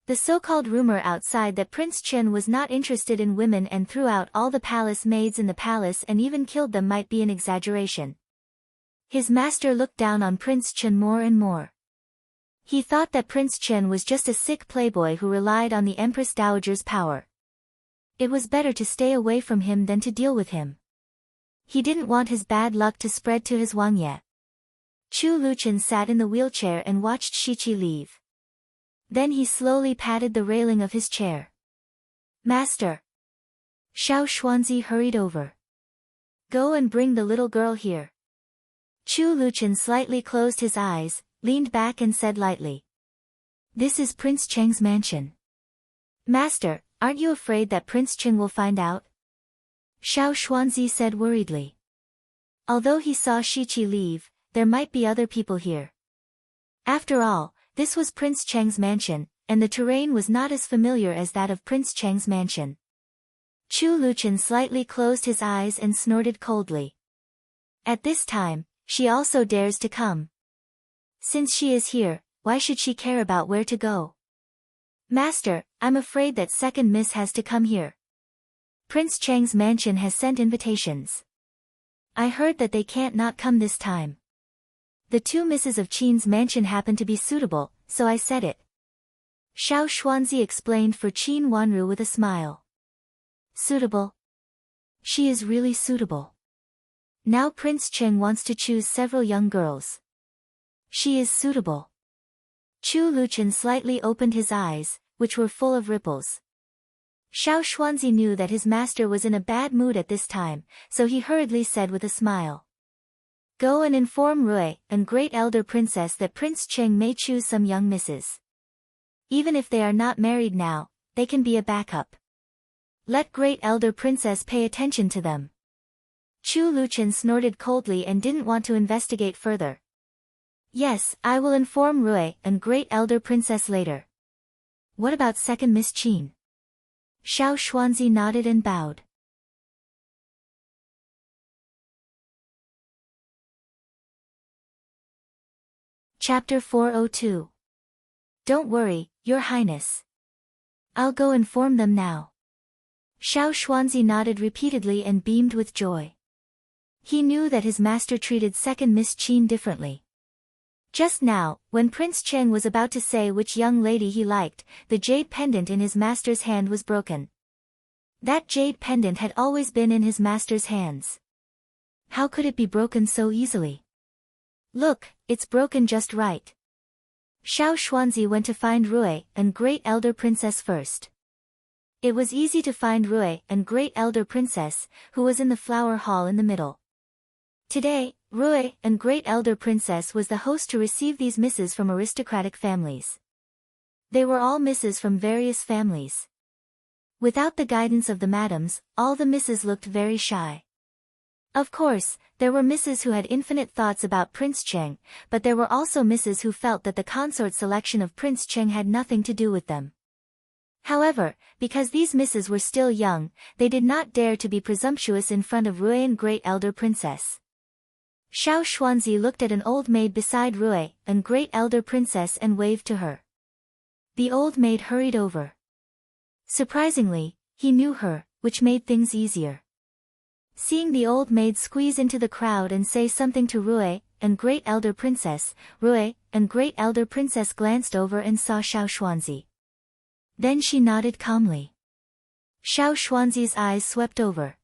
The so-called rumor outside that Prince Chen was not interested in women and threw out all the palace maids in the palace and even killed them might be an exaggeration. His master looked down on Prince Chen more and more. He thought that Prince Chen was just a sick playboy who relied on the Empress Dowager's power. It was better to stay away from him than to deal with him. He didn't want his bad luck to spread to his Wang Ye. Chu Luchen sat in the wheelchair and watched Shichi leave. Then he slowly patted the railing of his chair. Master! Xiao Xuanzi hurried over. Go and bring the little girl here. Chu Luchen slightly closed his eyes, leaned back and said lightly. This is Prince Cheng's mansion. Master, aren't you afraid that Prince Cheng will find out? Xiao Xuanzi said worriedly. Although he saw Shichi leave, there might be other people here. After all, this was Prince Cheng's mansion, and the terrain was not as familiar as that of Prince Cheng's mansion. Chu Luchen slightly closed his eyes and snorted coldly. At this time, she also dares to come. Since she is here, why should she care about where to go? Master, I'm afraid that second miss has to come here. Prince Cheng's mansion has sent invitations. I heard that they can't not come this time. The two misses of Qin's mansion happen to be suitable, so I said it. Xiao Xuanzi explained for Qin Wanru with a smile. Suitable? She is really suitable. Now Prince Cheng wants to choose several young girls. She is suitable. Chu Luchen slightly opened his eyes, which were full of ripples. Xiao Xuanzi knew that his master was in a bad mood at this time, so he hurriedly said with a smile. Go and inform Rui and Great Elder Princess that Prince Cheng may choose some young misses. Even if they are not married now, they can be a backup. Let Great Elder Princess pay attention to them. Chu Luchen snorted coldly and didn't want to investigate further. Yes, I will inform Rui and Great Elder Princess later. What about second Miss Qin? Xiao Xuanzi nodded and bowed. Chapter 402. Don't worry, Your Highness. I'll go inform them now. Xiao Xuanzi nodded repeatedly and beamed with joy. He knew that his master treated second Miss Qin differently. Just now, when Prince Cheng was about to say which young lady he liked, the jade pendant in his master's hand was broken. That jade pendant had always been in his master's hands. How could it be broken so easily? Look, it's broken just right. Xiao Xuanzi went to find Rui and Great Elder Princess first. It was easy to find Rui and Great Elder Princess, who was in the flower hall in the middle. Today, Rui and Great Elder Princess was the host to receive these misses from aristocratic families. They were all misses from various families. Without the guidance of the madams, all the misses looked very shy. Of course, there were misses who had infinite thoughts about Prince Cheng, but there were also misses who felt that the consort selection of Prince Cheng had nothing to do with them. However, because these misses were still young, they did not dare to be presumptuous in front of Rui and Great Elder Princess. Xiao Xuanzi looked at an old maid beside Rui and Great Elder Princess and waved to her. The old maid hurried over. Surprisingly, he knew her, which made things easier. Seeing the old maid squeeze into the crowd and say something to Rui, and Great Elder Princess, Rui, and Great Elder Princess glanced over and saw Xiao Xuanzi. Then she nodded calmly. Xiao Xuanzi's eyes swept over.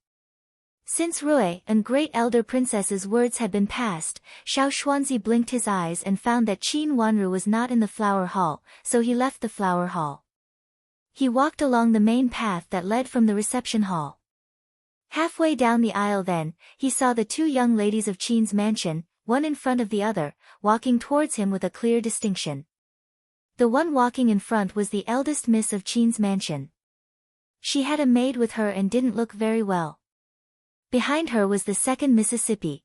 Since Rui and Great Elder Princess's words had been passed, Xiao Xuanzi blinked his eyes and found that Qin Wanru was not in the flower hall, so he left the flower hall. He walked along the main path that led from the reception hall. Halfway down the aisle then, he saw the two young ladies of Qin's mansion, one in front of the other, walking towards him with a clear distinction. The one walking in front was the eldest miss of Qin's mansion. She had a maid with her and didn't look very well. Behind her was the second Mississippi.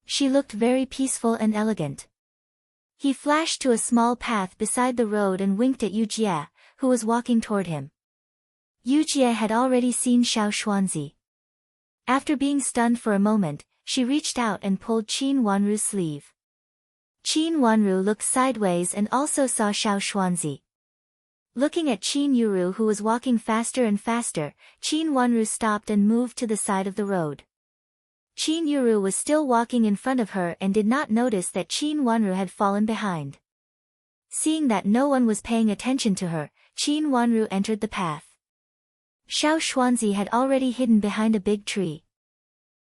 She looked very peaceful and elegant. He flashed to a small path beside the road and winked at Yu Jie, who was walking toward him. Yu Jie had already seen Xiao Xuanzi. After being stunned for a moment, she reached out and pulled Qin Wanru's sleeve. Qin Wanru looked sideways and also saw Xiao Xuanzi. Looking at Qin Yuru who was walking faster and faster, Qin Wanru stopped and moved to the side of the road. Qin Yuru was still walking in front of her and did not notice that Qin Wanru had fallen behind. Seeing that no one was paying attention to her, Qin Wanru entered the path. Xiao Xuanzi had already hidden behind a big tree.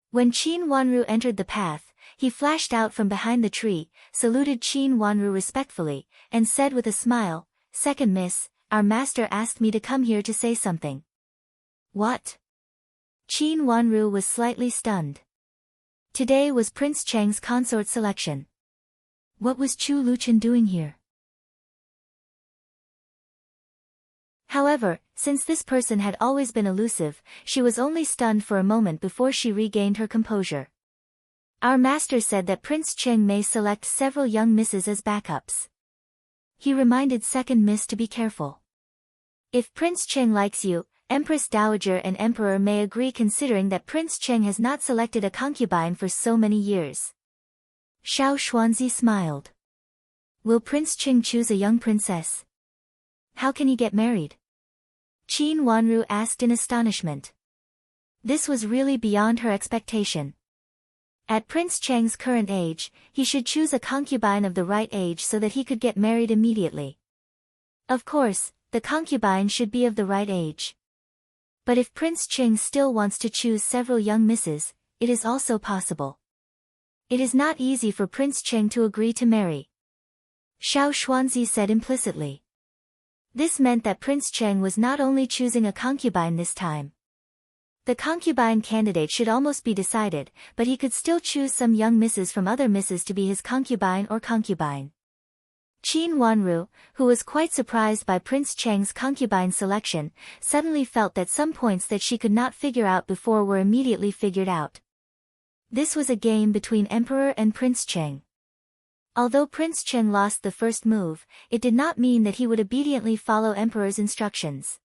When Qin Wanru entered the path, he flashed out from behind the tree, saluted Qin Wanru respectfully, and said with a smile, "Second miss, our master asked me to come here to say something." "What?" Qin Wanru was slightly stunned. Today was Prince Cheng's consort selection. What was Chu Luchen doing here? However, since this person had always been elusive, she was only stunned for a moment before she regained her composure. "Our master said that Prince Cheng may select several young misses as backups." He reminded second miss to be careful. "If Prince Cheng likes you, Empress Dowager and Emperor may agree considering that Prince Cheng has not selected a concubine for so many years." Xiao Xuanzi smiled. "Will Prince Cheng choose a young princess? How can he get married?" Qin Wanru asked in astonishment. This was really beyond her expectation. At Prince Cheng's current age, he should choose a concubine of the right age so that he could get married immediately. Of course, the concubine should be of the right age. But if Prince Cheng still wants to choose several young misses, it is also possible. It is not easy for Prince Cheng to agree to marry. Xiao Xuanzi said implicitly. This meant that Prince Cheng was not only choosing a concubine this time. The concubine candidate should almost be decided, but he could still choose some young misses from other misses to be his concubine or concubine. Qin Wanru, who was quite surprised by Prince Cheng's concubine selection, suddenly felt that some points that she could not figure out before were immediately figured out. This was a game between Emperor and Prince Cheng. Although Prince Cheng lost the first move, it did not mean that he would obediently follow Emperor's instructions.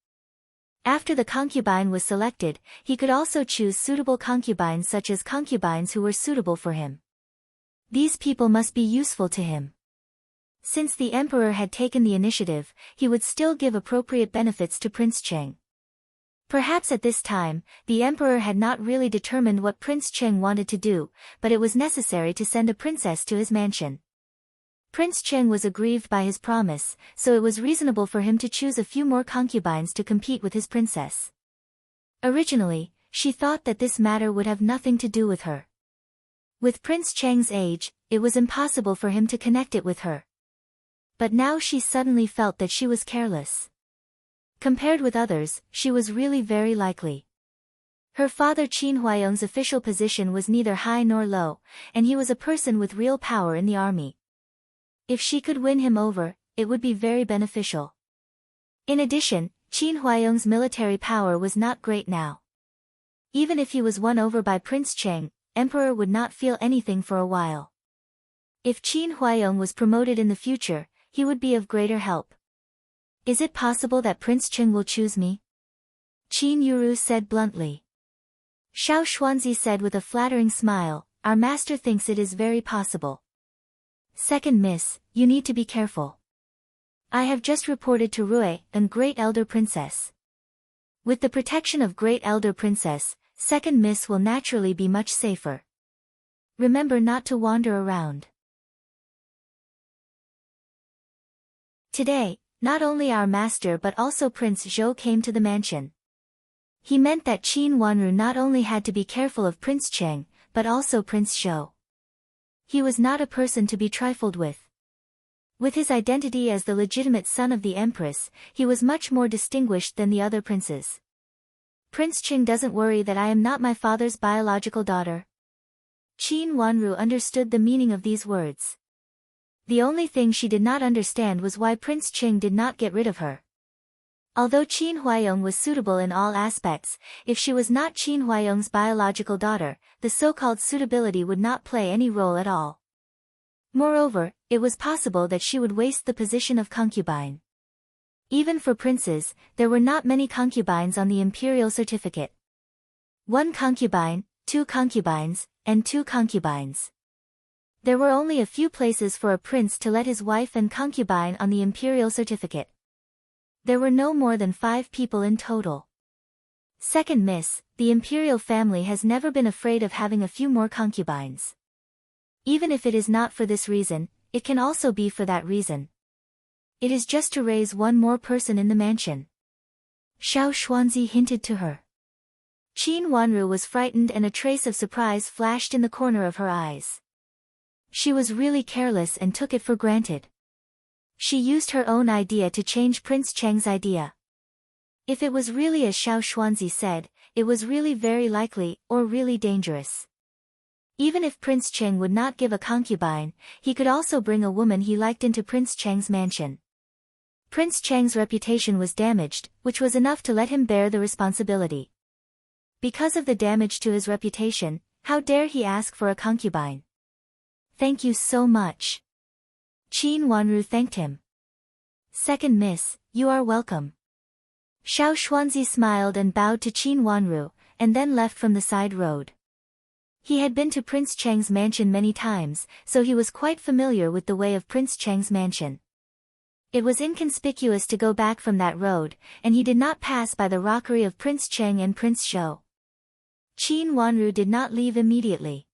After the concubine was selected, he could also choose suitable concubines such as concubines who were suitable for him. These people must be useful to him. Since the Emperor had taken the initiative, he would still give appropriate benefits to Prince Cheng. Perhaps at this time, the Emperor had not really determined what Prince Cheng wanted to do, but it was necessary to send a princess to his mansion. Prince Cheng was aggrieved by his promise, so it was reasonable for him to choose a few more concubines to compete with his princess. Originally, she thought that this matter would have nothing to do with her. With Prince Cheng's age, it was impossible for him to connect it with her. But now she suddenly felt that she was careless. Compared with others, she was really very likely. Her father Qin Huayong's official position was neither high nor low, and he was a person with real power in the army. If she could win him over, it would be very beneficial. In addition, Qin Huayong's military power was not great now. Even if he was won over by Prince Cheng, Emperor would not feel anything for a while. If Qin Huayong was promoted in the future, he would be of greater help. "Is it possible that Prince Cheng will choose me?" Qin Yuru said bluntly. Xiao Xuanzi said with a flattering smile, "Our master thinks it is very possible. Second miss, you need to be careful. I have just reported to Rui and Great Elder Princess. With the protection of Great Elder Princess, second miss will naturally be much safer. Remember not to wander around. Today, not only our master but also Prince Zhou came to the mansion. He meant that Qin Wanru not only had to be careful of Prince Cheng, but also Prince Zhou. He was not a person to be trifled with. With his identity as the legitimate son of the Empress, he was much more distinguished than the other princes. Prince Cheng doesn't worry that I am not my father's biological daughter. Qin Wanru understood the meaning of these words. The only thing she did not understand was why Prince Cheng did not get rid of her. Although Qin Huaiyong was suitable in all aspects, if she was not Qin Huaiyong's biological daughter, the so-called suitability would not play any role at all. Moreover, it was possible that she would waste the position of concubine. Even for princes, there were not many concubines on the imperial certificate. 1 concubine, 2 concubines, and 2 concubines. There were only a few places for a prince to let his wife and concubine on the imperial certificate. There were no more than 5 people in total. Second miss, the imperial family has never been afraid of having a few more concubines. Even if it is not for this reason, it can also be for that reason. It is just to raise one more person in the mansion. Xiao Xuanzi hinted to her. Qin Wanru was frightened and a trace of surprise flashed in the corner of her eyes. She was really careless and took it for granted. She used her own idea to change Prince Cheng's idea. If it was really as Xiao Xuanzi said, it was really very likely, or really dangerous. Even if Prince Cheng would not give a concubine, he could also bring a woman he liked into Prince Cheng's mansion. Prince Cheng's reputation was damaged, which was enough to let him bear the responsibility. Because of the damage to his reputation, how dare he ask for a concubine? Thank you so much. Qin Wanru thanked him. Second miss, you are welcome. Xiao Xuanzi smiled and bowed to Qin Wanru, and then left from the side road. He had been to Prince Cheng's mansion many times, so he was quite familiar with the way of Prince Cheng's mansion. It was inconspicuous to go back from that road, and he did not pass by the rockery of Prince Cheng and Prince Zhou. Qin Wanru did not leave immediately.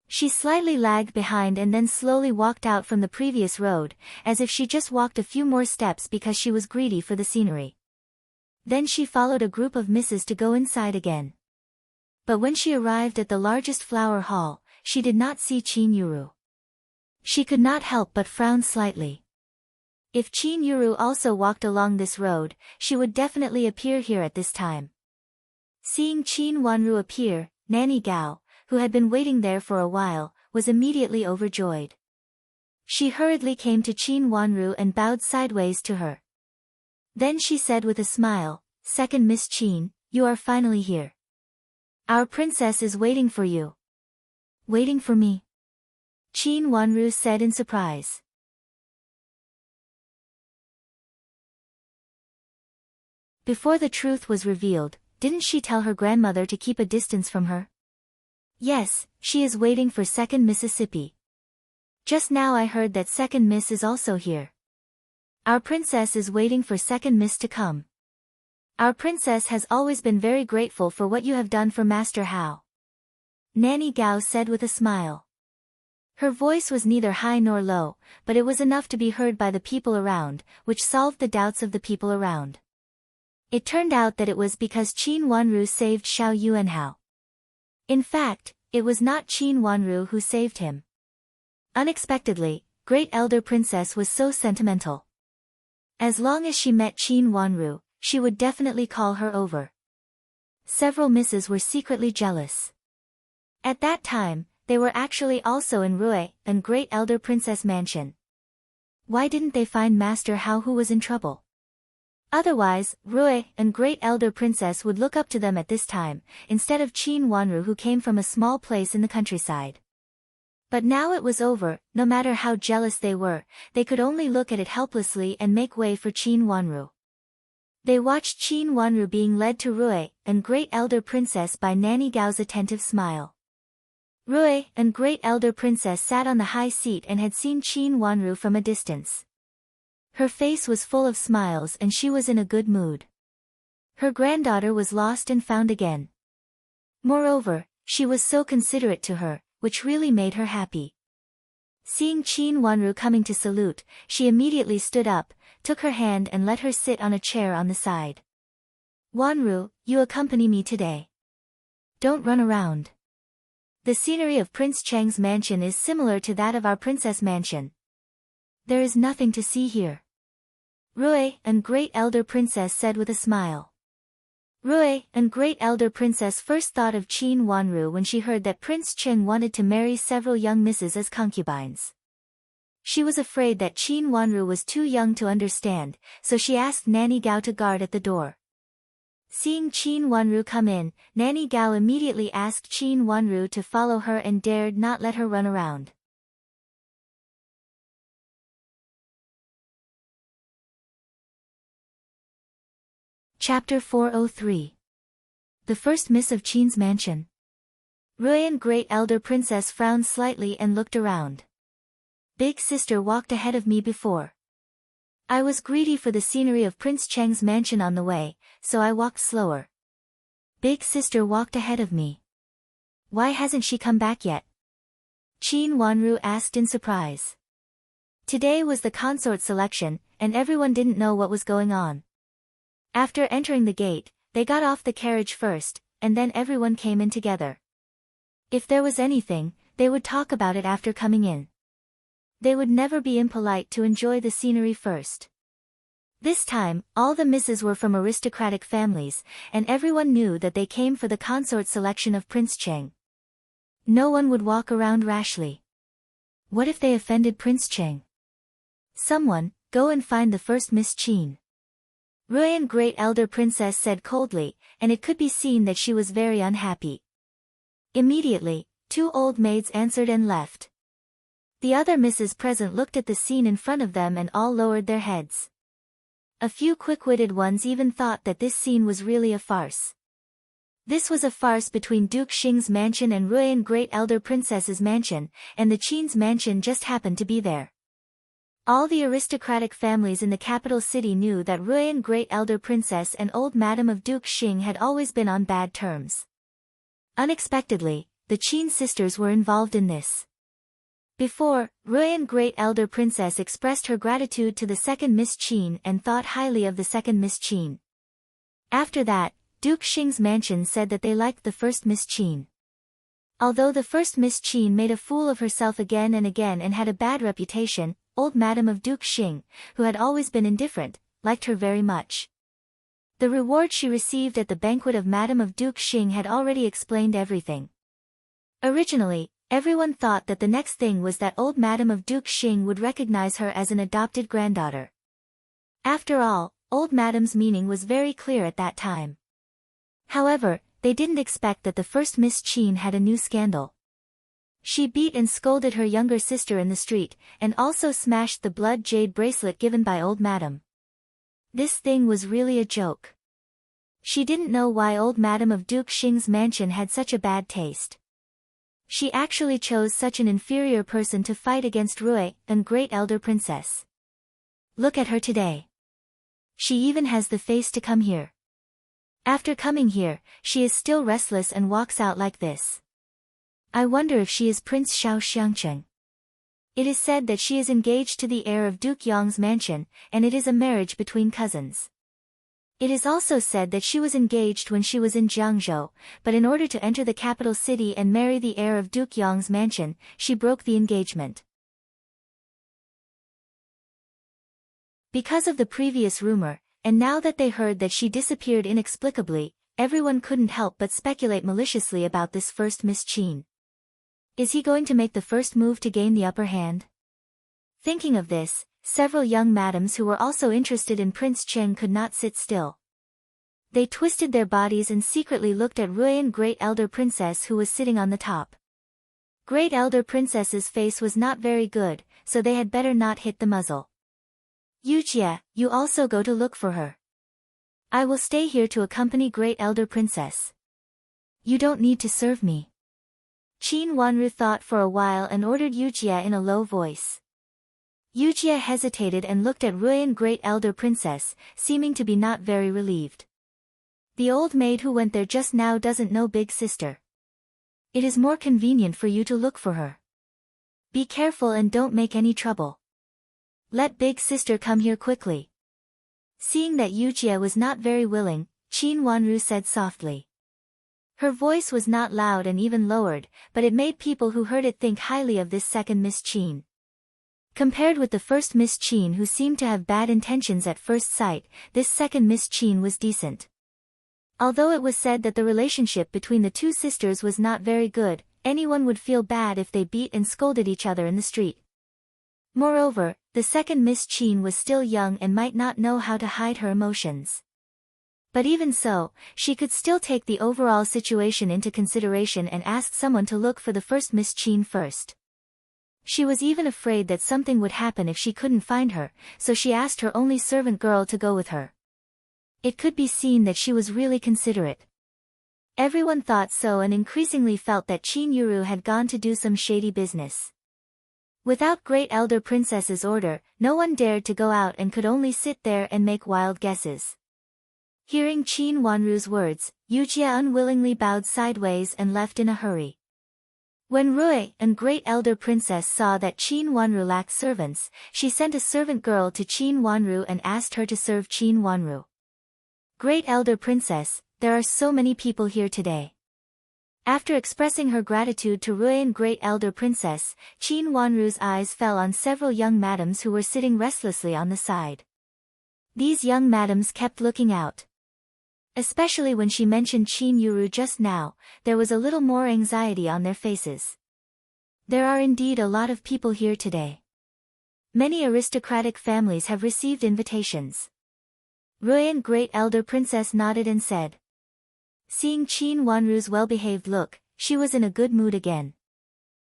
She slightly lagged behind and then slowly walked out from the previous road, as if she just walked a few more steps because she was greedy for the scenery. Then she followed a group of misses to go inside again. But when she arrived at the largest flower hall, she did not see Qin Yuru. She could not help but frown slightly. If Qin Yuru also walked along this road, she would definitely appear here at this time. Seeing Qin Wanru appear, Nanny Gao, who had been waiting there for a while, was immediately overjoyed. She hurriedly came to Qin Wanru and bowed sideways to her. Then she said with a smile, "Second Miss Qin, you are finally here. Our princess is waiting for you." "Waiting for me?" Qin Wanru said in surprise. Before the truth was revealed, didn't she tell her grandmother to keep a distance from her? "Yes, she is waiting for Second Mississippi. Just now I heard that Second Miss is also here. Our princess is waiting for Second Miss to come. Our princess has always been very grateful for what you have done for Master Hao," Nanny Gao said with a smile. Her voice was neither high nor low, but it was enough to be heard by the people around, which solved the doubts of the people around. It turned out that it was because Qin Wanru saved Xiao Yuanhao. In fact, it was not Qin Wanru who saved him. Unexpectedly, Great Elder Princess was so sentimental. As long as she met Qin Wanru, she would definitely call her over. Several misses were secretly jealous. At that time, they were actually also in Rui and Great Elder Princess Mansion. Why didn't they find Master Hao who was in trouble? Otherwise, Rui and Great Elder Princess would look up to them at this time, instead of Qin Wanru who came from a small place in the countryside. But now it was over, no matter how jealous they were, they could only look at it helplessly and make way for Qin Wanru. They watched Qin Wanru being led to Rui and Great Elder Princess by Nanny Gao's attentive smile. Rui and Great Elder Princess sat on the high seat and had seen Qin Wanru from a distance. Her face was full of smiles and she was in a good mood. Her granddaughter was lost and found again. Moreover, she was so considerate to her, which really made her happy. Seeing Qin Wanru coming to salute, she immediately stood up, took her hand and let her sit on a chair on the side. Wanru, you accompany me today. Don't run around. The scenery of Prince Cheng's mansion is similar to that of our princess mansion. There is nothing to see here. Rui, and great elder princess said with a smile. Rui, and great elder princess first thought of Qin Wanru when she heard that Prince Cheng wanted to marry several young misses as concubines. She was afraid that Qin Wanru was too young to understand, so she asked Nanny Gao to guard at the door. Seeing Qin Wanru come in, Nanny Gao immediately asked Qin Wanru to follow her and dared not let her run around. Chapter 403. The First Miss of Qin's Mansion. Ruyan Great Elder Princess frowned slightly and looked around. Big sister walked ahead of me before. I was greedy for the scenery of Prince Cheng's mansion on the way, so I walked slower. Big sister walked ahead of me. Why hasn't she come back yet? Qin Wanru asked in surprise. Today was the consort selection, and everyone didn't know what was going on. After entering the gate, they got off the carriage first, and then everyone came in together. If there was anything, they would talk about it after coming in. They would never be impolite to enjoy the scenery first. This time, all the misses were from aristocratic families, and everyone knew that they came for the consort selection of Prince Cheng. No one would walk around rashly. What if they offended Prince Cheng? Someone, go and find the first Miss Qin. Ruyan Great Elder Princess said coldly, and it could be seen that she was very unhappy. Immediately, 2 old maids answered and left. The other misses present looked at the scene in front of them and all lowered their heads. A few quick-witted ones even thought that this scene was really a farce. This was a farce between Duke Xing's mansion and Ruyan Great Elder Princess's mansion, and the Qin's mansion just happened to be there. All the aristocratic families in the capital city knew that Ruyan Great Elder Princess and old Madam of Duke Xing had always been on bad terms. Unexpectedly, the Qin sisters were involved in this. Before, Ruyan Great Elder Princess expressed her gratitude to the second Miss Qin and thought highly of the second Miss Qin. After that, Duke Xing's mansion said that they liked the first Miss Qin. Although the first Miss Qin made a fool of herself again and had a bad reputation, old Madam of Duke Xing, who had always been indifferent, liked her very much. The reward she received at the banquet of Madam of Duke Xing had already explained everything. Originally, everyone thought that the next thing was that old Madam of Duke Xing would recognize her as an adopted granddaughter. After all, old Madam's meaning was very clear at that time. However, they didn't expect that the first Miss Qin had a new scandal. She beat and scolded her younger sister in the street, and also smashed the blood jade bracelet given by old Madam. This thing was really a joke. She didn't know why old Madam of Duke Xing's mansion had such a bad taste. She actually chose such an inferior person to fight against Rui, and Great Elder Princess. Look at her today. She even has the face to come here. After coming here, she is still restless and walks out like this. I wonder if she is Prince Xiao Xiangcheng. It is said that she is engaged to the heir of Duke Yong's mansion, and it is a marriage between cousins. It is also said that she was engaged when she was in Jiangzhou, but in order to enter the capital city and marry the heir of Duke Yong's mansion, she broke the engagement. Because of the previous rumor, and now that they heard that she disappeared inexplicably, everyone couldn't help but speculate maliciously about this first Miss Qin. Is he going to make the first move to gain the upper hand? Thinking of this, several young madams who were also interested in Prince Cheng could not sit still. They twisted their bodies and secretly looked at Ruyan Great Elder Princess who was sitting on the top. Great Elder Princess's face was not very good, so they had better not hit the muzzle. Yujie, you also go to look for her. I will stay here to accompany Great Elder Princess. You don't need to serve me. Qin Wanru thought for a while and ordered Yujie in a low voice. Yujie hesitated and looked at Ruyan Great Elder Princess, seeming to be not very relieved. The old maid who went there just now doesn't know big sister. It is more convenient for you to look for her. Be careful and don't make any trouble. Let big sister come here quickly. Seeing that Yujie was not very willing, Qin Wanru said softly. Her voice was not loud and even lowered, but it made people who heard it think highly of this second Miss Qin. Compared with the first Miss Qin who seemed to have bad intentions at first sight, this second Miss Qin was decent. Although it was said that the relationship between the two sisters was not very good, anyone would feel bad if they beat and scolded each other in the street. Moreover, the second Miss Qin was still young and might not know how to hide her emotions. But even so, she could still take the overall situation into consideration and ask someone to look for the first Miss Qin first. She was even afraid that something would happen if she couldn't find her, so she asked her only servant girl to go with her. It could be seen that she was really considerate. Everyone thought so and increasingly felt that Qin Yuru had gone to do some shady business. Without Great Elder Princess's order, no one dared to go out and could only sit there and make wild guesses. Hearing Qin Wanru's words, Yujie unwillingly bowed sideways and left in a hurry. When Rui and Great Elder Princess saw that Qin Wanru lacked servants, she sent a servant girl to Qin Wanru and asked her to serve Qin Wanru. Great Elder Princess, there are so many people here today. After expressing her gratitude to Rui and Great Elder Princess, Qin Wanru's eyes fell on several young madams who were sitting restlessly on the side. These young madams kept looking out. Especially when she mentioned Qin Yuru just now, there was a little more anxiety on their faces. There are indeed a lot of people here today. Many aristocratic families have received invitations. Rui and Great Elder Princess nodded and said. Seeing Qin Wanru's well-behaved look, she was in a good mood again.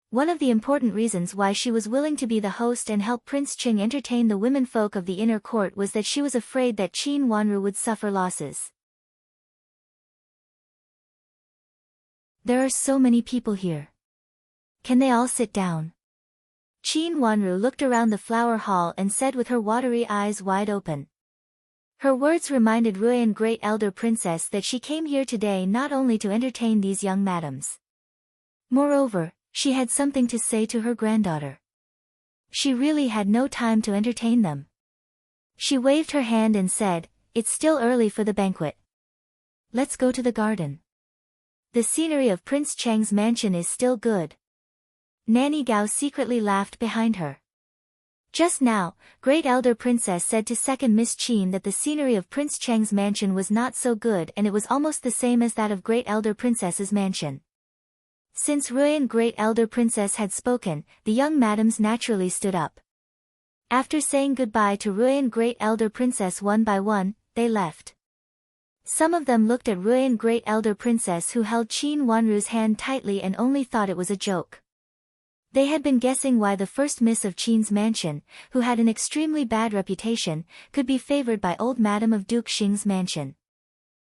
One of the important reasons why she was willing to be the host and help Prince Qing entertain the womenfolk of the inner court was that she was afraid that Qin Wanru would suffer losses. There are so many people here. Can they all sit down? Qin Wanru looked around the flower hall and said with her watery eyes wide open. Her words reminded Rui and Great Elder Princess that she came here today not only to entertain these young madams. Moreover, she had something to say to her granddaughter. She really had no time to entertain them. She waved her hand and said, "It's still early for the banquet. Let's go to the garden. The scenery of Prince Cheng's mansion is still good." Nanny Gao secretly laughed behind her. Just now, Great Elder Princess said to second Miss Qin that the scenery of Prince Cheng's mansion was not so good and it was almost the same as that of Great Elder Princess's mansion. Since Rui and Great Elder Princess had spoken, the young madams naturally stood up. After saying goodbye to Rui and Great Elder Princess one by one, they left. Some of them looked at Rui and Great Elder Princess who held Qin Wanru's hand tightly and only thought it was a joke. They had been guessing why the first miss of Qin's mansion, who had an extremely bad reputation, could be favored by old Madam of Duke Xing's mansion.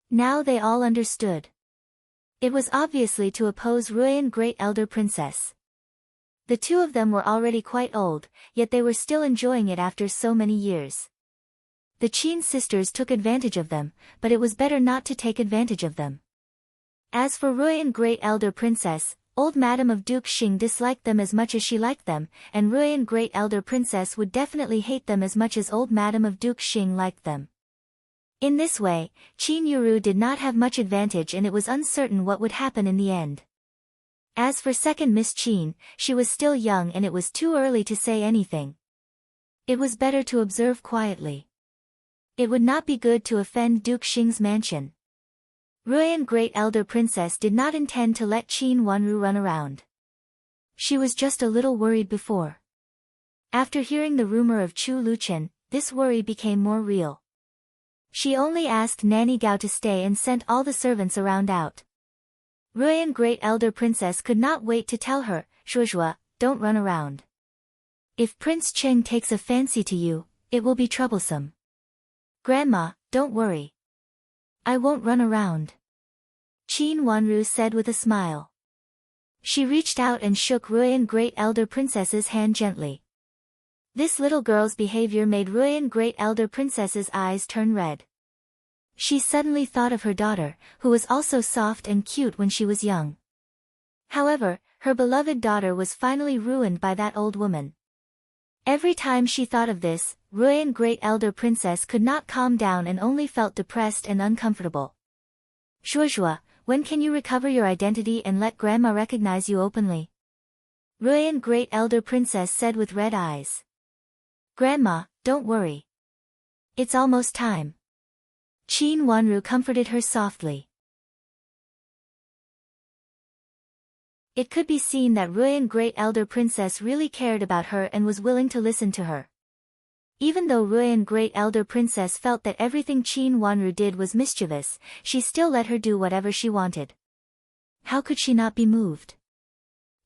Now they all understood. It was obviously to oppose Rui and Great Elder Princess. The two of them were already quite old, yet they were still enjoying it after so many years. The Qin sisters took advantage of them, but it was better not to take advantage of them. As for Rui and Great Elder Princess, old Madam of Duke Xing disliked them as much as she liked them, and Rui and Great Elder Princess would definitely hate them as much as old Madam of Duke Xing liked them. In this way, Qin Yuru did not have much advantage and it was uncertain what would happen in the end. As for second Miss Qin, she was still young and it was too early to say anything. It was better to observe quietly. It would not be good to offend Duke Xing's mansion. Rui and Great Elder Princess did not intend to let Qin Wanru run around. She was just a little worried before. After hearing the rumor of Chu Luchen, this worry became more real. She only asked Nanny Gao to stay and sent all the servants around out. Rui and Great Elder Princess could not wait to tell her, "Shuozhua, don't run around. If Prince Cheng takes a fancy to you, it will be troublesome." "Grandma, don't worry. I won't run around," Qin Wanru said with a smile. She reached out and shook Rui and Great Elder Princess's hand gently. This little girl's behavior made Rui and Great Elder Princess's eyes turn red. She suddenly thought of her daughter, who was also soft and cute when she was young. However, her beloved daughter was finally ruined by that old woman. Every time she thought of this, Ruyan Great Elder Princess could not calm down and only felt depressed and uncomfortable. Shuozhua, when can you recover your identity and let Grandma recognize you openly? Ruyan Great Elder Princess said with red eyes. Grandma, don't worry. It's almost time. Qin Wanru comforted her softly. It could be seen that Ruyan Great Elder Princess really cared about her and was willing to listen to her. Even though Ruyan Great Elder Princess felt that everything Qin Wanru did was mischievous, she still let her do whatever she wanted. How could she not be moved?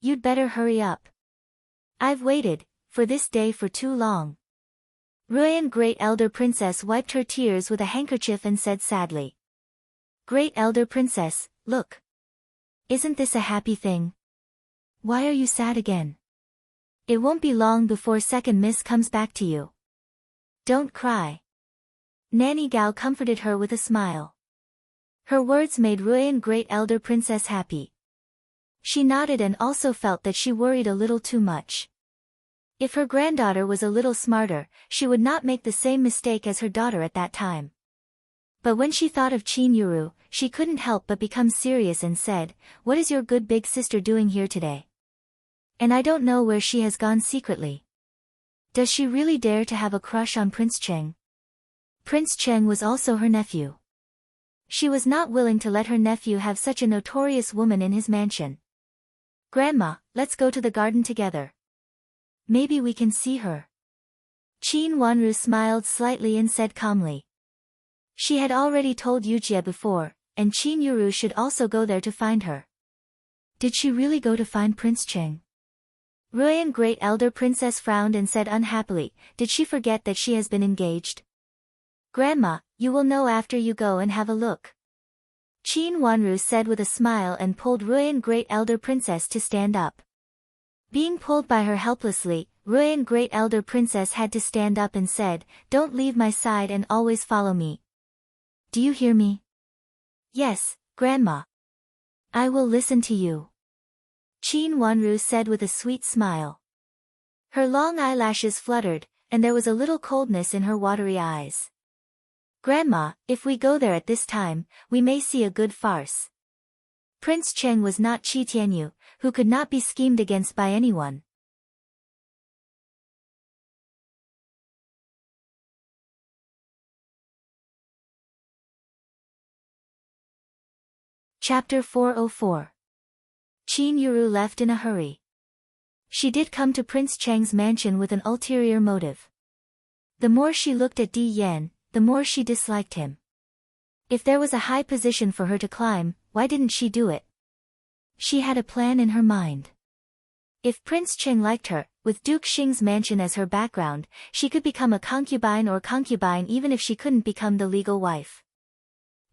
You'd better hurry up. I've waited for this day for too long. Ruyan Great Elder Princess wiped her tears with a handkerchief and said sadly. Great Elder Princess, look. Isn't this a happy thing? Why are you sad again? It won't be long before Second Miss comes back to you. Don't cry. Nanny Gao comforted her with a smile. Her words made Ruyan Great Elder Princess happy. She nodded and also felt that she worried a little too much. If her granddaughter was a little smarter, she would not make the same mistake as her daughter at that time. But when she thought of Qin Yuru, she couldn't help but become serious and said, What is your good big sister doing here today? And I don't know where she has gone secretly. Does she really dare to have a crush on Prince Cheng? Prince Cheng was also her nephew. She was not willing to let her nephew have such a notorious woman in his mansion. Grandma, let's go to the garden together. Maybe we can see her. Qin Wanru smiled slightly and said calmly. She had already told Yujie before, and Qin Yuru should also go there to find her. Did she really go to find Prince Cheng? Ruyan Great Elder Princess frowned and said unhappily, Did she forget that she has been engaged? Grandma, you will know after you go and have a look. Qin Wanru said with a smile and pulled Ruyan Great Elder Princess to stand up. Being pulled by her helplessly, Ruyan Great Elder Princess had to stand up and said, Don't leave my side and always follow me. Do you hear me? Yes, Grandma. I will listen to you. Qin Wanru said with a sweet smile. Her long eyelashes fluttered, and there was a little coldness in her watery eyes. Grandma, if we go there at this time, we may see a good farce. Prince Cheng was not Qi Tianyu, who could not be schemed against by anyone. Chapter 404. Qin Yuru left in a hurry. She did come to Prince Cheng's mansion with an ulterior motive. The more she looked at Di Yan, the more she disliked him. If there was a high position for her to climb, why didn't she do it? She had a plan in her mind. If Prince Cheng liked her, with Duke Xing's mansion as her background, she could become a concubine even if she couldn't become the legal wife.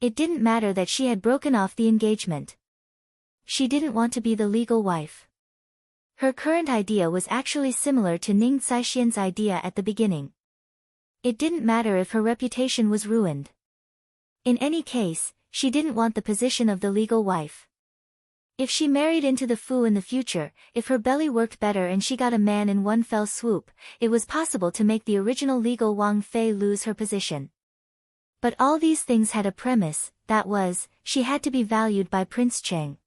It didn't matter that she had broken off the engagement. She didn't want to be the legal wife. Her current idea was actually similar to Ning Caixian's idea at the beginning. It didn't matter if her reputation was ruined. In any case, she didn't want the position of the legal wife. If she married into the Fu in the future, if her belly worked better and she got a man in one fell swoop, it was possible to make the original legal Wang Fei lose her position. But all these things had a premise, that was, she had to be valued by Prince Cheng.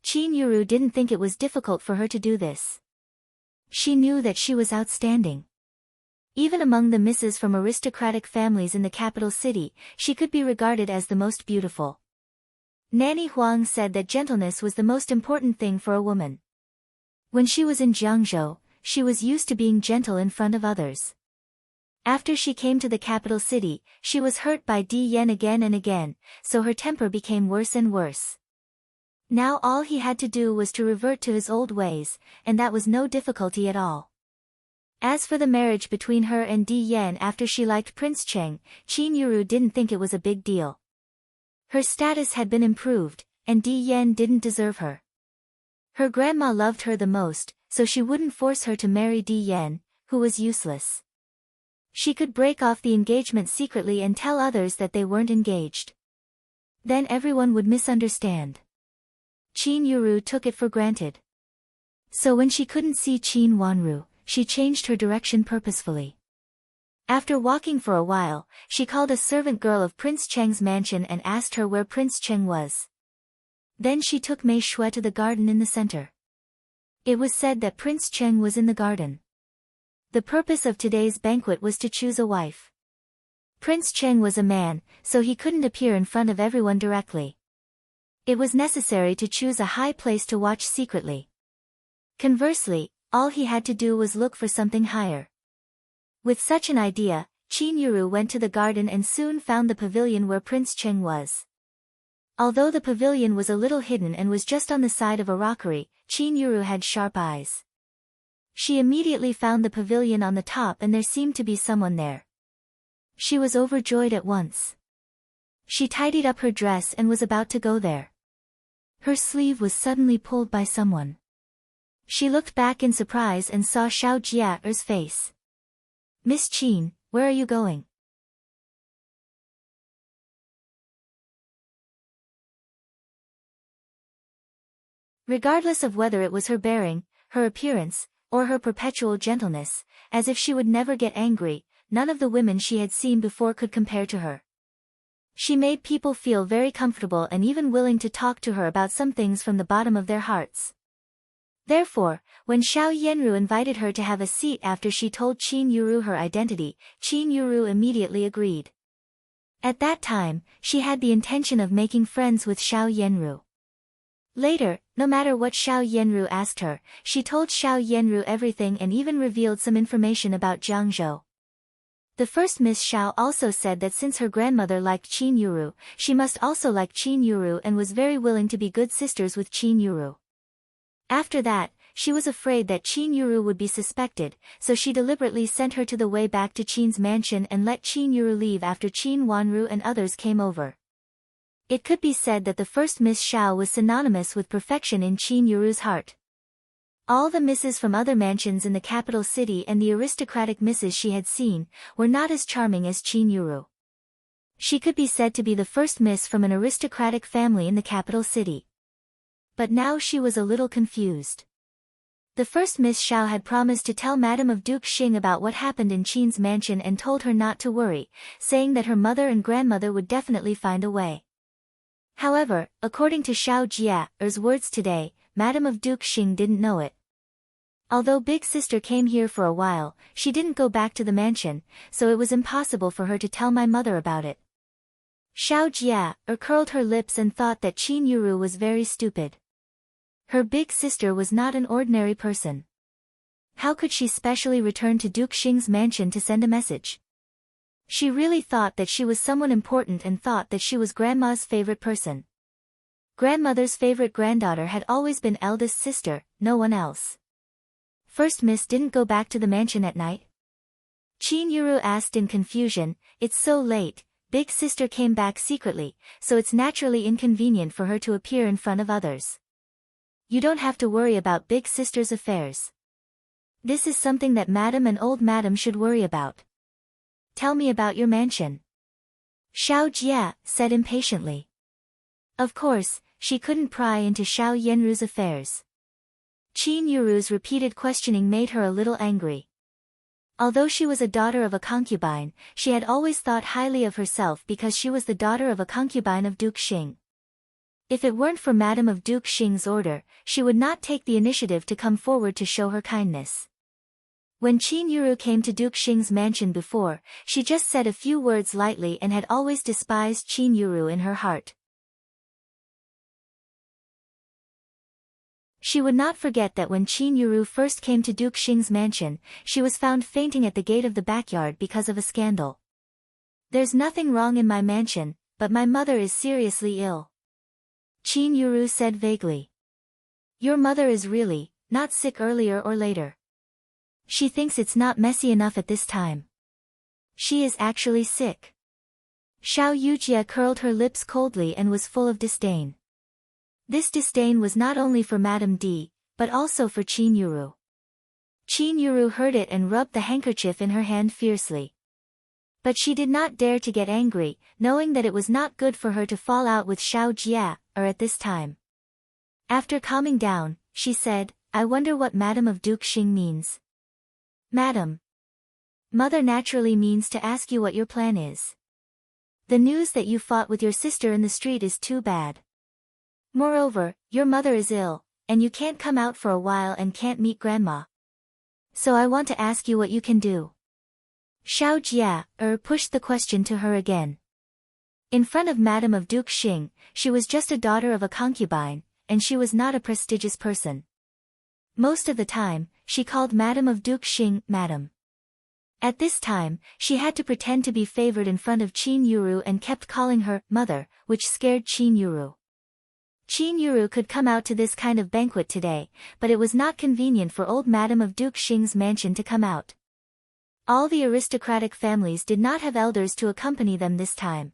Qin Yuru didn't think it was difficult for her to do this. She knew that she was outstanding. Even among the misses from aristocratic families in the capital city, she could be regarded as the most beautiful. Nanny Huang said that gentleness was the most important thing for a woman. When she was in Jiangzhou, she was used to being gentle in front of others. After she came to the capital city, she was hurt by Di Yan again and again, so her temper became worse and worse. Now all he had to do was to revert to his old ways, and that was no difficulty at all. As for the marriage between her and Di Yan after she liked Prince Cheng, Qin Yuru didn't think it was a big deal. Her status had been improved, and Di Yan didn't deserve her. Her grandma loved her the most, so she wouldn't force her to marry Di Yan, who was useless. She could break off the engagement secretly and tell others that they weren't engaged. Then everyone would misunderstand. Qin Yuru took it for granted. So when she couldn't see Qin Wanru, she changed her direction purposefully. After walking for a while, she called a servant girl of Prince Cheng's mansion and asked her where Prince Cheng was. Then she took Mei Shui to the garden in the center. It was said that Prince Cheng was in the garden. The purpose of today's banquet was to choose a wife. Prince Cheng was a man, so he couldn't appear in front of everyone directly. It was necessary to choose a high place to watch secretly. Conversely, all he had to do was look for something higher. With such an idea, Qin Yuru went to the garden and soon found the pavilion where Prince Cheng was. Although the pavilion was a little hidden and was just on the side of a rockery, Qin Yuru had sharp eyes. She immediately found the pavilion on the top and there seemed to be someone there. She was overjoyed at once. She tidied up her dress and was about to go there. Her sleeve was suddenly pulled by someone. She looked back in surprise and saw Xiao Jiaer's face. "Miss Qin, where are you going?" Regardless of whether it was her bearing, her appearance, or her perpetual gentleness, as if she would never get angry, none of the women she had seen before could compare to her. She made people feel very comfortable and even willing to talk to her about some things from the bottom of their hearts. Therefore, when Xiao Yanru invited her to have a seat after she told Qin Yuru her identity, Qin Yuru immediately agreed. At that time, she had the intention of making friends with Xiao Yanru. Later, no matter what Xiao Yanru asked her, she told Xiao Yanru everything and even revealed some information about Jiangzhou. The first Miss Xiao also said that since her grandmother liked Qin Yuru, she must also like Qin Yuru and was very willing to be good sisters with Qin Yuru. After that, she was afraid that Qin Yuru would be suspected, so she deliberately sent her to the way back to Qin's mansion and let Qin Yuru leave after Qin Wanru and others came over. It could be said that the first Miss Xiao was synonymous with perfection in Qin Yuru's heart. All the misses from other mansions in the capital city and the aristocratic misses she had seen, were not as charming as Qin Yuru. She could be said to be the first miss from an aristocratic family in the capital city. But now she was a little confused. The first Miss Xiao had promised to tell Madame of Duke Xing about what happened in Qin's mansion and told her not to worry, saying that her mother and grandmother would definitely find a way. However, according to Xiao Jiaer's words today, Madame of Duke Xing didn't know it. Although Big Sister came here for a while, she didn't go back to the mansion, so it was impossible for her to tell my mother about it. Xiao Jiaer curled her lips and thought that Qin Yuru was very stupid. Her big sister was not an ordinary person. How could she specially return to Duke Xing's mansion to send a message? She really thought that she was someone important and thought that she was Grandma's favorite person. Grandmother's favorite granddaughter had always been eldest sister, no one else. First Miss didn't go back to the mansion at night? Qin Yuru asked in confusion. It's so late, Big Sister came back secretly, so it's naturally inconvenient for her to appear in front of others. You don't have to worry about Big Sister's affairs. This is something that Madam and Old Madam should worry about. Tell me about your mansion. Xiao Jia said impatiently. Of course, she couldn't pry into Xiao Yanru's affairs. Qin Yuru's repeated questioning made her a little angry. Although she was a daughter of a concubine, she had always thought highly of herself because she was the daughter of a concubine of Duke Xing. If it weren't for Madame of Duke Xing's order, she would not take the initiative to come forward to show her kindness. When Qin Yuru came to Duke Xing's mansion before, she just said a few words lightly and had always despised Qin Yuru in her heart. She would not forget that when Qin Yuru first came to Duke Xing's mansion, she was found fainting at the gate of the backyard because of a scandal. There's nothing wrong in my mansion, but my mother is seriously ill. Qin Yuru said vaguely. Your mother is really not sick earlier or later. She thinks it's not messy enough at this time. She is actually sick. Xiao Yujia curled her lips coldly and was full of disdain. This disdain was not only for Madame D, but also for Qin Yuru. Qin Yuru heard it and rubbed the handkerchief in her hand fiercely. But she did not dare to get angry, knowing that it was not good for her to fall out with Xiao Jia, at this time. After calming down, she said, I wonder what Madam of Duke Xing means. Madam. Mother naturally means to ask you what your plan is. The news that you fought with your sister in the street is too bad. Moreover, your mother is ill, and you can't come out for a while and can't meet grandma. So I want to ask you what you can do. Xiao Jia, pushed the question to her again. In front of Madam of Duke Xing, she was just a daughter of a concubine, and she was not a prestigious person. Most of the time, she called Madam of Duke Xing, Madam. At this time, she had to pretend to be favored in front of Qin Yuru and kept calling her, Mother, which scared Qin Yuru. Qin Yuru could come out to this kind of banquet today, but it was not convenient for old Madam of Duke Xing's mansion to come out. All the aristocratic families did not have elders to accompany them this time.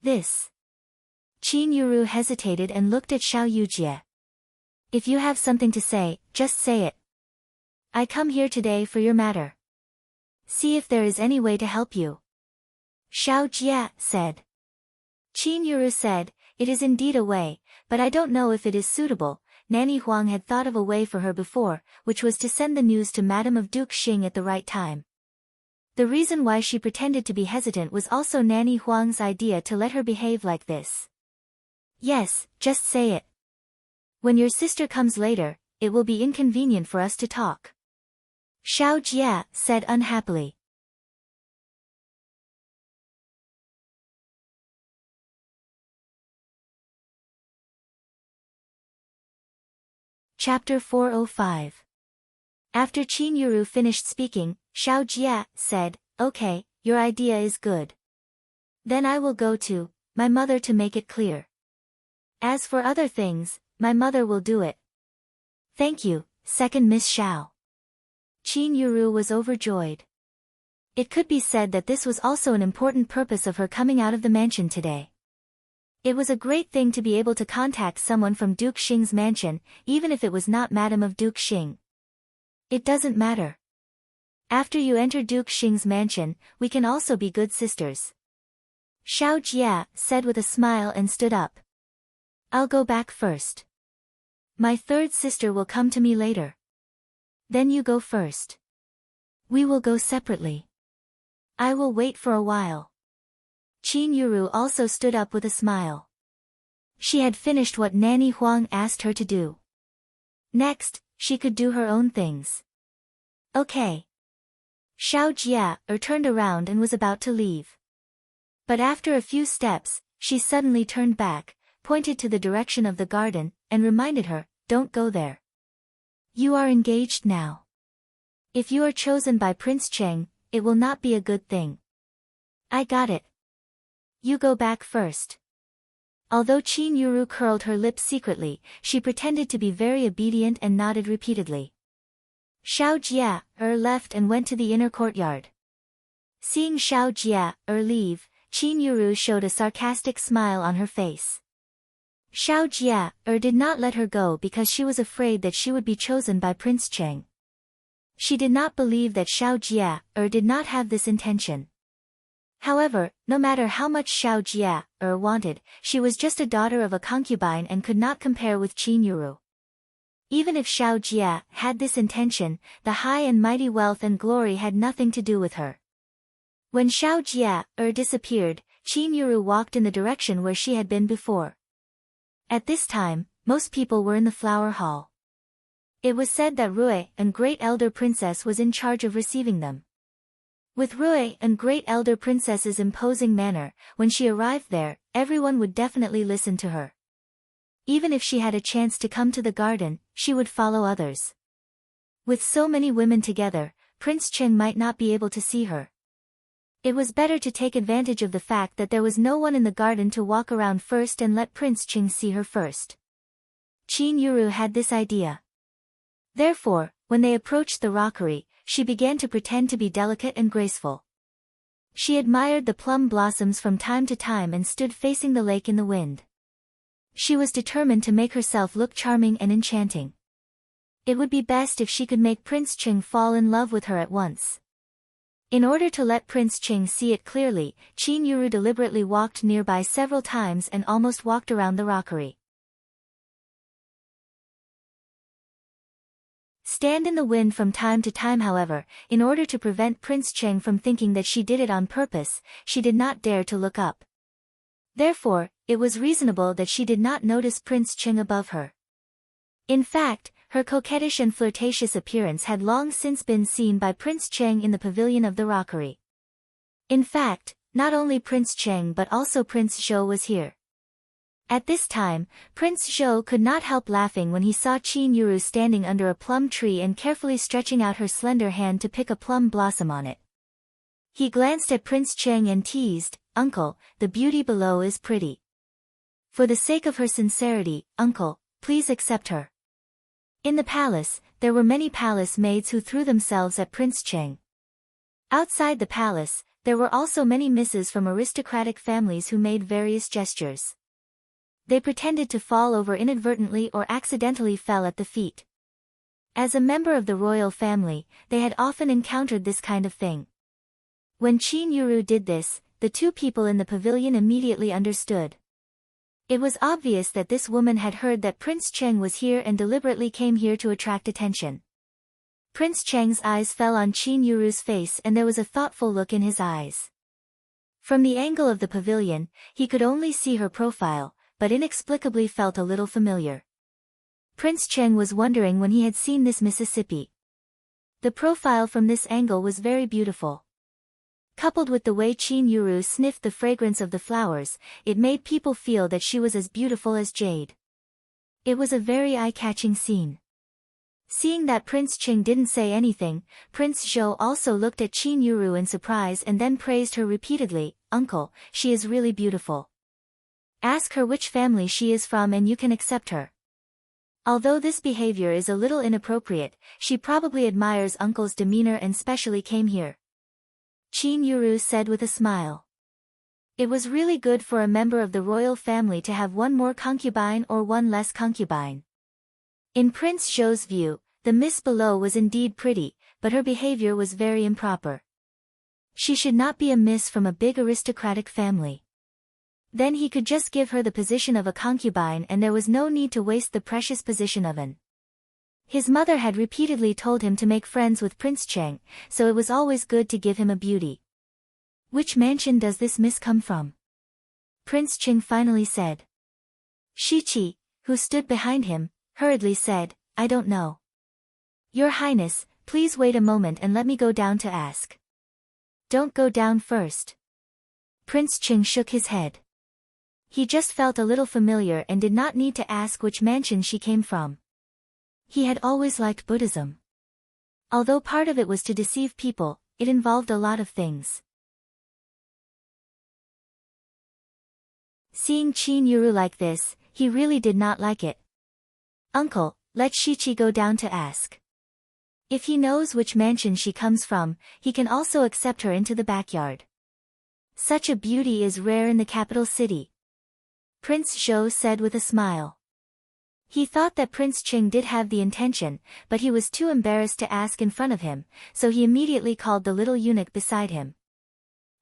Qin Yuru hesitated and looked at Xiao Yujie. If you have something to say, just say it. I come here today for your matter. See if there is any way to help you. Xiao Jia said. Qin Yuru said, it is indeed a way, but I don't know if it is suitable. Nanny Huang had thought of a way for her before, which was to send the news to Madam of Duke Xing at the right time. The reason why she pretended to be hesitant was also Nanny Huang's idea to let her behave like this. Yes, just say it. When your sister comes later, it will be inconvenient for us to talk. Xiao Jia said unhappily. Chapter 405. After Qin Yuru finished speaking, Xiao Jia said, Okay, your idea is good. Then I will go to my mother to make it clear. As for other things, my mother will do it. Thank you, second Miss Xiao. Qin Yuru was overjoyed. It could be said that this was also an important purpose of her coming out of the mansion today. It was a great thing to be able to contact someone from Duke Xing's mansion, even if it was not Madam of Duke Xing. It doesn't matter. After you enter Duke Xing's mansion, we can also be good sisters. Xiao Jia said with a smile and stood up. I'll go back first. My third sister will come to me later. Then you go first. We will go separately. I will wait for a while. Qin Yuru also stood up with a smile. She had finished what Nanny Huang asked her to do. Next, she could do her own things. Okay. Xiao Jia turned around and was about to leave. But after a few steps, she suddenly turned back, pointed to the direction of the garden, and reminded her, don't go there. You are engaged now. If you are chosen by Prince Cheng, it will not be a good thing. I got it. You go back first. Although Qin Yuru curled her lips secretly, she pretended to be very obedient and nodded repeatedly. Xiao Jia left and went to the inner courtyard. Seeing Xiao Jia leave, Qin Yuru showed a sarcastic smile on her face. Xiao Jia did not let her go because she was afraid that she would be chosen by Prince Cheng. She did not believe that Xiao Jia did not have this intention. However, no matter how much Xiao Jia wanted, she was just a daughter of a concubine and could not compare with Qin Yuru. Even if Xiao Jia had this intention, the high and mighty wealth and glory had nothing to do with her. When Xiao Jia disappeared, Qin Yuru walked in the direction where she had been before. At this time, most people were in the flower hall. It was said that Rui and Great Elder Princess was in charge of receiving them. With Rui and Great Elder Princess's imposing manner, when she arrived there, everyone would definitely listen to her. Even if she had a chance to come to the garden, she would follow others. With so many women together, Prince Cheng might not be able to see her. It was better to take advantage of the fact that there was no one in the garden to walk around first and let Prince Cheng see her first. Qin Yuru had this idea. Therefore, when they approached the rockery, she began to pretend to be delicate and graceful. She admired the plum blossoms from time to time and stood facing the lake in the wind. She was determined to make herself look charming and enchanting. It would be best if she could make Prince Cheng fall in love with her at once. In order to let Prince Ching see it clearly, Qin Yuru deliberately walked nearby several times and almost walked around the rockery. Stand in the wind from time to time. However, in order to prevent Prince Cheng from thinking that she did it on purpose, she did not dare to look up. Therefore, it was reasonable that she did not notice Prince Cheng above her. In fact, her coquettish and flirtatious appearance had long since been seen by Prince Cheng in the pavilion of the rockery. In fact, not only Prince Cheng but also Prince Zhou was here. At this time, Prince Zhou could not help laughing when he saw Qin Yuru standing under a plum tree and carefully stretching out her slender hand to pick a plum blossom on it. He glanced at Prince Cheng and teased, "Uncle, the beauty below is pretty. For the sake of her sincerity, uncle, please accept her." In the palace, there were many palace maids who threw themselves at Prince Cheng. Outside the palace, there were also many misses from aristocratic families who made various gestures. They pretended to fall over inadvertently or accidentally fell at the feet. As a member of the royal family, they had often encountered this kind of thing. When Qin Yuru did this, the two people in the pavilion immediately understood. It was obvious that this woman had heard that Prince Cheng was here and deliberately came here to attract attention. Prince Cheng's eyes fell on Qin Yuru's face and there was a thoughtful look in his eyes. From the angle of the pavilion, he could only see her profile, but inexplicably felt a little familiar. Prince Cheng was wondering when he had seen this Mississippi. The profile from this angle was very beautiful. Coupled with the way Qin Yuru sniffed the fragrance of the flowers, it made people feel that she was as beautiful as jade. It was a very eye-catching scene. Seeing that Prince Cheng didn't say anything, Prince Zhou also looked at Qin Yuru in surprise and then praised her repeatedly, "Uncle, she is really beautiful. Ask her which family she is from and you can accept her." Although this behavior is a little inappropriate, she probably admires uncle's demeanor and specially came here. Qin Yuru said with a smile. It was really good for a member of the royal family to have one more concubine or one less concubine. In Prince Zhou's view, the miss below was indeed pretty, but her behavior was very improper. She should not be a miss from a big aristocratic family. Then he could just give her the position of a concubine and there was no need to waste the precious position of an. His mother had repeatedly told him to make friends with Prince Cheng, so it was always good to give him a beauty. "Which mansion does this miss come from?" Prince Cheng finally said. Shichi, who stood behind him, hurriedly said, "I don't know. Your Highness, please wait a moment and let me go down to ask." "Don't go down first." Prince Cheng shook his head. He just felt a little familiar and did not need to ask which mansion she came from. He had always liked Buddhism. Although part of it was to deceive people, it involved a lot of things. Seeing Qin Yuru like this, he really did not like it. "Uncle, let Shichi go down to ask. If he knows which mansion she comes from, he can also accept her into the backyard. Such a beauty is rare in the capital city." Prince Zhou said with a smile. He thought that Prince Cheng did have the intention, but he was too embarrassed to ask in front of him, so he immediately called the little eunuch beside him.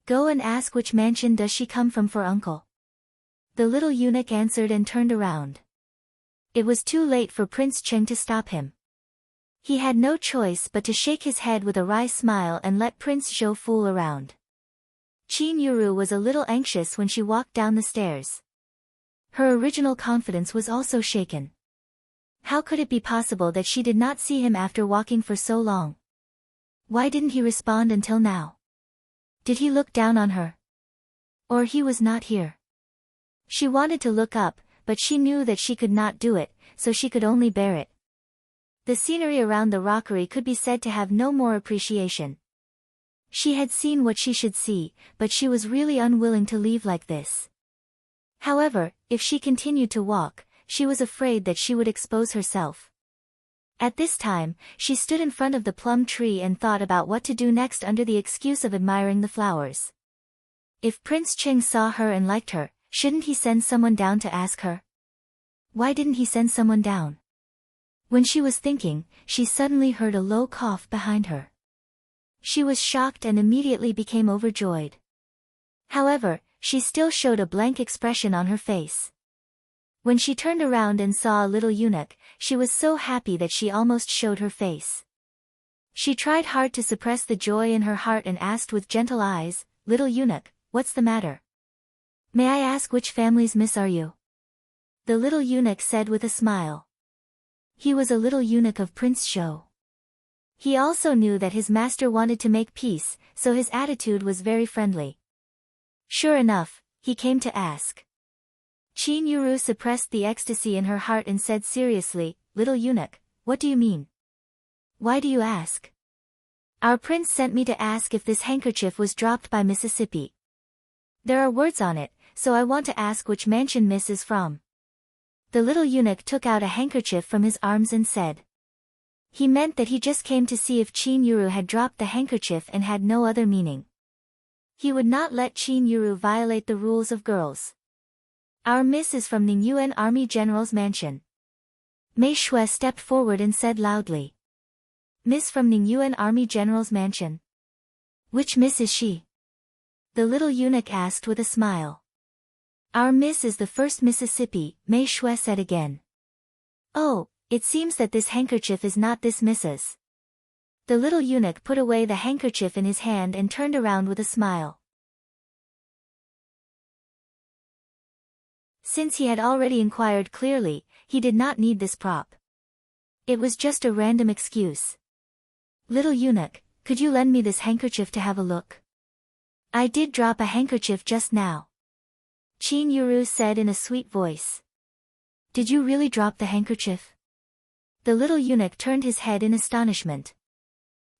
"Go and ask which mansion does she come from for uncle." The little eunuch answered and turned around. It was too late for Prince Cheng to stop him. He had no choice but to shake his head with a wry smile and let Prince Zhou fool around. Qin Yuru was a little anxious when she walked down the stairs. Her original confidence was also shaken. How could it be possible that she did not see him after walking for so long? Why didn't he respond until now? Did he look down on her? Or he was not here? She wanted to look up, but she knew that she could not do it, so she could only bear it. The scenery around the rockery could be said to have no more appreciation. She had seen what she should see, but she was really unwilling to leave like this. However, if she continued to walk, she was afraid that she would expose herself. At this time, she stood in front of the plum tree and thought about what to do next under the excuse of admiring the flowers. If Prince Cheng saw her and liked her, shouldn't he send someone down to ask her? Why didn't he send someone down? When she was thinking, she suddenly heard a low cough behind her. She was shocked and immediately became overjoyed. However, she still showed a blank expression on her face. When she turned around and saw a little eunuch, she was so happy that she almost showed her face. She tried hard to suppress the joy in her heart and asked with gentle eyes, "Little eunuch, what's the matter? May I ask which family's miss are you?" The little eunuch said with a smile. He was a little eunuch of Prince Shou. He also knew that his master wanted to make peace, so his attitude was very friendly. Sure enough, he came to ask. Qin Yuru suppressed the ecstasy in her heart and said seriously, "Little eunuch, what do you mean? Why do you ask?" "Our prince sent me to ask if this handkerchief was dropped by Mississippi. There are words on it, so I want to ask which mansion Miss is from." The little eunuch took out a handkerchief from his arms and said. He meant that he just came to see if Qin Yuru had dropped the handkerchief and had no other meaning. He would not let Qin Yuru violate the rules of girls. "Our miss is from Ningyuan Army General's mansion." Mei Shui stepped forward and said loudly. "Miss from Ningyuan Army General's mansion? Which miss is she?" The little eunuch asked with a smile. "Our miss is the first Mississippi," Mei Shui said again. "Oh, it seems that this handkerchief is not this miss's." The little eunuch put away the handkerchief in his hand and turned around with a smile. Since he had already inquired clearly, he did not need this prop. It was just a random excuse. "Little eunuch, could you lend me this handkerchief to have a look? I did drop a handkerchief just now," Qin Yuru said in a sweet voice. "Did you really drop the handkerchief?" The little eunuch turned his head in astonishment.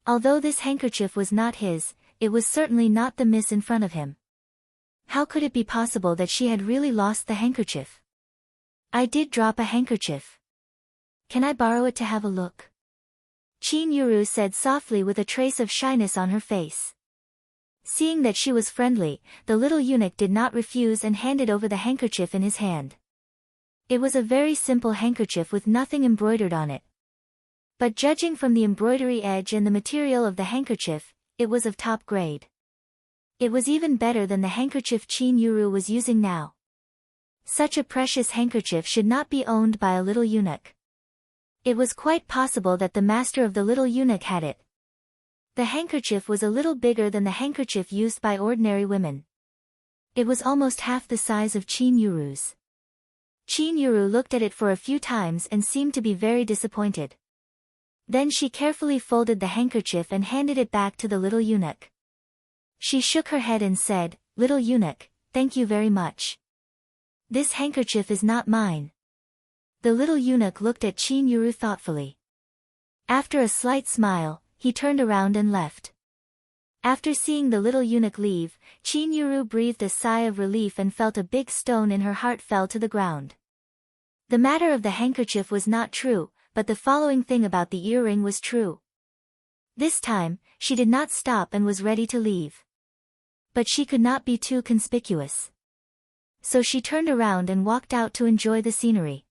Although this handkerchief was not his, it was certainly not the miss in front of him. How could it be possible that she had really lost the handkerchief? "I did drop a handkerchief. Can I borrow it to have a look?" Qin Yuru said softly with a trace of shyness on her face. Seeing that she was friendly, the little eunuch did not refuse and handed over the handkerchief in his hand. It was a very simple handkerchief with nothing embroidered on it. But judging from the embroidery edge and the material of the handkerchief, it was of top grade. It was even better than the handkerchief Qin Yuru was using now. Such a precious handkerchief should not be owned by a little eunuch. It was quite possible that the master of the little eunuch had it. The handkerchief was a little bigger than the handkerchief used by ordinary women. It was almost half the size of Qin Yuru's. Qin Yuru looked at it for a few times and seemed to be very disappointed. Then she carefully folded the handkerchief and handed it back to the little eunuch. She shook her head and said, "Little eunuch, thank you very much. This handkerchief is not mine." The little eunuch looked at Qin Yuru thoughtfully. After a slight smile, he turned around and left. After seeing the little eunuch leave, Qin Yuru breathed a sigh of relief and felt a big stone in her heart fell to the ground. The matter of the handkerchief was not true, but the following thing about the earring was true. This time, she did not stop and was ready to leave. But she could not be too conspicuous. So she turned around and walked out to enjoy the scenery.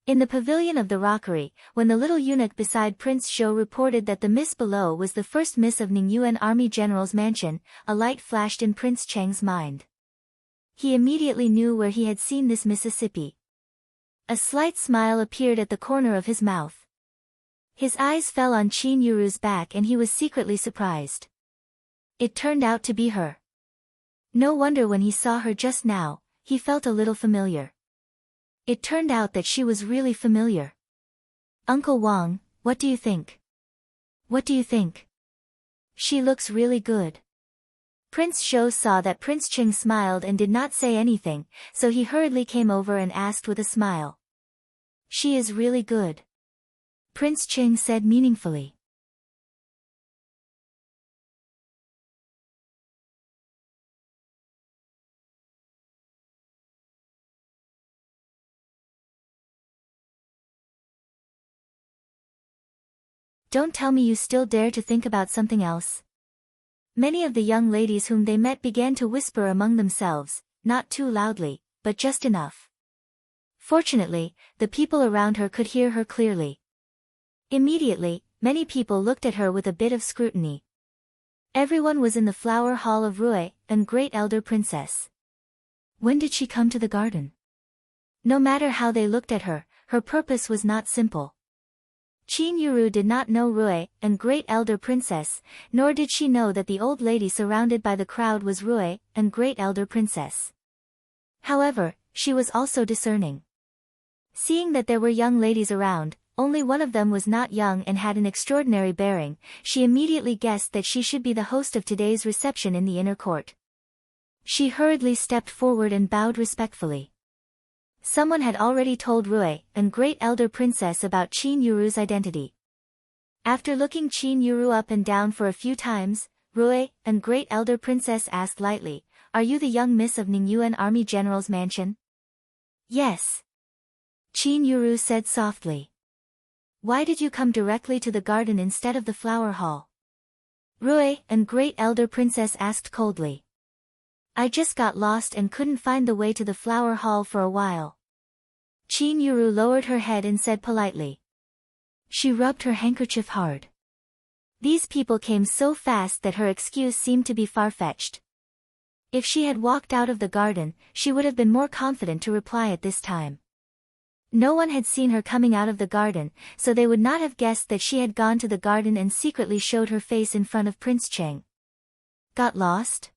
In the pavilion of the rockery, when the little eunuch beside Prince Shou reported that the miss below was the first miss of Ningyuan Army General's mansion, a light flashed in Prince Cheng's mind. He immediately knew where he had seen this Mississippi. A slight smile appeared at the corner of his mouth. His eyes fell on Qin Yuru's back and he was secretly surprised. It turned out to be her. No wonder when he saw her just now, he felt a little familiar. It turned out that she was really familiar. "Uncle Wang, what do you think? What do you think? She looks really good." Prince Shou saw that Prince Cheng smiled and did not say anything, so he hurriedly came over and asked with a smile. "She is really good," Prince Cheng said meaningfully. "Don't tell me you still dare to think about something else." Many of the young ladies whom they met began to whisper among themselves, not too loudly, but just enough. Fortunately, the people around her could hear her clearly. Immediately, many people looked at her with a bit of scrutiny. Everyone was in the flower hall of Rui, and great elder princess. When did she come to the garden? No matter how they looked at her, her purpose was not simple. Qin Yuru did not know Rui, and great elder princess, nor did she know that the old lady surrounded by the crowd was Rui, and great elder princess. However, she was also discerning. Seeing that there were young ladies around, only one of them was not young and had an extraordinary bearing, she immediately guessed that she should be the host of today's reception in the inner court. She hurriedly stepped forward and bowed respectfully. Someone had already told Rui, and great elder princess, about Qin Yuru's identity. After looking Qin Yuru up and down for a few times, Rui, and great elder princess, asked lightly, "Are you the young miss of Ningyuan Army General's mansion?" "Yes," Qin Yuru said softly. "Why did you come directly to the garden instead of the flower hall?" Rui, and great elder princess, asked coldly. "I just got lost and couldn't find the way to the flower hall for a while." Qin Yuru lowered her head and said politely. She rubbed her handkerchief hard. These people came so fast that her excuse seemed to be far-fetched. If she had walked out of the garden, she would have been more confident to reply at this time. No one had seen her coming out of the garden, so they would not have guessed that she had gone to the garden and secretly showed her face in front of Prince Cheng. Got lost?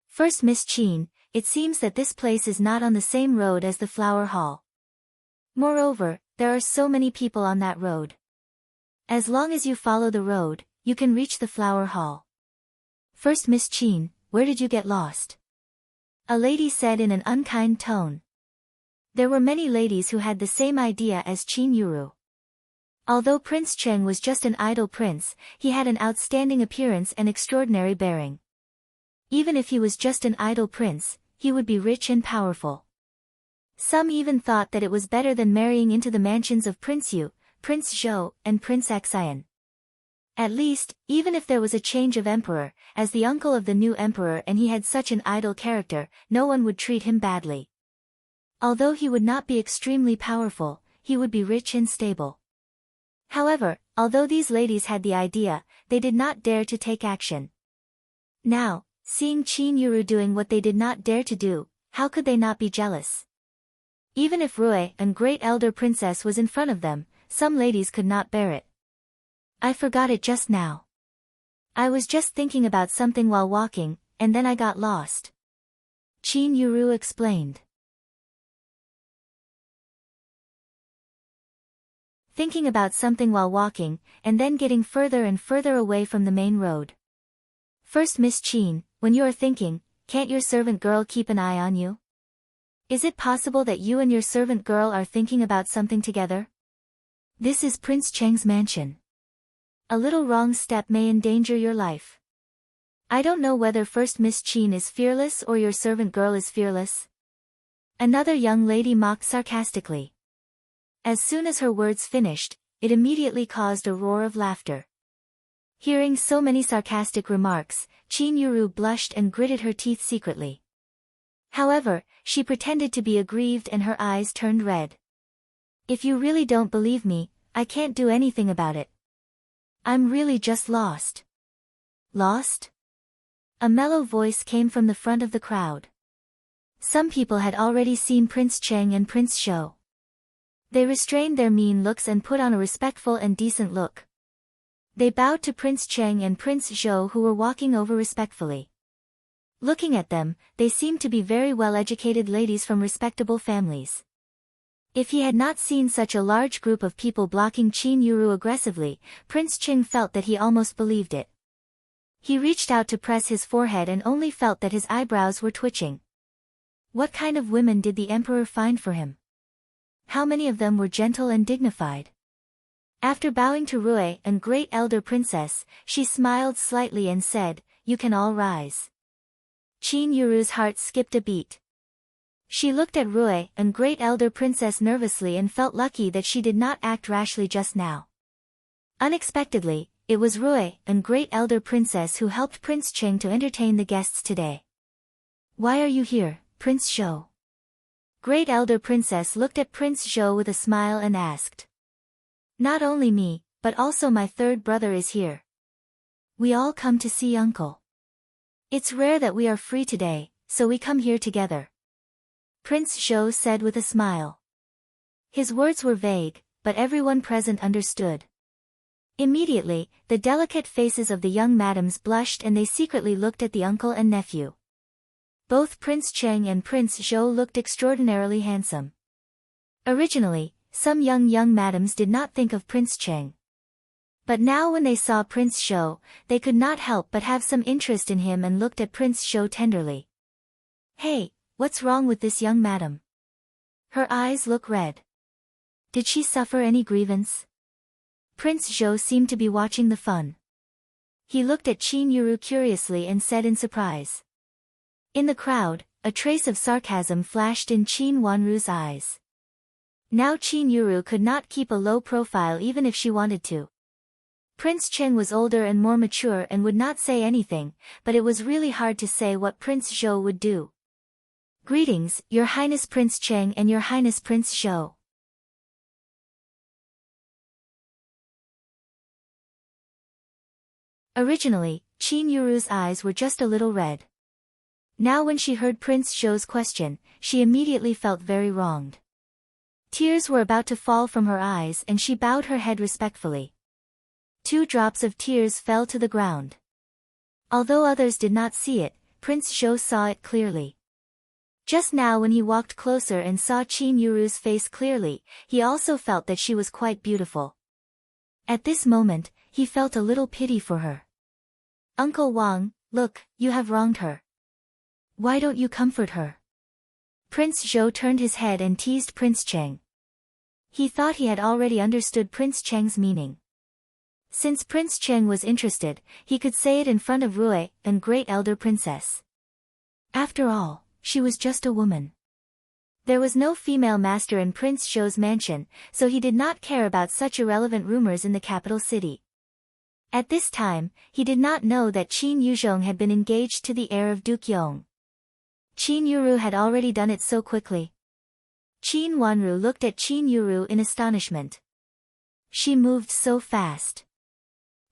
First Miss Qin, it seems that this place is not on the same road as the flower hall. Moreover, there are so many people on that road. As long as you follow the road, you can reach the flower hall. First Miss Qin, where did you get lost? A lady said in an unkind tone. There were many ladies who had the same idea as Qin Yuru. Although Prince Cheng was just an idle prince, he had an outstanding appearance and extraordinary bearing. Even if he was just an idle prince, he would be rich and powerful. Some even thought that it was better than marrying into the mansions of Prince Yu, Prince Zhou, and Prince Xian. At least, even if there was a change of emperor, as the uncle of the new emperor and he had such an idle character, no one would treat him badly. Although he would not be extremely powerful, he would be rich and stable. However, although these ladies had the idea, they did not dare to take action. Now, seeing Qin Yuru doing what they did not dare to do, how could they not be jealous? Even if Rui, and great elder princess, was in front of them, some ladies could not bear it. I forgot it just now. I was just thinking about something while walking, and then I got lost. Qin Yuru explained. Thinking about something while walking, and then getting further and further away from the main road. First Miss Qin, when you are thinking, can't your servant girl keep an eye on you? Is it possible that you and your servant girl are thinking about something together? This is Prince Cheng's mansion. A little wrong step may endanger your life. I don't know whether First Miss Qin is fearless or your servant girl is fearless. Another young lady mocked sarcastically. As soon as her words finished, it immediately caused a roar of laughter. Hearing so many sarcastic remarks, Qin Yuru blushed and gritted her teeth secretly. However, she pretended to be aggrieved and her eyes turned red. If you really don't believe me, I can't do anything about it. I'm really just lost. Lost? A mellow voice came from the front of the crowd. Some people had already seen Prince Cheng and Prince Zhou. They restrained their mean looks and put on a respectful and decent look. They bowed to Prince Cheng and Prince Zhou, who were walking over respectfully. Looking at them, they seemed to be very well-educated ladies from respectable families. If he had not seen such a large group of people blocking Qin Yuru aggressively, Prince Cheng felt that he almost believed it. He reached out to press his forehead and only felt that his eyebrows were twitching. What kind of women did the emperor find for him? How many of them were gentle and dignified? After bowing to Rui and great elder princess, she smiled slightly and said, "You can all rise." Qin Yuru's heart skipped a beat. She looked at Rui and great elder princess nervously and felt lucky that she did not act rashly just now. Unexpectedly, it was Rui and great elder princess who helped Prince Cheng to entertain the guests today. "Why are you here, Prince Zhou?" Great elder princess looked at Prince Zhou with a smile and asked. "Not only me, but also my third brother is here." We all come to see Uncle. It's rare that we are free today, so we come here together. Prince Zhou said with a smile. His words were vague, but everyone present understood. Immediately, the delicate faces of the young madams blushed and they secretly looked at the uncle and nephew. Both Prince Cheng and Prince Zhou looked extraordinarily handsome. Originally, some young madams did not think of Prince Cheng. But now when they saw Prince Zhou, they could not help but have some interest in him and looked at Prince Zhou tenderly. Hey, what's wrong with this young madam? Her eyes look red. Did she suffer any grievance? Prince Zhou seemed to be watching the fun. He looked at Qin Yuru curiously and said in surprise. In the crowd, a trace of sarcasm flashed in Qin Wanru's eyes. Now Qin Yuru could not keep a low profile even if she wanted to. Prince Cheng was older and more mature and would not say anything, but it was really hard to say what Prince Zhou would do. Greetings, Your Highness Prince Cheng and Your Highness Prince Zhou. Originally, Qin Yuru's eyes were just a little red. Now when she heard Prince Zhou's question, she immediately felt very wronged. Tears were about to fall from her eyes and she bowed her head respectfully. 2 drops of tears fell to the ground. Although others did not see it, Prince Zhou saw it clearly. Just now when he walked closer and saw Qin Yuru's face clearly, he also felt that she was quite beautiful. At this moment, he felt a little pity for her. Uncle Wang, look, you have wronged her. Why don't you comfort her? Prince Zhou turned his head and teased Prince Cheng. He thought he had already understood Prince Cheng's meaning. Since Prince Cheng was interested, he could say it in front of Rui, and great elder princess. After all, she was just a woman. There was no female master in Prince Zhou's mansion, so he did not care about such irrelevant rumors in the capital city. At this time, he did not know that Qin Yuzhong had been engaged to the heir of Duke Yong. Qin Yuru had already done it so quickly. Qin Wanru looked at Qin Yuru in astonishment. She moved so fast.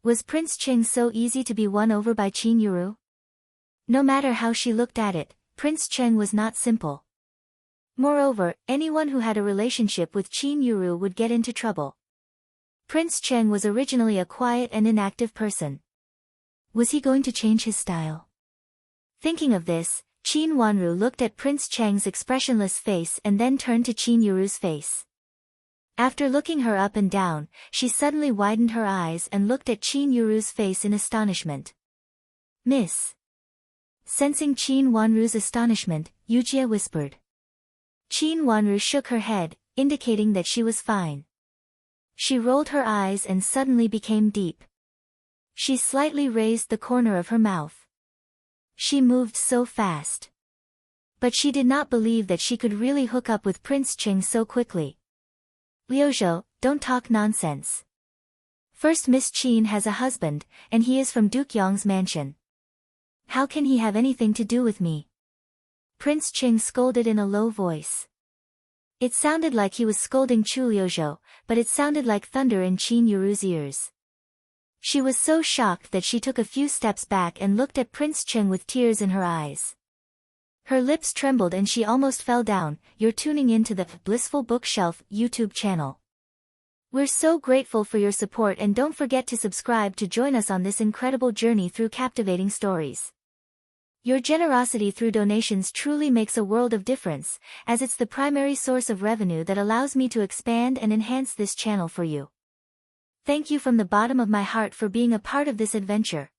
Was Prince Cheng so easy to be won over by Qin Yuru? No matter how she looked at it, Prince Cheng was not simple. Moreover, anyone who had a relationship with Qin Yuru would get into trouble. Prince Cheng was originally a quiet and inactive person. Was he going to change his style? Thinking of this, Qin Wanru looked at Prince Cheng's expressionless face and then turned to Qin Yuru's face. After looking her up and down, she suddenly widened her eyes and looked at Qin Yuru's face in astonishment. Miss. Sensing Qin Wanru's astonishment, Yujie whispered. Qin Wanru shook her head, indicating that she was fine. She rolled her eyes and suddenly became deep. She slightly raised the corner of her mouth. She moved so fast. But she did not believe that she could really hook up with Prince Cheng so quickly. Liuzhou, don't talk nonsense. First, Miss Qin has a husband, and he is from Duke Yong's mansion. How can he have anything to do with me? Prince Cheng scolded in a low voice. It sounded like he was scolding Chu Liuzhou, but it sounded like thunder in Qin Yuru's ears. She was so shocked that she took a few steps back and looked at Prince Cheng with tears in her eyes. Her lips trembled and she almost fell down. You're tuning into the Blissful Bookshelf YouTube channel. We're so grateful for your support and don't forget to subscribe to join us on this incredible journey through captivating stories. Your generosity through donations truly makes a world of difference, as it's the primary source of revenue that allows me to expand and enhance this channel for you. Thank you from the bottom of my heart for being a part of this adventure.